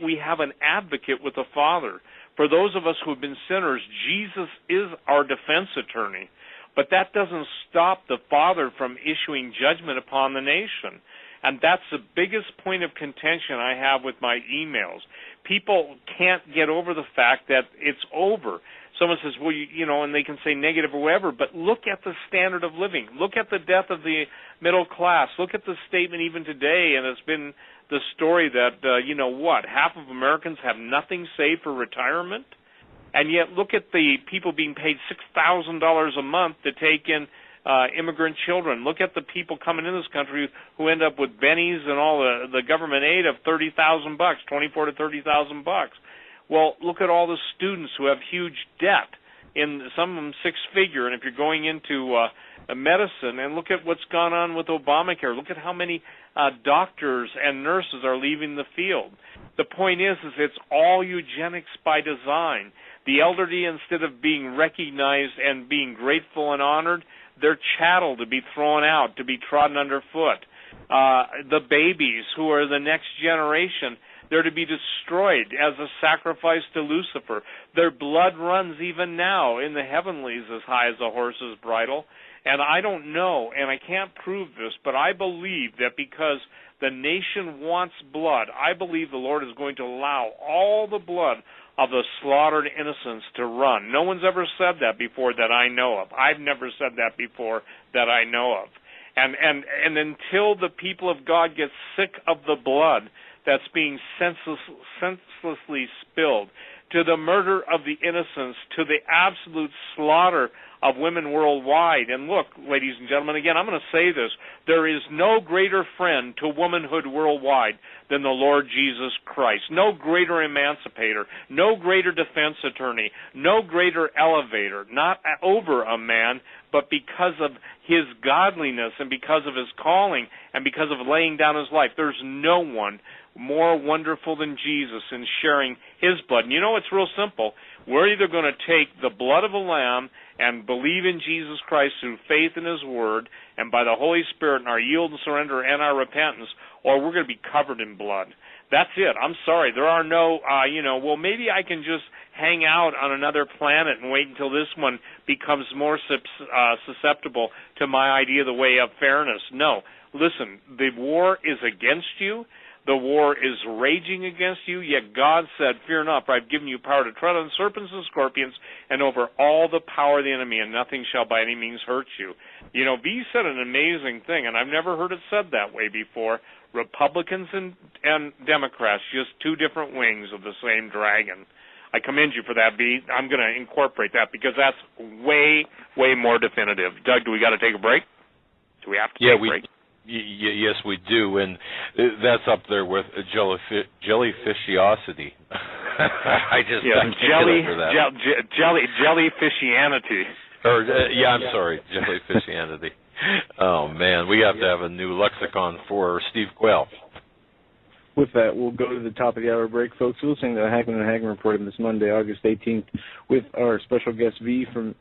We have an advocate with the Father. For those of us who have been sinners, Jesus is our defense attorney. But that doesn't stop the Father from issuing judgment upon the nation. And that's the biggest point of contention I have with my emails. People can't get over the fact that it's over. Someone says, well, you know, and they can say negative or whatever, but look at the standard of living. Look at the death of the middle class. Look at the statement even today, and it's been the story that, you know what, half of Americans have nothing saved for retirement, and yet look at the people being paid $6,000 a month to take in immigrant children. Look at the people coming in this country who end up with bennies and all the government aid of $30,000, $24,000 to $30,000. Well, look at all the students who have huge debt, in some of them six-figure, and if you're going into medicine, and look at what's gone on with Obamacare. Look at how many doctors and nurses are leaving the field. The point is it's all eugenics by design. The elderly, instead of being recognized and being grateful and honored, they're chattel to be thrown out, to be trodden underfoot. The babies who are the next generation, they're to be destroyed as a sacrifice to Lucifer. Their blood runs even now in the heavenlies as high as a horse's bridle. And I don't know, and I can't prove this, but I believe that because the nation wants blood, I believe the Lord is going to allow all the blood of the slaughtered innocents to run. No one's ever said that before that I know of. I've never said that before that I know of. And until the people of God get sick of the blood, that's being senselessly spilled, to the murder of the innocents, to the absolute slaughter of women worldwide. And look, ladies and gentlemen, again, I'm going to say this. There is no greater friend to womanhood worldwide than the Lord Jesus Christ. No greater emancipator, no greater defense attorney, no greater elevator, not over a man, but because of his godliness and because of his calling and because of laying down his life. There's no one more wonderful than Jesus in sharing his blood. And you know, it's real simple. We're either going to take the blood of a lamb and believe in Jesus Christ through faith in his word and by the Holy Spirit and our yield and surrender and our repentance, or we're going to be covered in blood. That's it. I'm sorry. There are no, well, maybe I can just hang out on another planet and wait until this one becomes more susceptible to my idea of the way of fairness. No. Listen, the war is against you. The war is raging against you, yet God said, fear not, for I've given you power to tread on serpents and scorpions and over all the power of the enemy, and nothing shall by any means hurt you. You know, V said an amazing thing, and I've never heard it said that way before. Republicans and Democrats, just two different wings of the same dragon. I commend you for that, V. I'm going to incorporate that because that's way, way more definitive. Doug, do we got to take a break? Do we have to take a break? Yes, we do, and that's up there with jellyfishiosity. I just jellyfishianity. I'm sorry, jellyfishianity. Oh man, we have to have a new lexicon for Steve Quayle. With that, we'll go to the top of the hour break, folks. We're listening to the Hagman and Hagman Report on this Monday, August 18th, with our special guest V from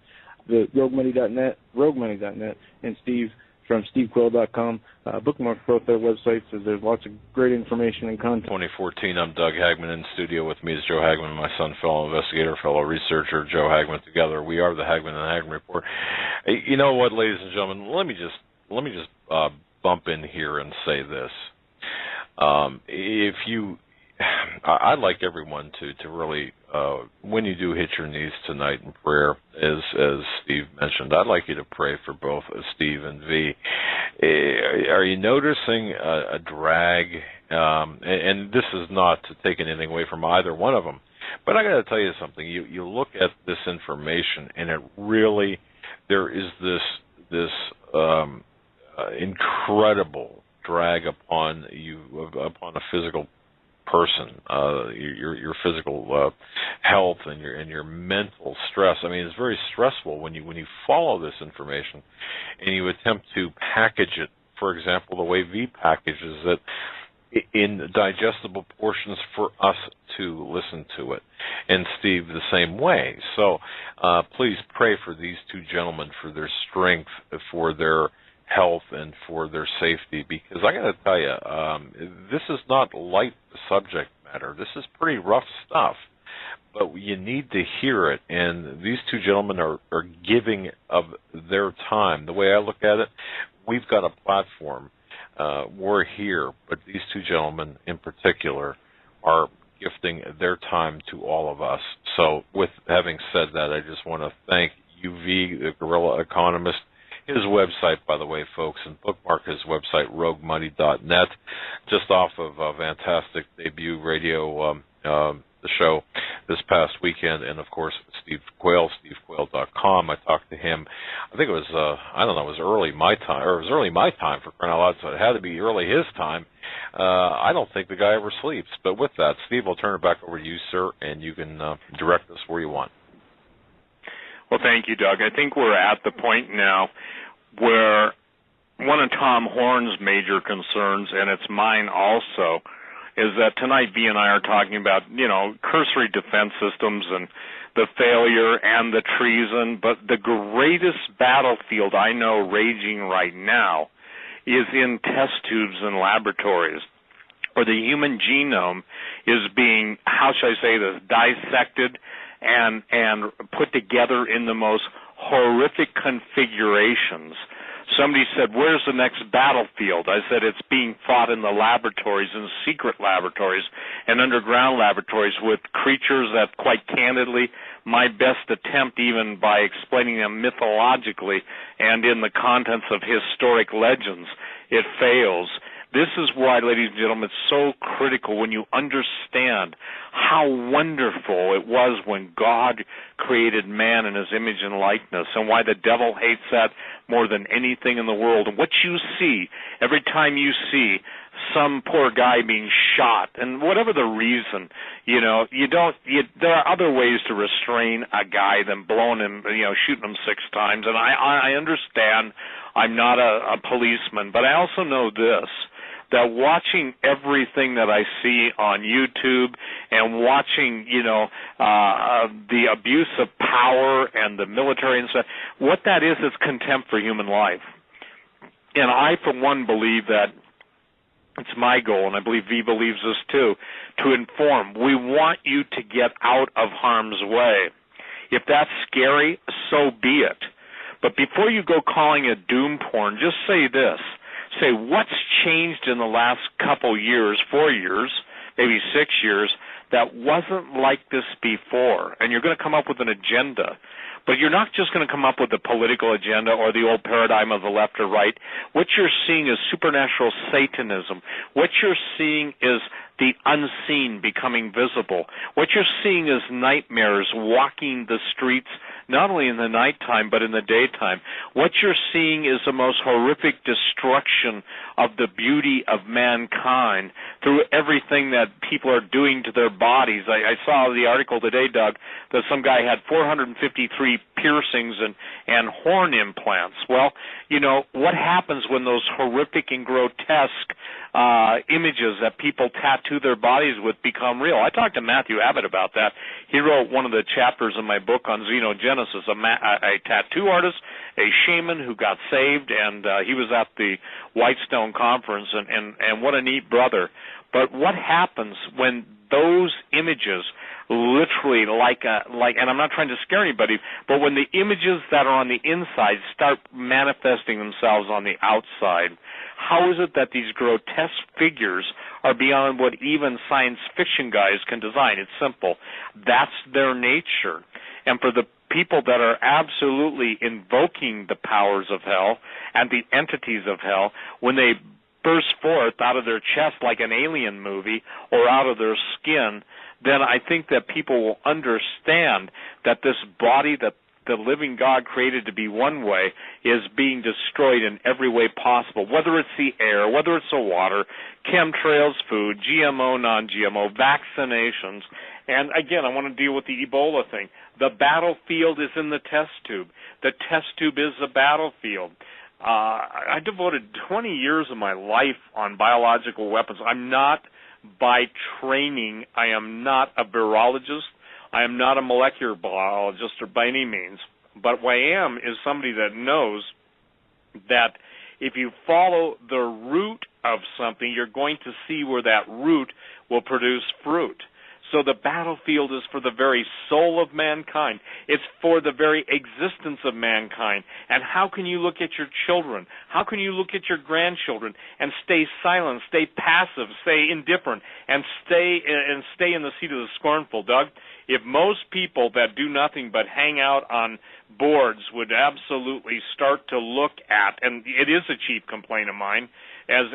the RogueMoney.net, and Steve from SteveQuayle.com. Bookmark both their websites, as there's lots of great information and content. 2014, I'm Doug Hagman. In studio with me is Joe Hagman, my son, fellow investigator, fellow researcher, Joe Hagman. Together, we are the Hagman and Hagman Report. You know what, ladies and gentlemen? Let me just bump in here and say this. I'd like everyone to really, when you do hit your knees tonight in prayer, as Steve mentioned, I'd like you to pray for both Steve and V. Are you noticing a drag? And this is not to take anything away from either one of them, but I got to tell you something. You look at this information, and it really, there is this incredible drag upon you, upon a physical person, your physical health and your mental stress. I mean, it's very stressful when you follow this information and you attempt to package it, for example, the way V packages it in digestible portions for us to listen to it, and Steve the same way. So please pray for these two gentlemen, for their strength, for their health, and for their safety, because I got to tell you, this is not light subject matter. This is pretty rough stuff, but you need to hear it, and these two gentlemen are giving of their time. The way I look at it, we've got a platform. We're here, but these two gentlemen in particular are gifting their time to all of us. So with having said that, I just want to thank UV, the Guerrilla Economist. His website, by the way, folks, and bookmark his website, RogueMoney.net, just off of a fantastic debut radio the show this past weekend, and of course Steve Quayle, SteveQuayle.com. I talked to him. I think it was it was early my time, or it was early my time for crying out loud, so it had to be early his time. I don't think the guy ever sleeps. But with that, Steve, I'll turn it back over to you, sir, and you can direct us where you want. Well, thank you, Doug. I think we're at the point now where one of Tom Horn's major concerns, and it's mine also, is that tonight V and I are talking about, cursory defense systems and the failure and the treason, but the greatest battlefield I know raging right now is in test tubes and laboratories, where the human genome is being, how should I say this, dissected and put together in the most horrific configurations. Somebody said, where's the next battlefield? I said, it's being fought in the laboratories, in secret laboratories and underground laboratories with creatures that, quite candidly, my best attempt, even by explaining them mythologically and in the contents of historic legends, it fails. This is why, ladies and gentlemen, it's so critical when you understand how wonderful it was when God created man in his image and likeness, and why the devil hates that more than anything in the world. And what you see every time you see some poor guy being shot, and whatever the reason, there are other ways to restrain a guy than blowing him, shooting him 6 times. And I understand I'm not a policeman, but I also know this, that watching everything that I see on YouTube and watching, the abuse of power and the military and stuff, what that is contempt for human life. And I, for one, believe that it's my goal, and I believe V believes this too, to inform. We want you to get out of harm's way. If that's scary, so be it. But before you go calling it doom porn, just say this. Say, what's changed in the last couple years, 4 years, maybe 6 years, that wasn't like this before? And you're going to come up with an agenda. But you're not just going to come up with the political agenda or the old paradigm of the left or right. What you're seeing is supernatural Satanism. What you're seeing is the unseen becoming visible. What you're seeing is nightmares walking the streets, not only in the nighttime but in the daytime. What you're seeing is the most horrific destruction of the beauty of mankind through everything that people are doing to their bodies. I saw the article today, Doug, that some guy had 453 piercings and horn implants. Well, what happens when those horrific and grotesque images that people tattoo their bodies with become real? I talked to Matthew Abbott about that. He wrote one of the chapters in my book on xenogenesis, a tattoo artist, a shaman who got saved, and he was at the Whitestone Conference, and what a neat brother. But what happens when those images literally and I'm not trying to scare anybody, but when the images that are on the inside start manifesting themselves on the outside, how is it that these grotesque figures are beyond what even science fiction guys can design? It's simple. That's their nature. And for the people that are absolutely invoking the powers of hell and the entities of hell, when they burst forth out of their chest like an alien movie or out of their skin, then I think that people will understand that this body that the living God created to be one way is being destroyed in every way possible, whether it's the air, whether it's the water, chemtrails, food, GMO, non-GMO, vaccinations. And again, I want to deal with the Ebola thing. The battlefield is in the test tube. The test tube is the battlefield. I devoted 20 years of my life on biological weapons. I'm not, by training, I am not a virologist. I am not a molecular biologist or by any means. But what I am is somebody that knows that if you follow the root of something, you're going to see where that root will produce fruit. So the battlefield is for the very soul of mankind. It's for the very existence of mankind. And how can you look at your children? How can you look at your grandchildren and stay silent, stay passive, stay indifferent, and stay in the seat of the scornful, Doug? If most people that do nothing but hang out on boards would absolutely start to look at, and it is a chief complaint of mine, as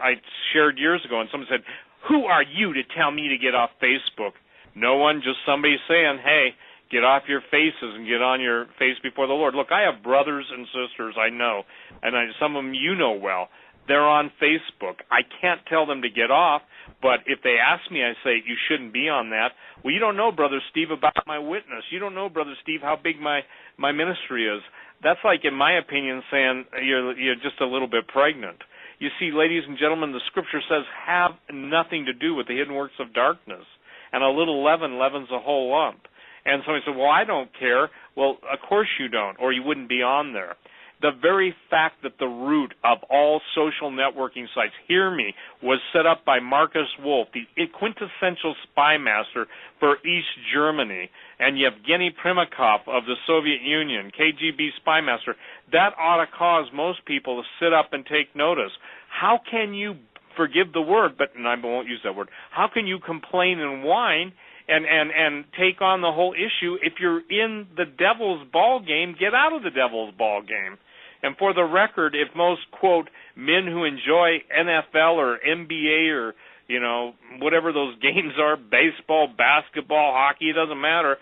I shared years ago, and someone said, "Who are you to tell me to get off Facebook?" No one, just somebody saying, "Hey, get off your faces and get on your face before the Lord." Look, I have brothers and sisters I know, and some of them you know well. They're on Facebook. I can't tell them to get off, but if they ask me, I say, "You shouldn't be on that." "Well, you don't know, Brother Steve, about my witness. You don't know, Brother Steve, how big my ministry is." That's like, in my opinion, saying you're just a little bit pregnant. You see, ladies and gentlemen, the Scripture says have nothing to do with the hidden works of darkness. And a little leaven leavens a whole lump. And somebody said, "Well, I don't care." Well, of course you don't, or you wouldn't be on there. The very fact that the root of all social networking sites, hear me, was set up by Marcus Wolf, the quintessential spy master for East Germany, and Yevgeny Primakov of the Soviet Union, KGB spy master, that ought to cause most people to sit up and take notice. How can you forgive the word, and I won't use that word, how can you complain and whine and take on the whole issue? If you're in the devil's ball game, get out of the devil's ball game. And for the record, if most, quote, men who enjoy NFL or NBA or, you know, whatever those games are, baseball, basketball, hockey, it doesn't matter,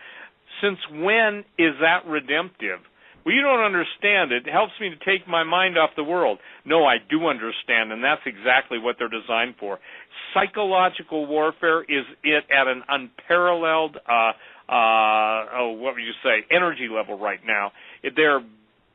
since when is that redemptive? Well, you don't understand. It helps me to take my mind off the world. No, I do understand, and that's exactly what they're designed for. Psychological warfare is it at an unparalleled, what would you say, energy level right now. They're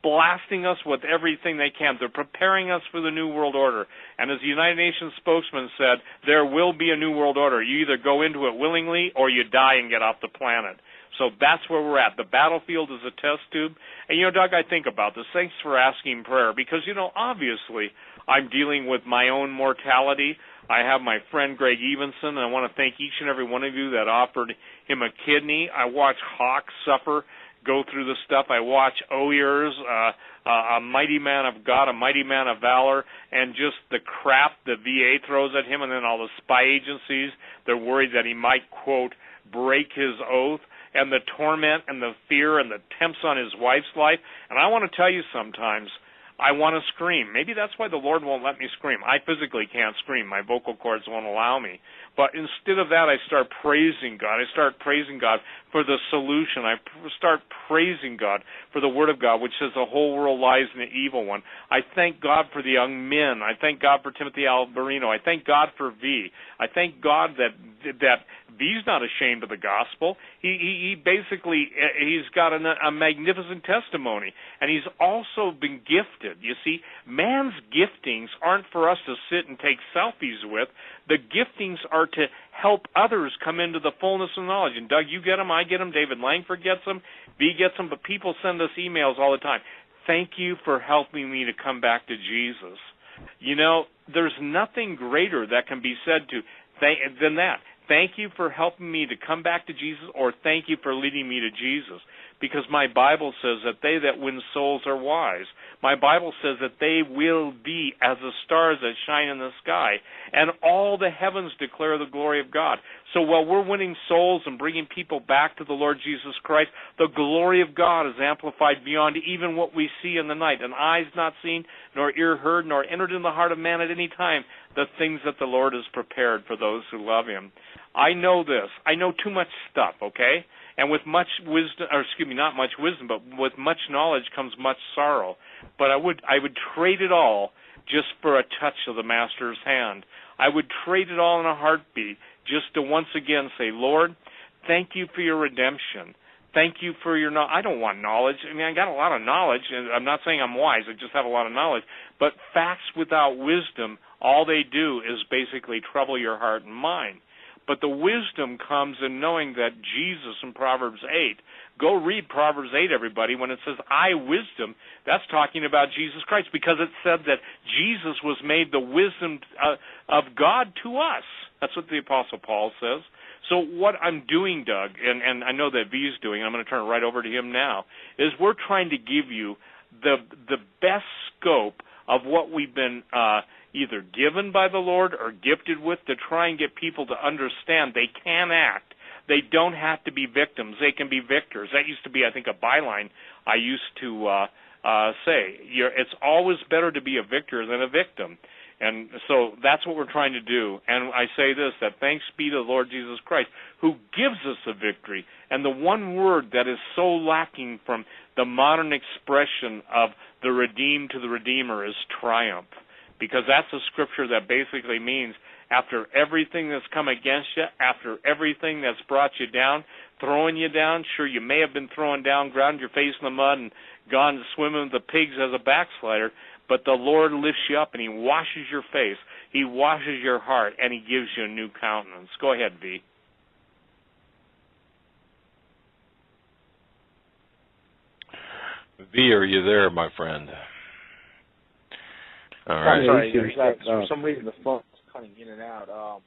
blasting us with everything they can. They're preparing us for the New World Order. And as the United Nations spokesman said, there will be a New World Order. You either go into it willingly or you die and get off the planet. So that's where we're at. The battlefield is a test tube. And, you know, Doug, I think about this. Thanks for asking prayer because, you know, obviously I'm dealing with my own mortality. I have my friend Greg Evenson, and I want to thank each and every one of you that offered him a kidney. I watch Hawk suffer, go through the stuff. I watch Oyears, a mighty man of God, a mighty man of valor, and just the crap the VA throws at him, and then all the spy agencies, they're worried that he might, quote, break his oath, and the torment and the fear and the attempts on his wife's life. And I want to tell you sometimes, I want to scream. Maybe that's why the Lord won't let me scream. I physically can't scream. My vocal cords won't allow me. But instead of that, I start praising God. I start praising God for the solution. I start praising God for the Word of God, which says the whole world lies in the evil one. I thank God for the young men. I thank God for Timothy Alberino. I thank God for V. I thank God that V's not ashamed of the gospel. He basically, he's got a magnificent testimony, and he's also been gifted. You see, man's giftings aren't for us to sit and take selfies with. The giftings are to help others come into the fullness of knowledge. And Doug, you get them, I get them, David Langford gets them, V gets them, but people send us emails all the time. Thank you for helping me to come back to Jesus. You know, there's nothing greater that can be said than that. Thank you for helping me to come back to Jesus, or thank you for leading me to Jesus. Because my Bible says that they that win souls are wise. My Bible says that they will be as the stars that shine in the sky, and all the heavens declare the glory of God. So while we're winning souls and bringing people back to the Lord Jesus Christ, the glory of God is amplified beyond even what we see in the night. And eyes not seen, nor ear heard, nor entered in the heart of man at any time, the things that the Lord has prepared for those who love Him. I know this. I know too much stuff, okay? And with much wisdom, or excuse me, not much wisdom, but with much knowledge comes much sorrow. But I would trade it all just for a touch of the Master's hand. I would trade it all in a heartbeat just to once again say, Lord, thank you for your redemption. Thank you for your knowledge. I don't want knowledge. I mean, I got a lot of knowledge, and I'm not saying I'm wise. I just have a lot of knowledge. But facts without wisdom, all they do is basically trouble your heart and mind. But the wisdom comes in knowing that Jesus in Proverbs 8, go read Proverbs 8, everybody, when it says, I wisdom, that's talking about Jesus Christ, because it said that Jesus was made the wisdom of God to us. That's what the Apostle Paul says. So what I'm doing, Doug, and I know that V's doing, and I'm going to turn it right over to him now, is we're trying to give you the best scope of what we've been either given by the Lord or gifted with to try and get people to understand they can act. They don't have to be victims. They can be victors. That used to be, I think, a byline I used to say. It's always better to be a victor than a victim. And so that's what we're trying to do. And I say this, that thanks be to the Lord Jesus Christ, who gives us a victory. And the one word that is so lacking from the modern expression of the redeemed to the Redeemer is triumph. Because that's a scripture that basically means after everything that's come against you, after everything that's brought you down, throwing you down, sure, you may have been thrown down, ground your face in the mud, and gone swimming with the pigs as a backslider, but the Lord lifts you up and He washes your face, He washes your heart, and He gives you a new countenance. Go ahead, V. V, are you there, my friend? All right. I'm sorry, for some reason the phone is cutting in and out.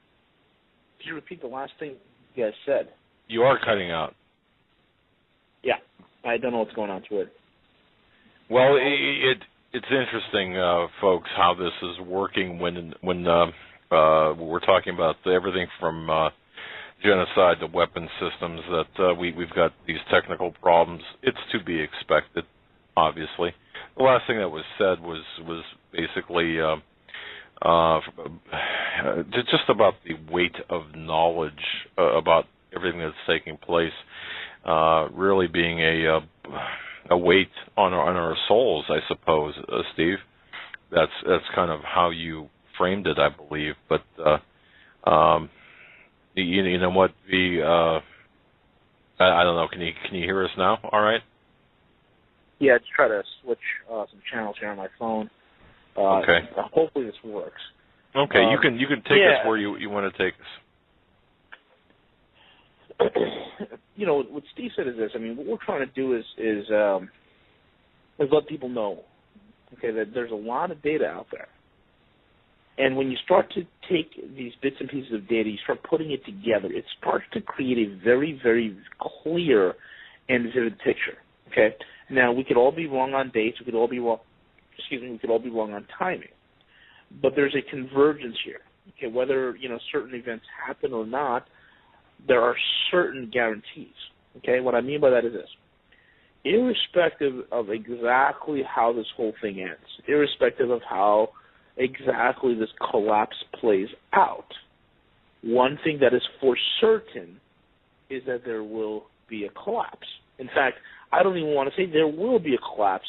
Could you repeat the last thing you guys said? You are cutting out. Yeah, I don't know what's going on to it. Well, it's interesting, folks, how this is working when we're talking about everything from genocide to weapon systems that we've got these technical problems. It's to be expected, obviously. The last thing that was said was basically just about the weight of knowledge about everything that's taking place, really being a weight on our souls, I suppose, Steve. That's kind of how you framed it, I believe. But you know what? I don't know. Can you hear us now? All right. Yeah, just try to switch some channels here on my phone. Okay. Hopefully this works. Okay, you can take us where you want to take us. You know, what Steve said is this. I mean, what we're trying to do is let people know, okay, that there's a lot of data out there. And when you start to take these bits and pieces of data, you start putting it together, it starts to create a very, very clear and vivid picture, okay? Now, we could all be wrong on dates. We could all be wrong on timing. But there's a convergence here, okay? Whether, certain events happen or not, there are certain guarantees, okay? What I mean by that is this. Irrespective of exactly how this whole thing ends, irrespective of how exactly this collapse plays out, one thing that is for certain is that there will be a collapse. In fact, I don't even want to say there will be a collapse.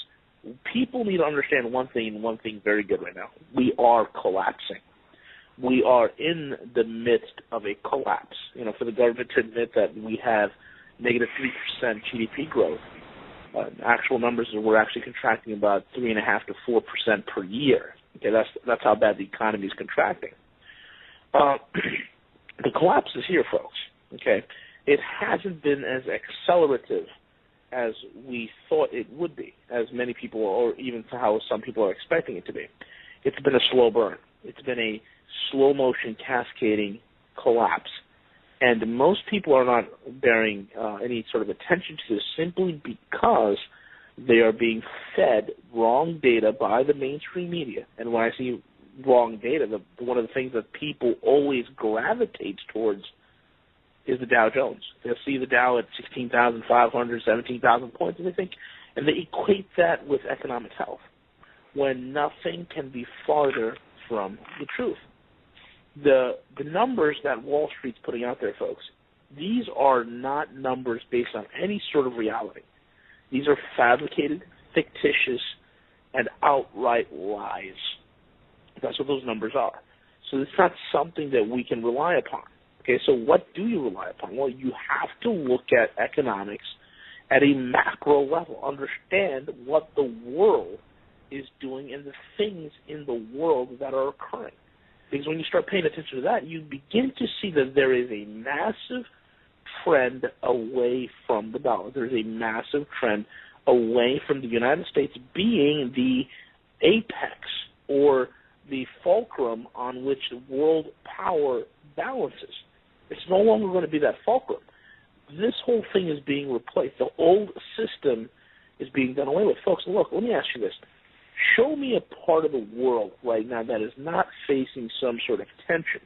People need to understand one thing, and one thing very good right now. We are collapsing. We are in the midst of a collapse. For the government to admit that we have negative 3% GDP growth, actual numbers are we're actually contracting about 3.5% to 4% per year. Okay, that's how bad the economy is contracting. The collapse is here, folks. Okay, it hasn't been as accelerative as we thought it would be, as many people, or even how some people are expecting it to be. It's been a slow burn. It's been a slow motion cascading collapse. And most people are not bearing any sort of attention to this simply because they are being fed wrong data by the mainstream media. And when I see wrong data, one of the things that people always gravitate towards is the Dow Jones. They'll see the Dow at 16,500, 17,000 points, and they equate that with economic health, when nothing can be farther from the truth. The numbers that Wall Street's putting out there, folks, these are not numbers based on any sort of reality. These are fabricated, fictitious, and outright lies. That's what those numbers are. So it's not something that we can rely upon. Okay, so what do you rely upon? Well, you have to look at economics at a macro level. Understand what the world is doing and the things in the world that are occurring. Because when you start paying attention to that, you begin to see that there is a massive trend away from the dollar. There's a massive trend away from the United States being the apex or the fulcrum on which world power balances. It's no longer going to be that fulcrum. This whole thing is being replaced. The old system is being done away with. Folks, look, let me ask you this. Show me a part of the world right now that is not facing some sort of tension.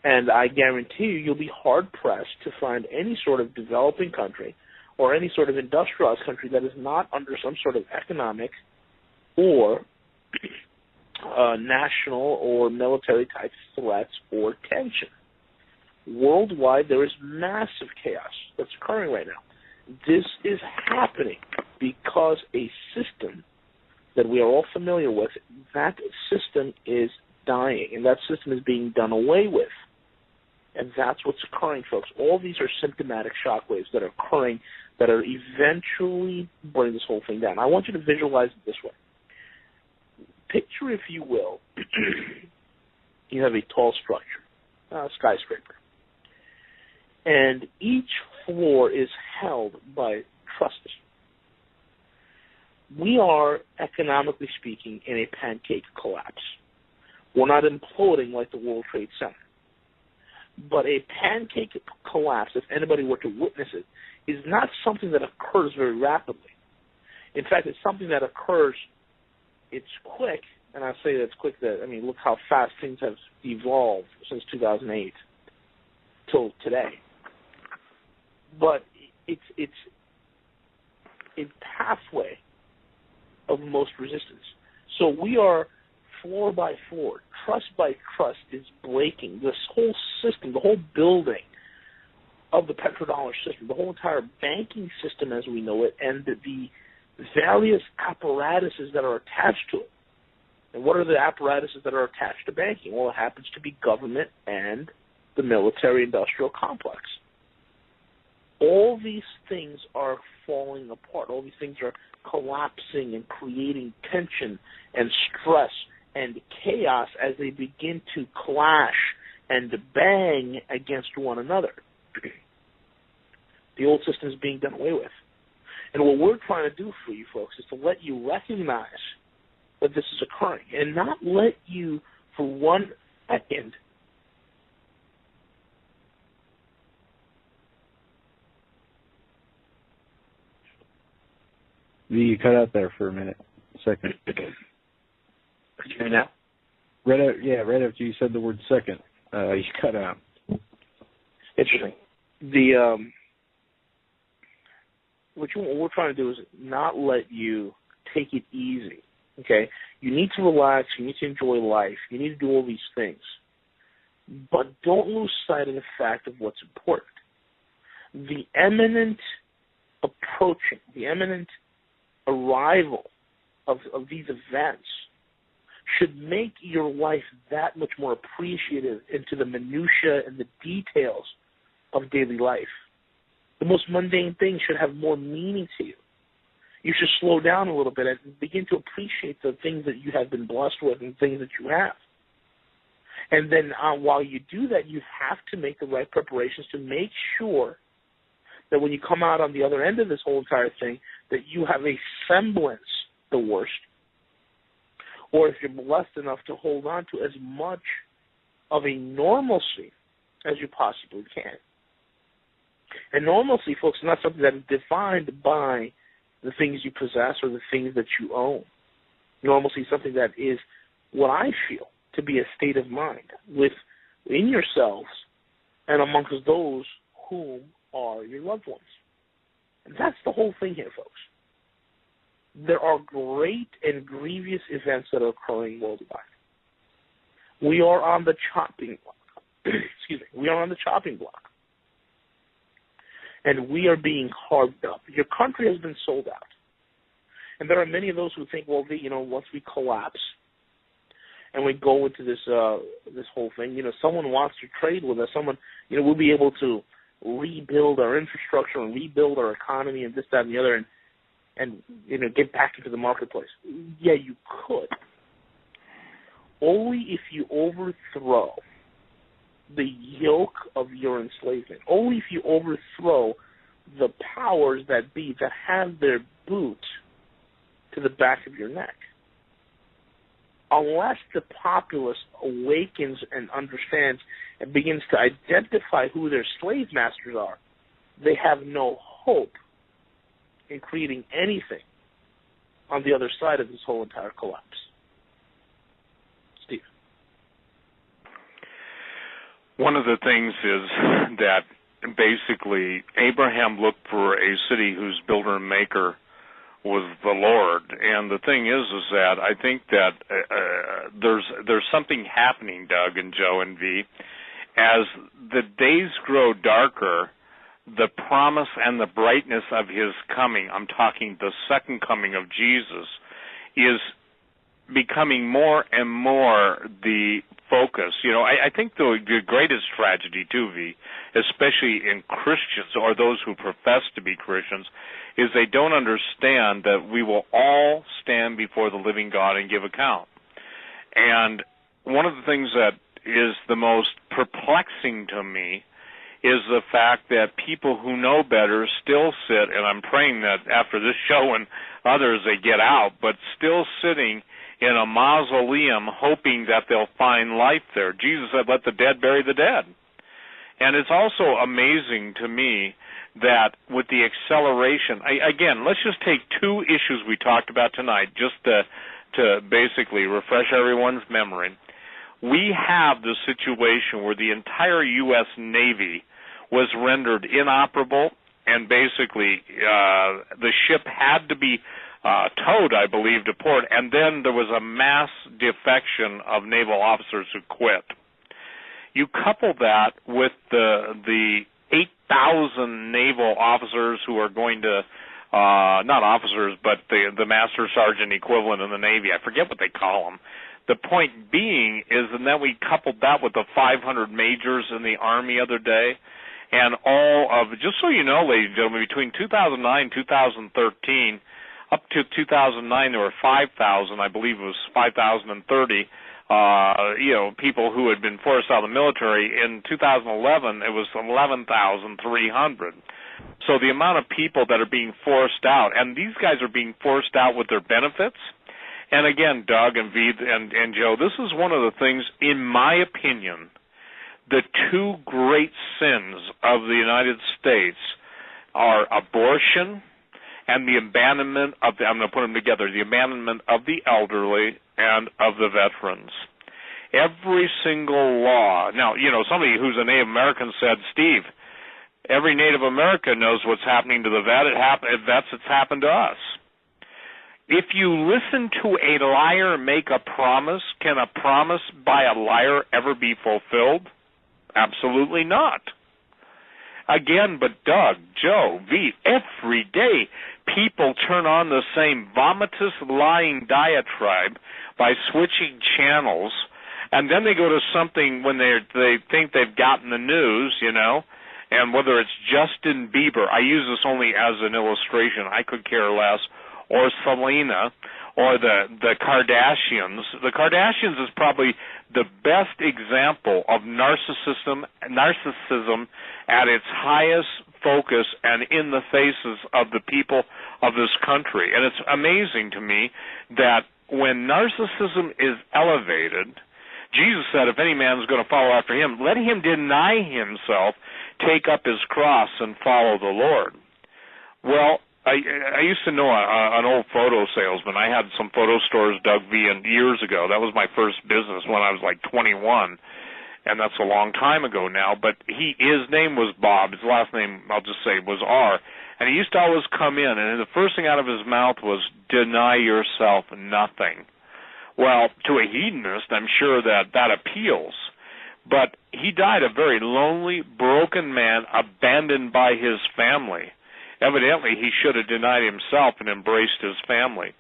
And I guarantee you'll be hard-pressed to find any sort of developing country or any sort of industrialized country that is not under some sort of economic or national or military-type threats or tension. Worldwide, there is massive chaos that's occurring right now. This is happening because a system that we are all familiar with, that system is dying, and that system is being done away with. And that's what's occurring, folks. All these are symptomatic shockwaves that are occurring that are eventually bringing this whole thing down. I want you to visualize it this way. Picture, if you will, you have a tall structure, a skyscraper, and each floor is held by trusses. We are, economically speaking, in a pancake collapse. We're not imploding like the World Trade Center. But a pancake collapse, if anybody were to witness it, is not something that occurs very rapidly. In fact, it's something that occurs, it's quick, and I say that's quick, look how fast things have evolved since 2008 till today. But it's a pathway of most resistance. So we are floor by floor, trust by trust is breaking. This whole system, the whole building of the petrodollar system, the whole entire banking system as we know it, and the various apparatuses that are attached to it. And what are the apparatuses that are attached to banking? Well, it happens to be government and the military-industrial complex. All these things are falling apart. All these things are collapsing and creating tension and stress and chaos as they begin to clash and bang against one another. The old system is being done away with. And what we're trying to do for you folks is to let you recognize that this is occurring and not let you, for 1 second, You cut out there for a second. Can you hear me now? Right after you said the word second, you cut out. Interesting. What we're trying to do is not let you take it easy, okay? You need to relax. You need to enjoy life. You need to do all these things. But don't lose sight of the fact of what's important. The imminent approaching, the imminent arrival of these events should make your life that much more appreciative into the minutiae and the details of daily life. The most mundane things should have more meaning to you. You should slow down a little bit and begin to appreciate the things that you have been blessed with and things that you have. And then while you do that, you have to make the right preparations to make sure that when you come out on the other end of this whole entire thing, that you have a semblance, the worst, or if you're blessed enough to hold on to as much of a normalcy as you possibly can. And normalcy, folks, is not something that is defined by the things you possess or the things that you own. Normalcy is something that is what I feel to be a state of mind within yourselves and amongst those whom are your loved ones. And that's the whole thing here, folks. There are great and grievous events that are occurring worldwide. We are on the chopping block. Excuse me. We are on the chopping block. And we are being carved up. Your country has been sold out. And there are many of those who think, well, once we collapse and we go into this whole thing, someone wants to trade with us. Someone, we'll be able to rebuild our infrastructure and rebuild our economy and this, that, and the other, and get back into the marketplace. Yeah, you could. Only if you overthrow the yoke of your enslavement. Only if you overthrow the powers that be that have their boot to the back of your neck. Unless the populace awakens and understands and begins to identify who their slave masters are, they have no hope in creating anything on the other side of this whole entire collapse. Steve. One of the things is that basically Abraham looked for a city whose builder and maker was the Lord, and the thing is that I think that there's something happening, Doug and Joe and V, as the days grow darker. The promise and the brightness of his coming, I'm talking the second coming of Jesus, is becoming more and more the focus. I think the greatest tragedy, too, V, especially in Christians or those who profess to be Christians, is they don't understand that we will all stand before the living God and give account. And one of the things that is the most perplexing to me is the fact that people who know better still sit, and I'm praying that after this show and others they get out, but still sitting in a mausoleum hoping that they'll find life there. Jesus said, let the dead bury the dead. And it's also amazing to me that with the acceleration, again, let's just take two issues we talked about tonight just to basically refresh everyone's memory. We have the situation where the entire U.S. Navy was rendered inoperable, and basically the ship had to be towed, I believe, to port, and then there was a mass defection of naval officers who quit. You couple that with the 8,000 naval officers who are going to, not officers, but the master sergeant equivalent in the Navy. I forget what they call them. The point being is, and then we coupled that with the 500 majors in the Army the other day, and all of, just so you know, ladies and gentlemen, between 2009 and 2013, up to 2009, there were 5,000, I believe it was 5,030, people who had been forced out of the military. In 2011, it was 11,300. So the amount of people that are being forced out, and these guys are being forced out with their benefits. And again, Doug and V and Joe, this is one of the things, in my opinion, the two great sins of the United States are abortion and the abandonment of I'm going to put them together, the abandonment of the elderly and of the veterans. Every single law. Now, somebody who's a Native American said, Steve, every Native American knows what's happening to the vets. It's happened to us. If you listen to a liar make a promise, can a promise by a liar ever be fulfilled? Absolutely not. Again, but Doug, Joe, V, every day people turn on the same vomitous lying diatribe by switching channels, and then they go to something when they think they've gotten the news, and whether it's Justin Bieber, I use this only as an illustration, I could care less, or Selena, or the Kardashians. The Kardashians is probably the best example of narcissism at its highest focus and in the faces of the people of this country. And it's amazing to me that when narcissism is elevated, Jesus said, if any man is going to follow after him, let him deny himself, take up his cross, and follow the Lord. Well, I used to know an old photo salesman. I had some photo stores, Doug V, years ago. That was my first business when I was like 21, and that's a long time ago now. But his name was Bob. His last name, I'll just say, was R. And he used to always come in, and the first thing out of his mouth was, deny yourself nothing. Well, to a hedonist, I'm sure that appeals. But he died a very lonely, broken man, abandoned by his family. Evidently, he should have denied himself and embraced his family.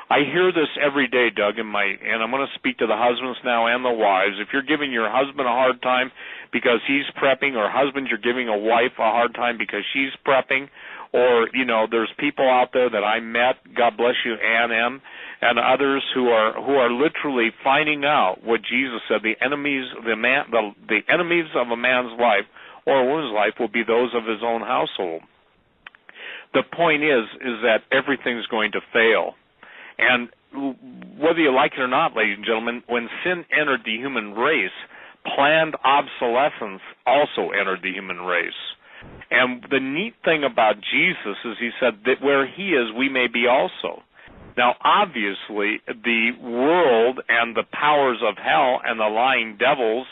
I hear this every day, Doug, and I'm going to speak to the husbands now and the wives. If you're giving your husband a hard time because he's prepping, or husband, you're giving a wife a hard time because she's prepping, or, there's people out there that I met, God bless you, Ann M., and others who are literally finding out what Jesus said, the enemies of a man's life or a woman's life will be those of his own household. The point is that everything's going to fail. And whether you like it or not, ladies and gentlemen, when sin entered the human race, planned obsolescence also entered the human race. And the neat thing about Jesus is he said that where he is, we may be also. Now, obviously, the world and the powers of hell and the lying devils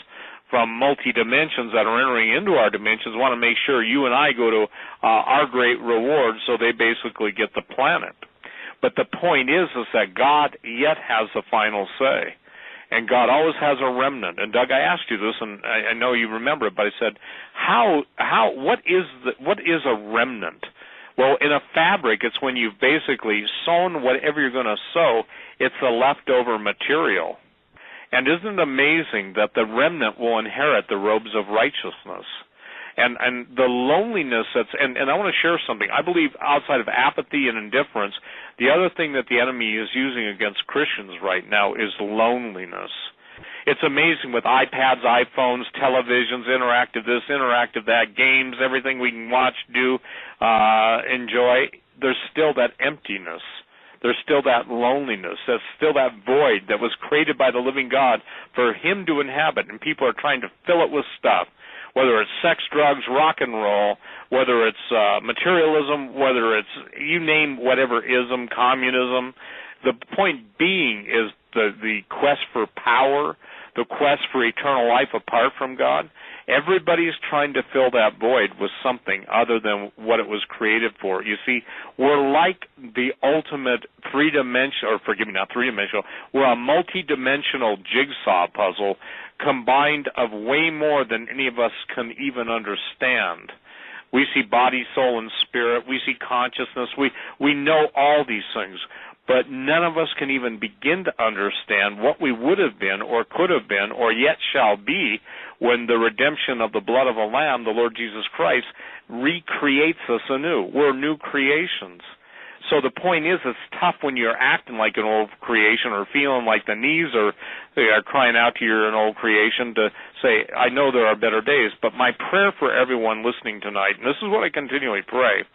from multi-dimensions that are entering into our dimensions want to make sure you and I go to our great reward, so they basically get the planet. But the point is that God yet has the final say, and God always has a remnant. And Doug, I asked you this, and I know you remember it, but I said, what is a remnant? Well, in a fabric, it's when you've basically sewn whatever you're going to sew. It's the leftover material. And isn't it amazing that the remnant will inherit the robes of righteousness? And the loneliness and I want to share something. I believe outside of apathy and indifference, the other thing that the enemy is using against Christians right now is loneliness. It's amazing with iPads, iPhones, televisions, interactive this, interactive that, games, everything we can watch, do, enjoy. There's still that emptiness. There's still that loneliness. There's still that void that was created by the living God for him to inhabit, and people are trying to fill it with stuff, whether it's sex, drugs, rock and roll, whether it's materialism, whether it's, you name whatever ism, communism. The point being is the quest for power, the quest for eternal life apart from God. Everybody's trying to fill that void with something other than what it was created for. You see, we're like the ultimate we're a multi-dimensional jigsaw puzzle combined of way more than any of us can even understand. We see body, soul, and spirit. We see consciousness. We know all these things. But none of us can even begin to understand what we would have been or could have been or yet shall be when the redemption of the blood of the Lamb, the Lord Jesus Christ, recreates us anew. We're new creations. So the point is, it's tough when you're acting like an old creation or feeling like the knees are crying out to you, you're an old creation, to say, I know there are better days. But my prayer for everyone listening tonight, and this is what I continually pray,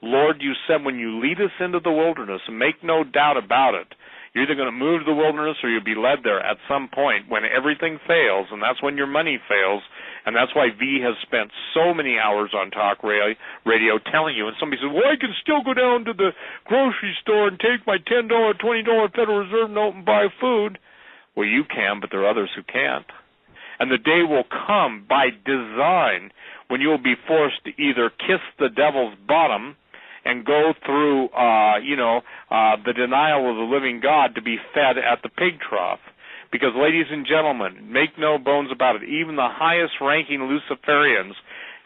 Lord, you said when you lead us into the wilderness, and make no doubt about it, you're either going to move to the wilderness or you'll be led there at some point when everything fails, and that's when your money fails, and that's why V has spent so many hours on talk radio telling you, and somebody says, well, I can still go down to the grocery store and take my $10, $20 Federal Reserve note and buy food. Well, you can, but there are others who can't. And the day will come by design when you will be forced to either kiss the devil's bottom and go through, the denial of the living God to be fed at the pig trough. Because, ladies and gentlemen, make no bones about it, even the highest-ranking Luciferians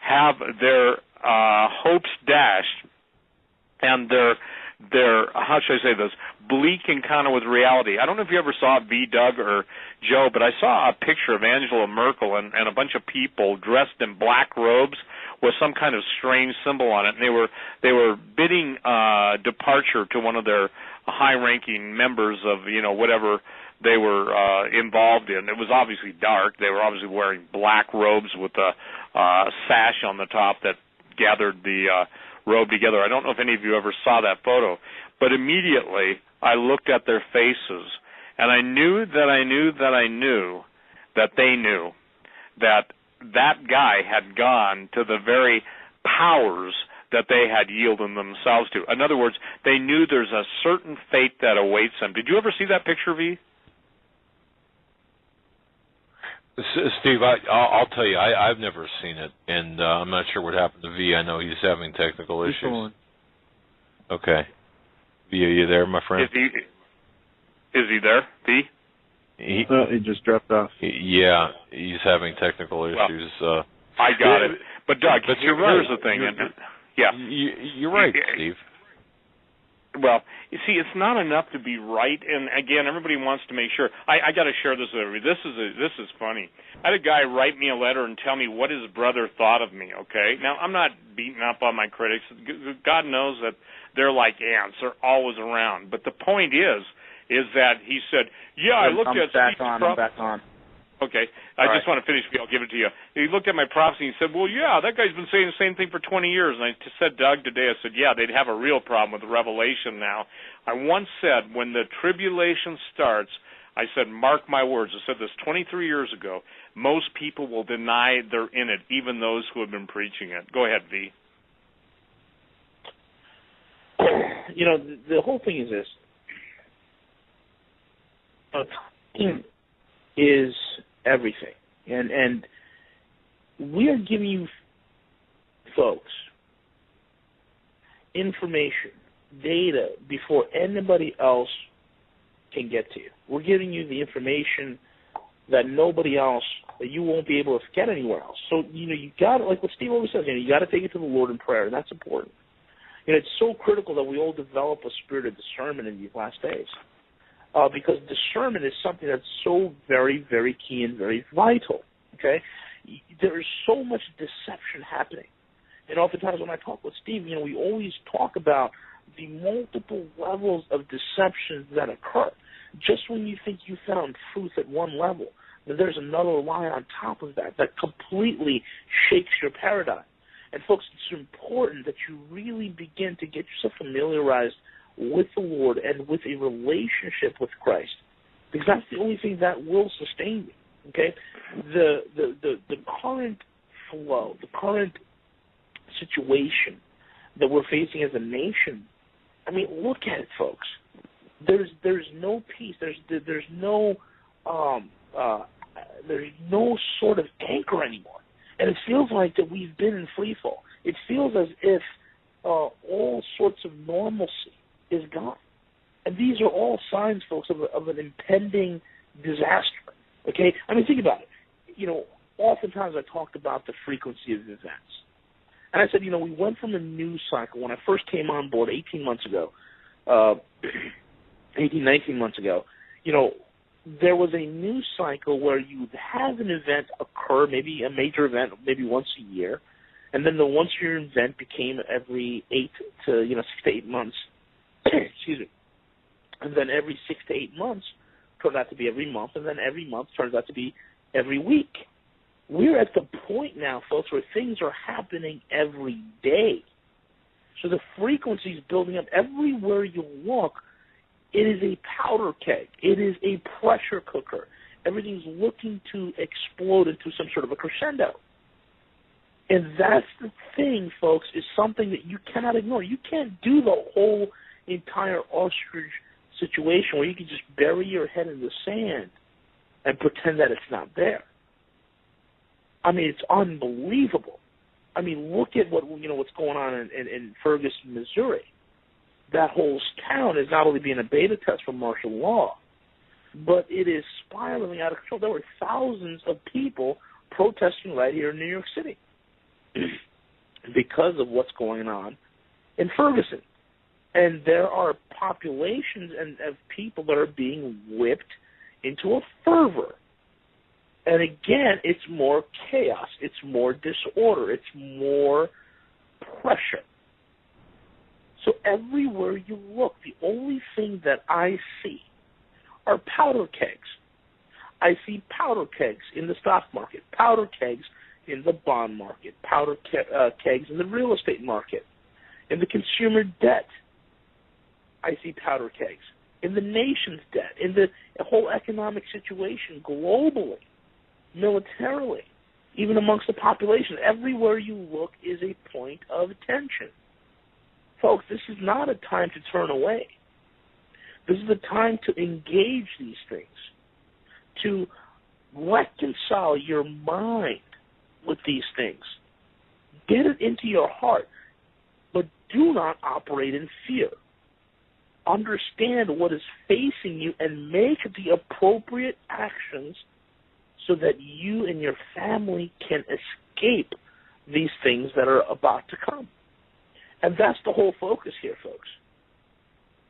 have their hopes dashed and their how should I say this, bleak encounter with reality. I don't know if you ever saw V, Doug, or Joe, but I saw a picture of Angela Merkel and a bunch of people dressed in black robes with some kind of strange symbol on it, and they were bidding departure to one of their high-ranking members of whatever they were involved in. It was obviously dark. They were obviously wearing black robes with a sash on the top that gathered the robe together. I don't know if any of you ever saw that photo, but immediately I looked at their faces, and I knew that they knew that guy had gone to the very powers that they had yielded themselves to. In other words, they knew there's a certain fate that awaits them. Did you ever see that picture, V? Steve, I'll tell you, I've never seen it, and I'm not sure what happened to V. I know he's having technical issues. Okay. V, are you there, my friend? Is he there, V? He just dropped off. Yeah, he's having technical issues. Well, I got it. But, Doug, here's the thing. You're right, Steve. Well, you see, it's not enough to be right, and again, everybody wants to make sure. I got to share this with everybody. This is funny. I had a guy write me a letter and tell me what his brother thought of me. Okay, now I'm not beating up on my critics. God knows that they're like ants; they're always around. But the point is that he said, "Yeah, I looked at Steve's I'm back on. Okay, I just want to finish. I'll give it to you. He looked at my prophecy and he said, well, yeah, that guy's been saying the same thing for 20 years. And I said, Doug, today, I said, yeah, they'd have a real problem with the revelation now. I once said, when the tribulation starts, I said, mark my words. I said this 23 years ago. Most people will deny they're in it, even those who have been preaching it. Go ahead, V. The whole thing is this. Is everything, and we are giving you folks information, data before anybody else can get to you. We're giving you the information that nobody else, that you won't be able to get anywhere else. So you got, like what Steve always says, you got to take it to the Lord in prayer, and that's important. It's so critical that we all develop a spirit of discernment in these last days. Because discernment is something that's so very, very key and very vital, okay? There is so much deception happening. And oftentimes when I talk with Steve, we always talk about the multiple levels of deception that occur. Just when you think you found truth at one level, there's another lie on top of that completely shakes your paradigm. And folks, it's important that you really begin to get yourself familiarized with the Lord and with a relationship with Christ, because that's the only thing that will sustain you. Okay, the current flow, the current situation that we're facing as a nation. I mean, look at it, folks. There's no peace. There's no sort of anchor anymore. And it feels like that we've been in free fall. It feels as if all sorts of normalcy is gone. And these are all signs, folks, of an impending disaster. Okay? I mean, think about it. You know, oftentimes I talked about the frequency of events. And I said, you know, we went from a news cycle. When I first came on board 18 months ago, 19 months ago, you know, there was a news cycle where you have an event occur, maybe a major event, maybe once a year, and then the once-a-year event became every 6 to 8 months. Excuse me. And then every 6 to 8 months turned out to be every month, and then every month turns out to be every week. We're at the point now, folks, where things are happening every day. So the frequency is building up everywhere you look. It is a powder keg. It is a pressure cooker. Everything's looking to explode into some sort of a crescendo. And that's the thing, folks, is something that you cannot ignore. You can't do the whole entire ostrich situation where you can just bury your head in the sand and pretend that it's not there. I mean, it's unbelievable. I mean, look at what's going on in Ferguson, Missouri. That whole town is not only being a beta test for martial law, but it is spiraling out of control. There were thousands of people protesting right here in New York City because of what's going on in Ferguson. And there are populations of people that are being whipped into a fervor. And again, it's more chaos, it's more disorder, it's more pressure. So everywhere you look, the only thing that I see are powder kegs. I see powder kegs in the stock market, powder kegs in the bond market, powder kegs in the real estate market, in the consumer debt. I see powder kegs in the nation's debt, in the whole economic situation globally, militarily, even amongst the population. Everywhere you look is a point of tension. Folks, this is not a time to turn away. This is the time to engage these things, to reconcile your mind with these things. Get it into your heart, but do not operate in fear. Understand what is facing you and make the appropriate actions so that you and your family can escape these things that are about to come. And that's the whole focus here, folks.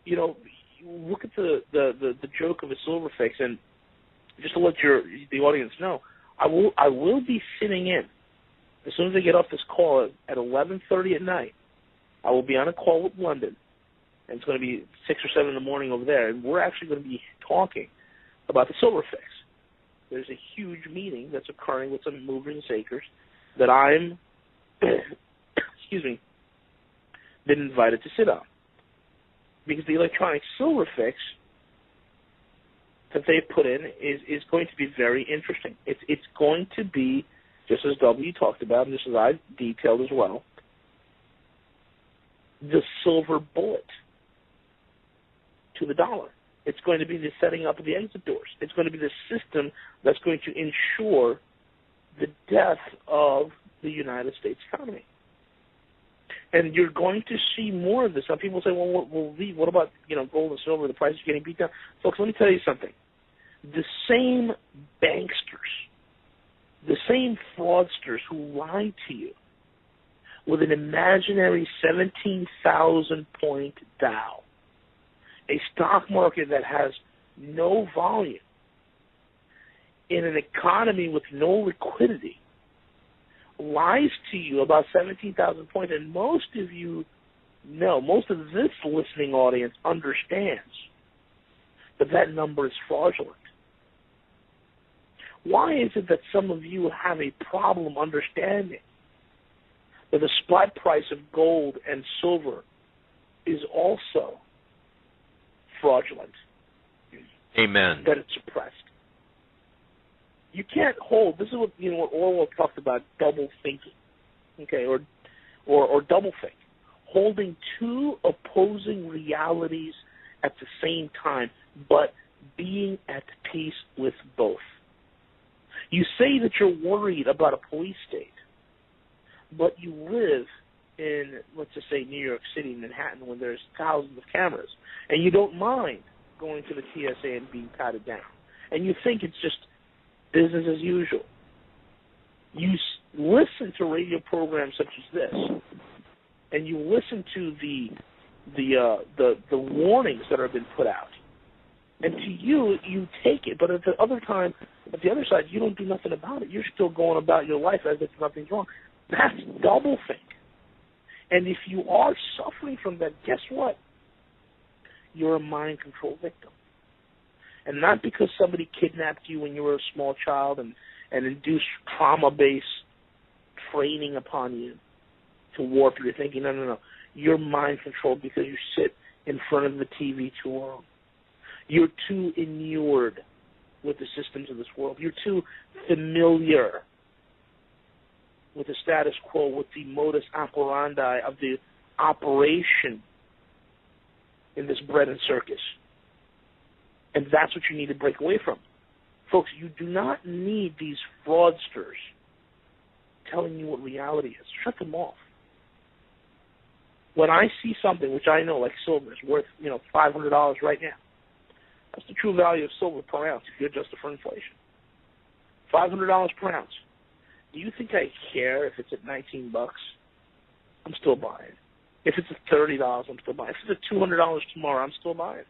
You know, look at the joke of a silver fix, and just to let the audience know, I will be sitting in as soon as I get off this call at 11:30 at night. I will be on a call with London, and it's going to be 6 or 7 in the morning over there, and we're actually going to be talking about the silver fix. There's a huge meeting that's occurring with some movers and shakers that I'm, been invited to sit on. Because the electronic silver fix that they put in is going to be very interesting. It's going to be, just as W talked about, and just as I detailed as well, the silver bullet to the dollar. It's going to be the setting up of the exit doors. It's going to be the system that's going to ensure the death of the United States economy. And you're going to see more of this. Some people say, well, what about gold and silver? The price is getting beat down. Folks, let me tell you something. The same banksters, the same fraudsters who lie to you with an imaginary 17,000-point Dow, a stock market that has no volume, in an economy with no liquidity, lies to you about 17,000 points, and most of you know, most of this listening audience understands that number is fraudulent. Why is it that some of you have a problem understanding that the spot price of gold and silver is also fraudulent? Amen. That it's suppressed. You can't hold. This is what what Orwell talked about: double thinking, okay, or double think, holding two opposing realities at the same time, but being at peace with both. You say that you're worried about a police state, but you live in, let's just say, New York City, Manhattan, when there's thousands of cameras, and you don't mind going to the TSA and being patted down, and you think it's just business as usual. You listen to radio programs such as this, and you listen to the warnings that have been put out, and to you take it. But at the other side, you don't do nothing about it. You're still going about your life as if nothing's wrong. That's doublethink. And if you are suffering from that, guess what? You're a mind control victim. And not because somebody kidnapped you when you were a small child and induced trauma-based training upon you to warp your thinking. No. You're mind controlled because you sit in front of the TV too long. You're too inured with the systems of this world. You're too familiar with the status quo, with the modus operandi of the operation in this bread and circus. And that's what you need to break away from. Folks, you do not need these fraudsters telling you what reality is. Shut them off. When I see something which I know, like silver, is worth $500 right now, that's the true value of silver per ounce if you adjust it for inflation. $500 per ounce. Do you think I care if it's at $19? I'm still buying. If it's at $30, I'm still buying. If it's at $200 tomorrow, I'm still buying.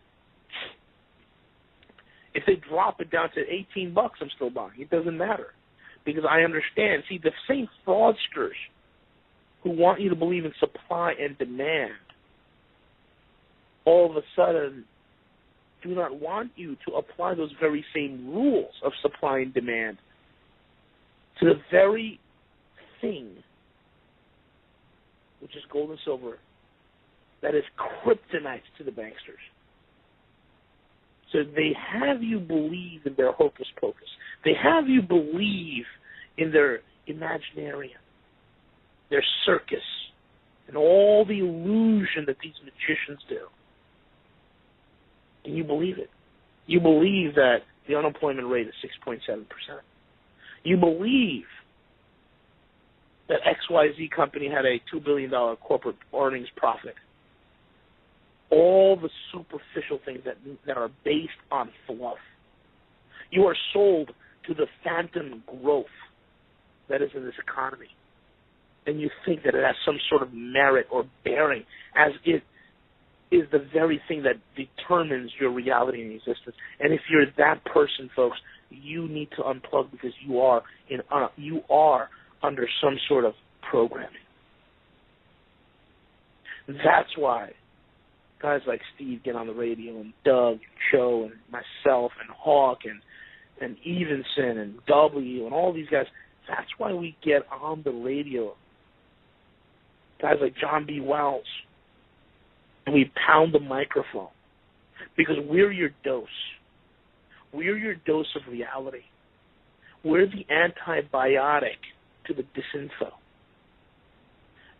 If they drop it down to $18, I'm still buying. It doesn't matter because I understand. See, the same fraudsters who want you to believe in supply and demand all of a sudden do not want you to apply those very same rules of supply and demand to the very thing, which is gold and silver, that is kryptonite to the banksters. So they have you believe in their hocus pocus. They have you believe in their imaginarium, their circus, and all the illusion that these magicians do. And you believe it. You believe that the unemployment rate is 6.7%. You believe that XYZ company had a $2 billion corporate earnings profit. All the superficial things that are based on fluff. You are sold to the phantom growth that is in this economy. And you think that it has some sort of merit or bearing, as it is the very thing that determines your reality and existence. And if you're that person, folks, you need to unplug because you are under some sort of programming. That's why guys like Steve get on the radio, and Doug, and Cho, and myself, and Hawk, and Evenson, and W, and all these guys. That's why we get on the radio. Guys like John B. Wells. And we pound the microphone because we're your dose. We're your dose of reality. We're the antibiotic to the disinfo.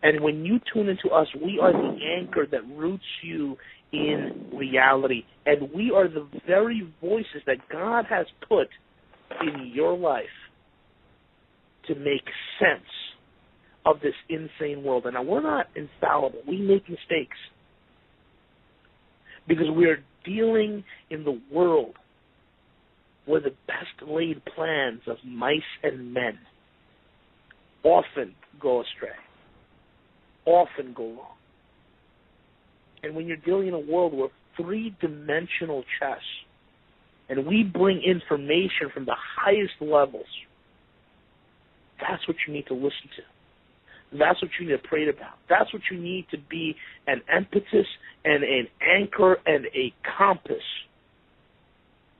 And when you tune into us, we are the anchor that roots you in reality. And we are the very voices that God has put in your life to make sense of this insane world. And now, we're not infallible. We make mistakes. Because we are dealing in the world where the best laid plans of mice and men often go astray, often go wrong. And when you're dealing in a world where three-dimensional chess, and we bring information from the highest levels, that's what you need to listen to. That's what you need to pray about. That's what you need to be an impetus and an anchor and a compass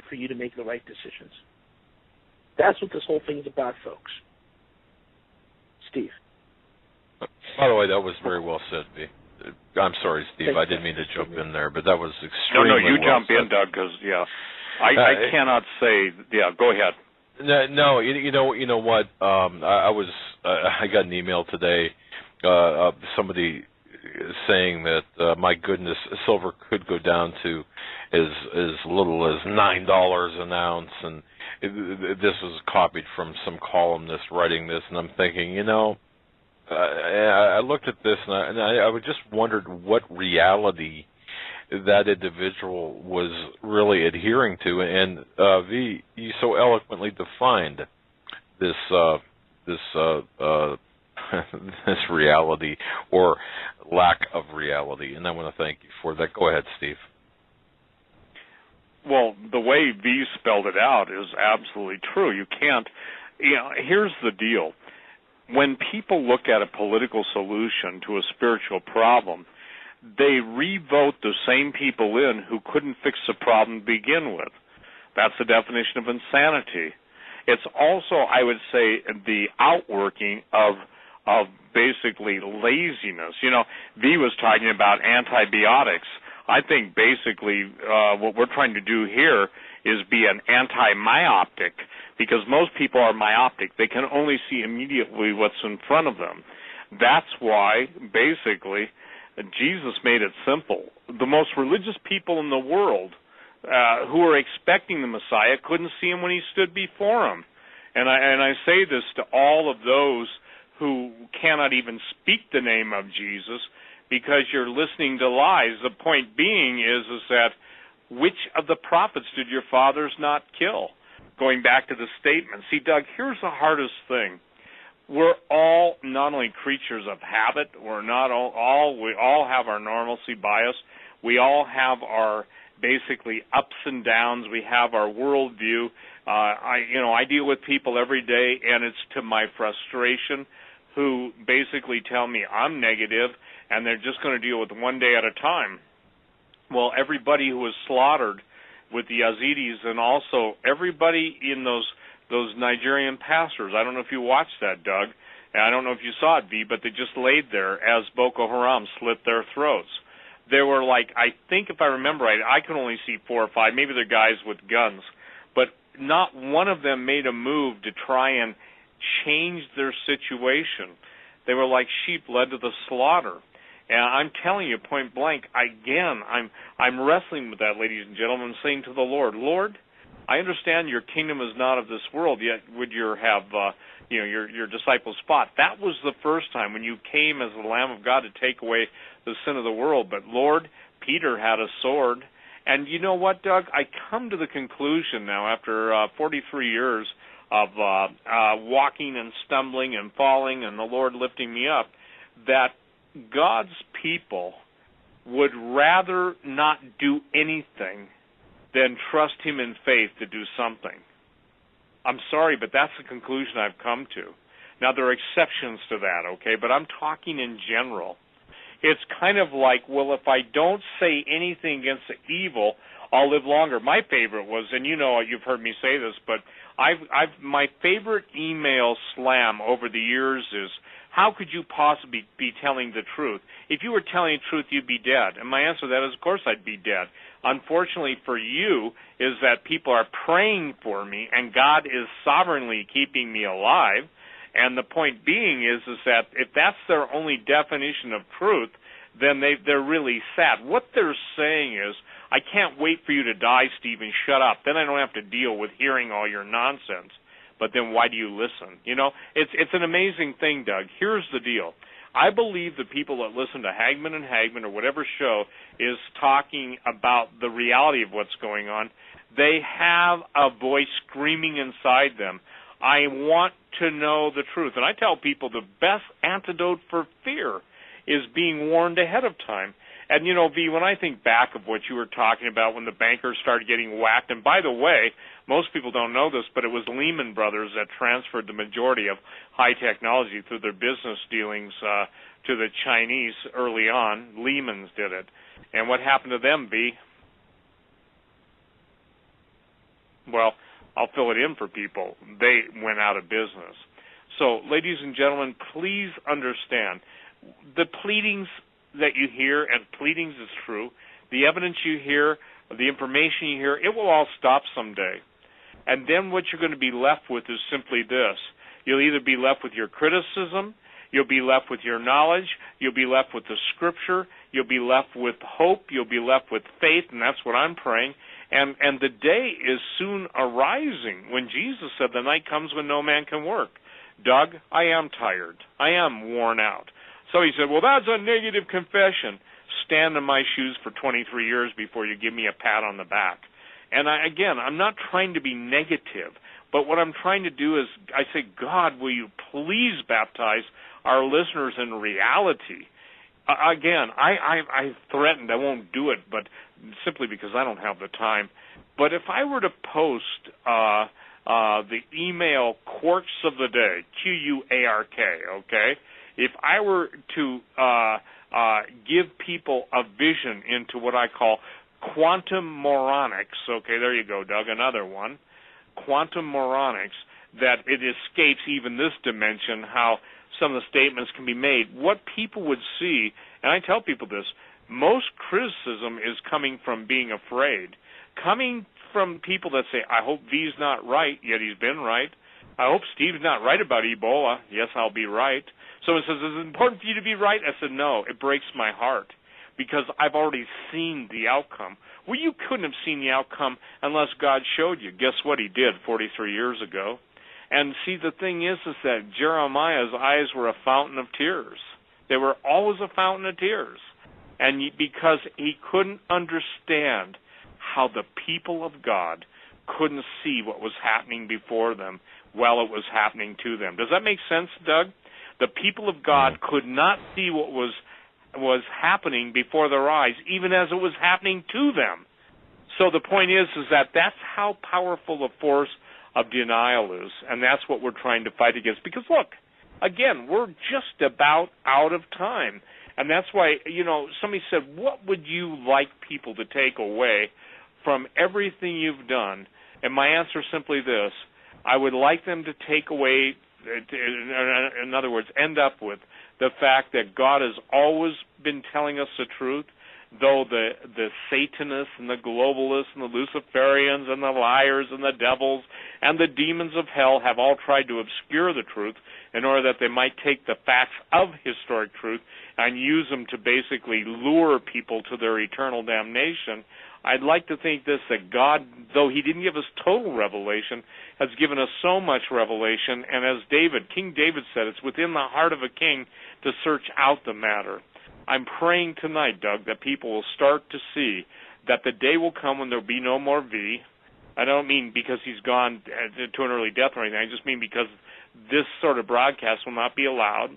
for you to make the right decisions. That's what this whole thing's about, folks. Steve. By the way, that was very well said, V. I'm sorry, Steve. I didn't mean to jump in there, but that was extremely well said. No, you jump in, Doug, because, I cannot say, go ahead. No, you know what? I got an email today, somebody saying that my goodness, silver could go down to as little as $9 an ounce, this was copied from some columnist writing this, and I'm thinking, I looked at this and I just wondered what reality that individual was really adhering to. And V, you so eloquently defined this this reality or lack of reality, and I want to thank you for that. Go ahead, Steve. Well, the way V spelled it out is absolutely true. You can't, here's the deal. When people look at a political solution to a spiritual problem, they re-vote the same people in who couldn't fix the problem to begin with. That's the definition of insanity. It's also, I would say, the outworking of basically laziness. V was talking about antibiotics. I think basically what we're trying to do here is be an anti-myopic, because most people are myopic. They can only see immediately what's in front of them. That's why basically Jesus made it simple. The most religious people in the world who were expecting the Messiah couldn't see him when he stood before them. And I say this to all of those who cannot even speak the name of Jesus, because you're listening to lies. The point being is that which of the prophets did your fathers not kill? Going back to the statement. See, Doug, here's the hardest thing. We're all not only creatures of habit, we all have our normalcy bias. We all have our basically ups and downs. We have our worldview. I deal with people every day, and it's to my frustration, who basically tell me I'm negative and they're just going to deal with one day at a time. Well, everybody who was slaughtered with the Yazidis, and also everybody in those Nigerian pastors. I don't know if you watched that, Doug, and I don't know if you saw it, V, but they just laid there as Boko Haram slit their throats. There were I think if I remember right, I can only see 4 or 5, maybe they're guys with guns, but not one of them made a move to try and change their situation. They were like sheep led to the slaughter. And I'm telling you, point blank, again, I'm wrestling with that, ladies and gentlemen, saying to the Lord, Lord, I understand your kingdom is not of this world, yet would you have your disciples fought. That was the first time when you came as the Lamb of God to take away the sin of the world. But Lord, Peter had a sword. And you know what, Doug? I come to the conclusion now, after 43 years of walking and stumbling and falling and the Lord lifting me up, that God's people would rather not do anything than trust him in faith to do something. I'm sorry, but that's the conclusion I've come to. Now, there are exceptions to that, okay, but I'm talking in general. It's kind of like, well, if I don't say anything against the evil, I'll live longer. My favorite was, and you've heard me say this, but my favorite email slam over the years is, how could you possibly be telling the truth? If you were telling the truth, you'd be dead. And my answer to that is, of course I'd be dead. Unfortunately for you is that people are praying for me, and God is sovereignly keeping me alive. And the point being is that if that's their only definition of truth, then they're really sad. What they're saying is, I can't wait for you to die, Stephen, shut up. Then I don't have to deal with hearing all your nonsense. But then why do you listen? It's an amazing thing, Doug. Here's the deal. I believe the people that listen to Hagmann and Hagmann or whatever show is talking about the reality of what's going on. They have a voice screaming inside them. I want to know the truth. And I tell people the best antidote for fear is being warned ahead of time. And, V, when I think back of what you were talking about when the bankers started getting whacked, and by the way, most people don't know this, but it was Lehman Brothers that transferred the majority of high technology through their business dealings to the Chinese early on. Lehman's did it. And what happened to them, V? Well, I'll fill it in for people. They went out of business. So, ladies and gentlemen, please understand, the pleadings that you hear, and pleadings is true, the evidence you hear, the information you hear, it will all stop someday. And then what you're going to be left with is simply this. You'll either be left with your criticism, you'll be left with your knowledge, you'll be left with the scripture, you'll be left with hope, you'll be left with faith, and that's what I'm praying. And the day is soon arising when Jesus said the night comes when no man can work. Doug, I am tired. I am worn out. So he said, well, that's a negative confession. Stand in my shoes for 23 years before you give me a pat on the back. And I'm not trying to be negative, but what I'm trying to do is I say, God, will you please baptize our listeners in reality? I threatened I won't do it, but simply because I don't have the time. But if I were to post the email Quarks of the Day, Quark, okay? If I were to give people a vision into what I call quantum moronics, okay, there you go, Doug, another one, quantum moronics, that it escapes even this dimension, how some of the statements can be made, what people would see, and I tell people this, most criticism is coming from being afraid, coming from people that say, I hope V's not right, yet he's been right. I hope Steve's not right about Ebola, yes, I'll be right. Someone says, is it important for you to be right? I said, no, it breaks my heart because I've already seen the outcome. Well, you couldn't have seen the outcome unless God showed you. Guess what he did 43 years ago? And see, the thing is that Jeremiah's eyes were a fountain of tears. They were always a fountain of tears. And because he couldn't understand how the people of God couldn't see what was happening before them while it was happening to them. Does that make sense, Doug? The people of God could not see what was happening before their eyes, even as it was happening to them. So the point is that that's how powerful a force of denial is, and that's what we're trying to fight against. Because, look, again, we're just about out of time. And that's why, somebody said, what would you like people to take away from everything you've done? And my answer is simply this. I would like them to take away, in other words, end up with the fact that God has always been telling us the truth, though the Satanists and the globalists and the Luciferians and the liars and the devils and the demons of hell have all tried to obscure the truth in order that they might take the facts of historic truth and use them to basically lure people to their eternal damnation. I'd like to think this, that God, though he didn't give us total revelation, has given us so much revelation, and as King David said, it's within the heart of a king to search out the matter. I'm praying tonight, Doug, that people will start to see that the day will come when there will be no more V. I don't mean because he's gone to an early death or anything. I just mean because this sort of broadcast will not be allowed.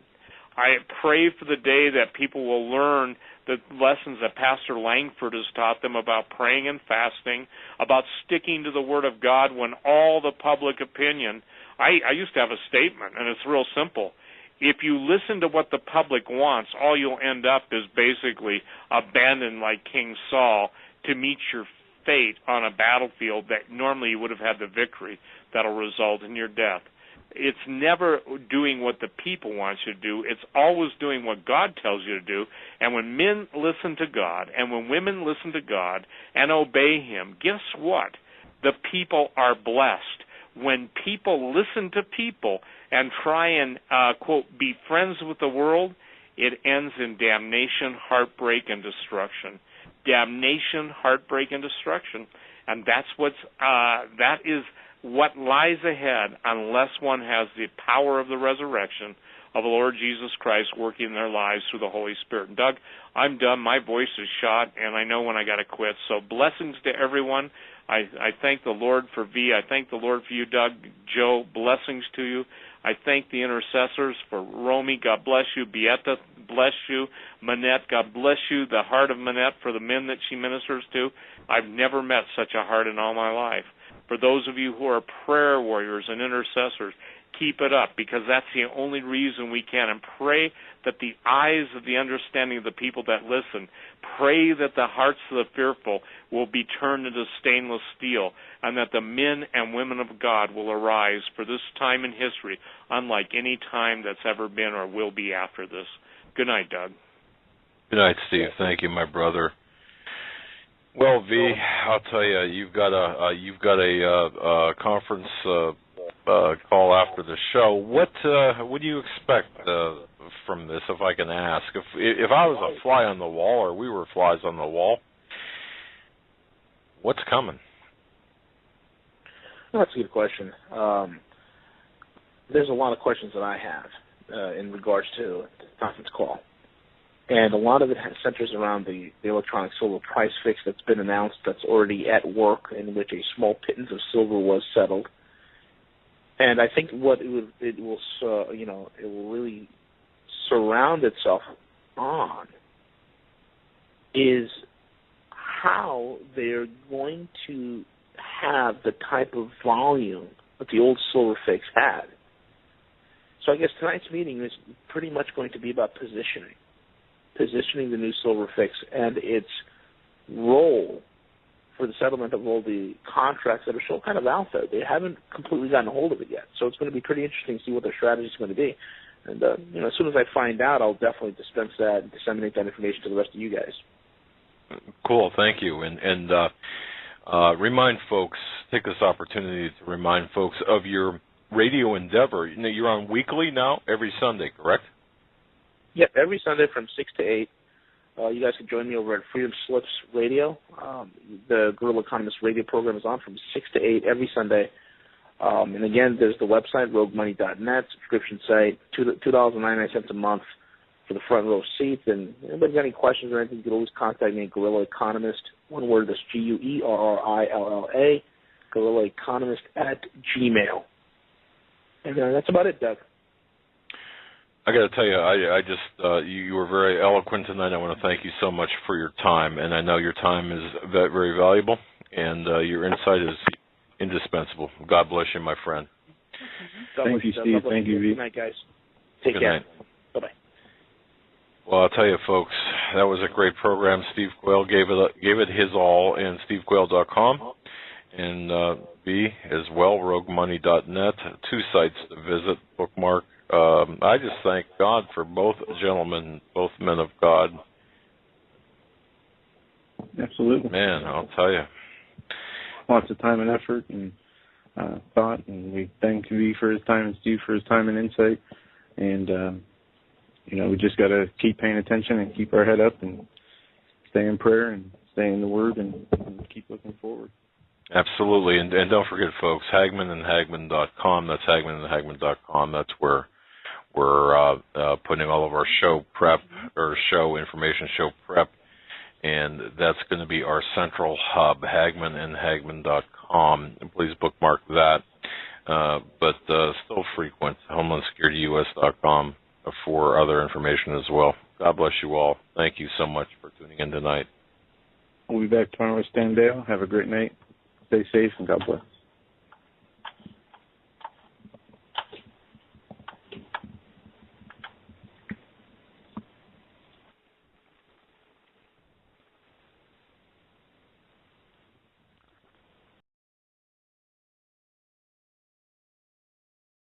I pray for the day that people will learn the lessons that Pastor Langford has taught them about praying and fasting, about sticking to the Word of God when all the public opinion. I used to have a statement, and it's real simple. If you listen to what the public wants, all you'll end up is basically abandoned like King Saul to meet your fate on a battlefield that normally you would have had the victory that'll result in your death. It's never doing what the people want you to do. It's always doing what God tells you to do. And when men listen to God and when women listen to God and obey him, guess what? The people are blessed. When people listen to people and try and, quote, be friends with the world, it ends in damnation, heartbreak, and destruction. Damnation, heartbreak, and destruction. And that is what lies ahead unless one has the power of the resurrection of the Lord Jesus Christ working in their lives through the Holy Spirit. And Doug, I'm done. My voice is shot, and I know when I got to quit. So blessings to everyone. I thank the Lord for V. I thank the Lord for you, Doug. Joe, blessings to you. I thank the intercessors for Romy. God bless you. Beata, bless you. Manette, God bless you. The heart of Manette for the men that she ministers to. I've never met such a heart in all my life. For those of you who are prayer warriors and intercessors, keep it up, because that's the only reason we can. And pray that the eyes of the understanding of the people that listen, pray that the hearts of the fearful will be turned into stainless steel, and that the men and women of God will arise for this time in history, unlike any time that's ever been or will be after this. Good night, Doug. Good night, Steve. Thank you, my brother. Well, V, I'll tell you, you've got a conference call after the show. What do you expect from this, if I can ask? If I was a fly on the wall, or we were flies on the wall, what's coming? Well, that's a good question. There's a lot of questions that I have in regards to the conference call. And a lot of it centers around the electronic silver price fix that's been announced, that's already at work, in which a small pittance of silver was settled. And I think what it will really surround itself on is how they're going to have the type of volume that the old silver fix had. So I guess tonight's meeting is pretty much going to be about positioning the new silver fix and its role for the settlement of all the contracts that are still kind of out there. They haven't completely gotten a hold of it yet. So it's going to be pretty interesting to see what their strategy is going to be. And as soon as I find out, I'll definitely dispense that and disseminate that information to the rest of you guys. Cool, thank you. And remind folks, take this opportunity to remind folks of your radio endeavor. You're on weekly now, every Sunday, correct? Yep, every Sunday from 6 to 8. You guys can join me over at Freedom Slips Radio. The Guerrilla Economist radio program is on from 6 to 8 every Sunday. And again, there's the website, roguemoney.net, subscription site, $2.99 a month for the front row seat. And if anybody got any questions or anything, you can always contact me at Guerrilla Economist. One word, that's Guerrilla, Guerrilla Economist at Gmail. And that's about it, Doug. I got to tell you, I just you were very eloquent tonight. I want to thank you so much for your time, and I know your time is very valuable, and your insight is indispensable. God bless you, my friend. Thank you, Steve. Thank you, V. Good night, guys. Take Good care. Night. Bye-bye. Well, I'll tell you, folks, that was a great program. Steve Quayle gave it his all, and stevequayle.com, and V as well, roguemoney.net, 2 sites to visit, bookmark. I just thank God for both gentlemen, both men of God. Absolutely. Man, I'll tell you. Lots of time and effort and thought, and we thank V for his time and Steve for his time and insight. And, we just got to keep paying attention and keep our head up and stay in prayer and stay in the Word and keep looking forward. Absolutely. And don't forget, folks, HagmannandHagmann.com. That's HagmannandHagmann.com. That's where we're putting all of our show prep, or show information, show prep, and that's going to be our central hub, HagmannandHagmann.com. And please bookmark that. But still frequent, HomelandSecurityUS.com for other information as well. God bless you all. Thank you so much for tuning in tonight. We'll be back tomorrow with Stan Dale. Have a great night. Stay safe, and God bless.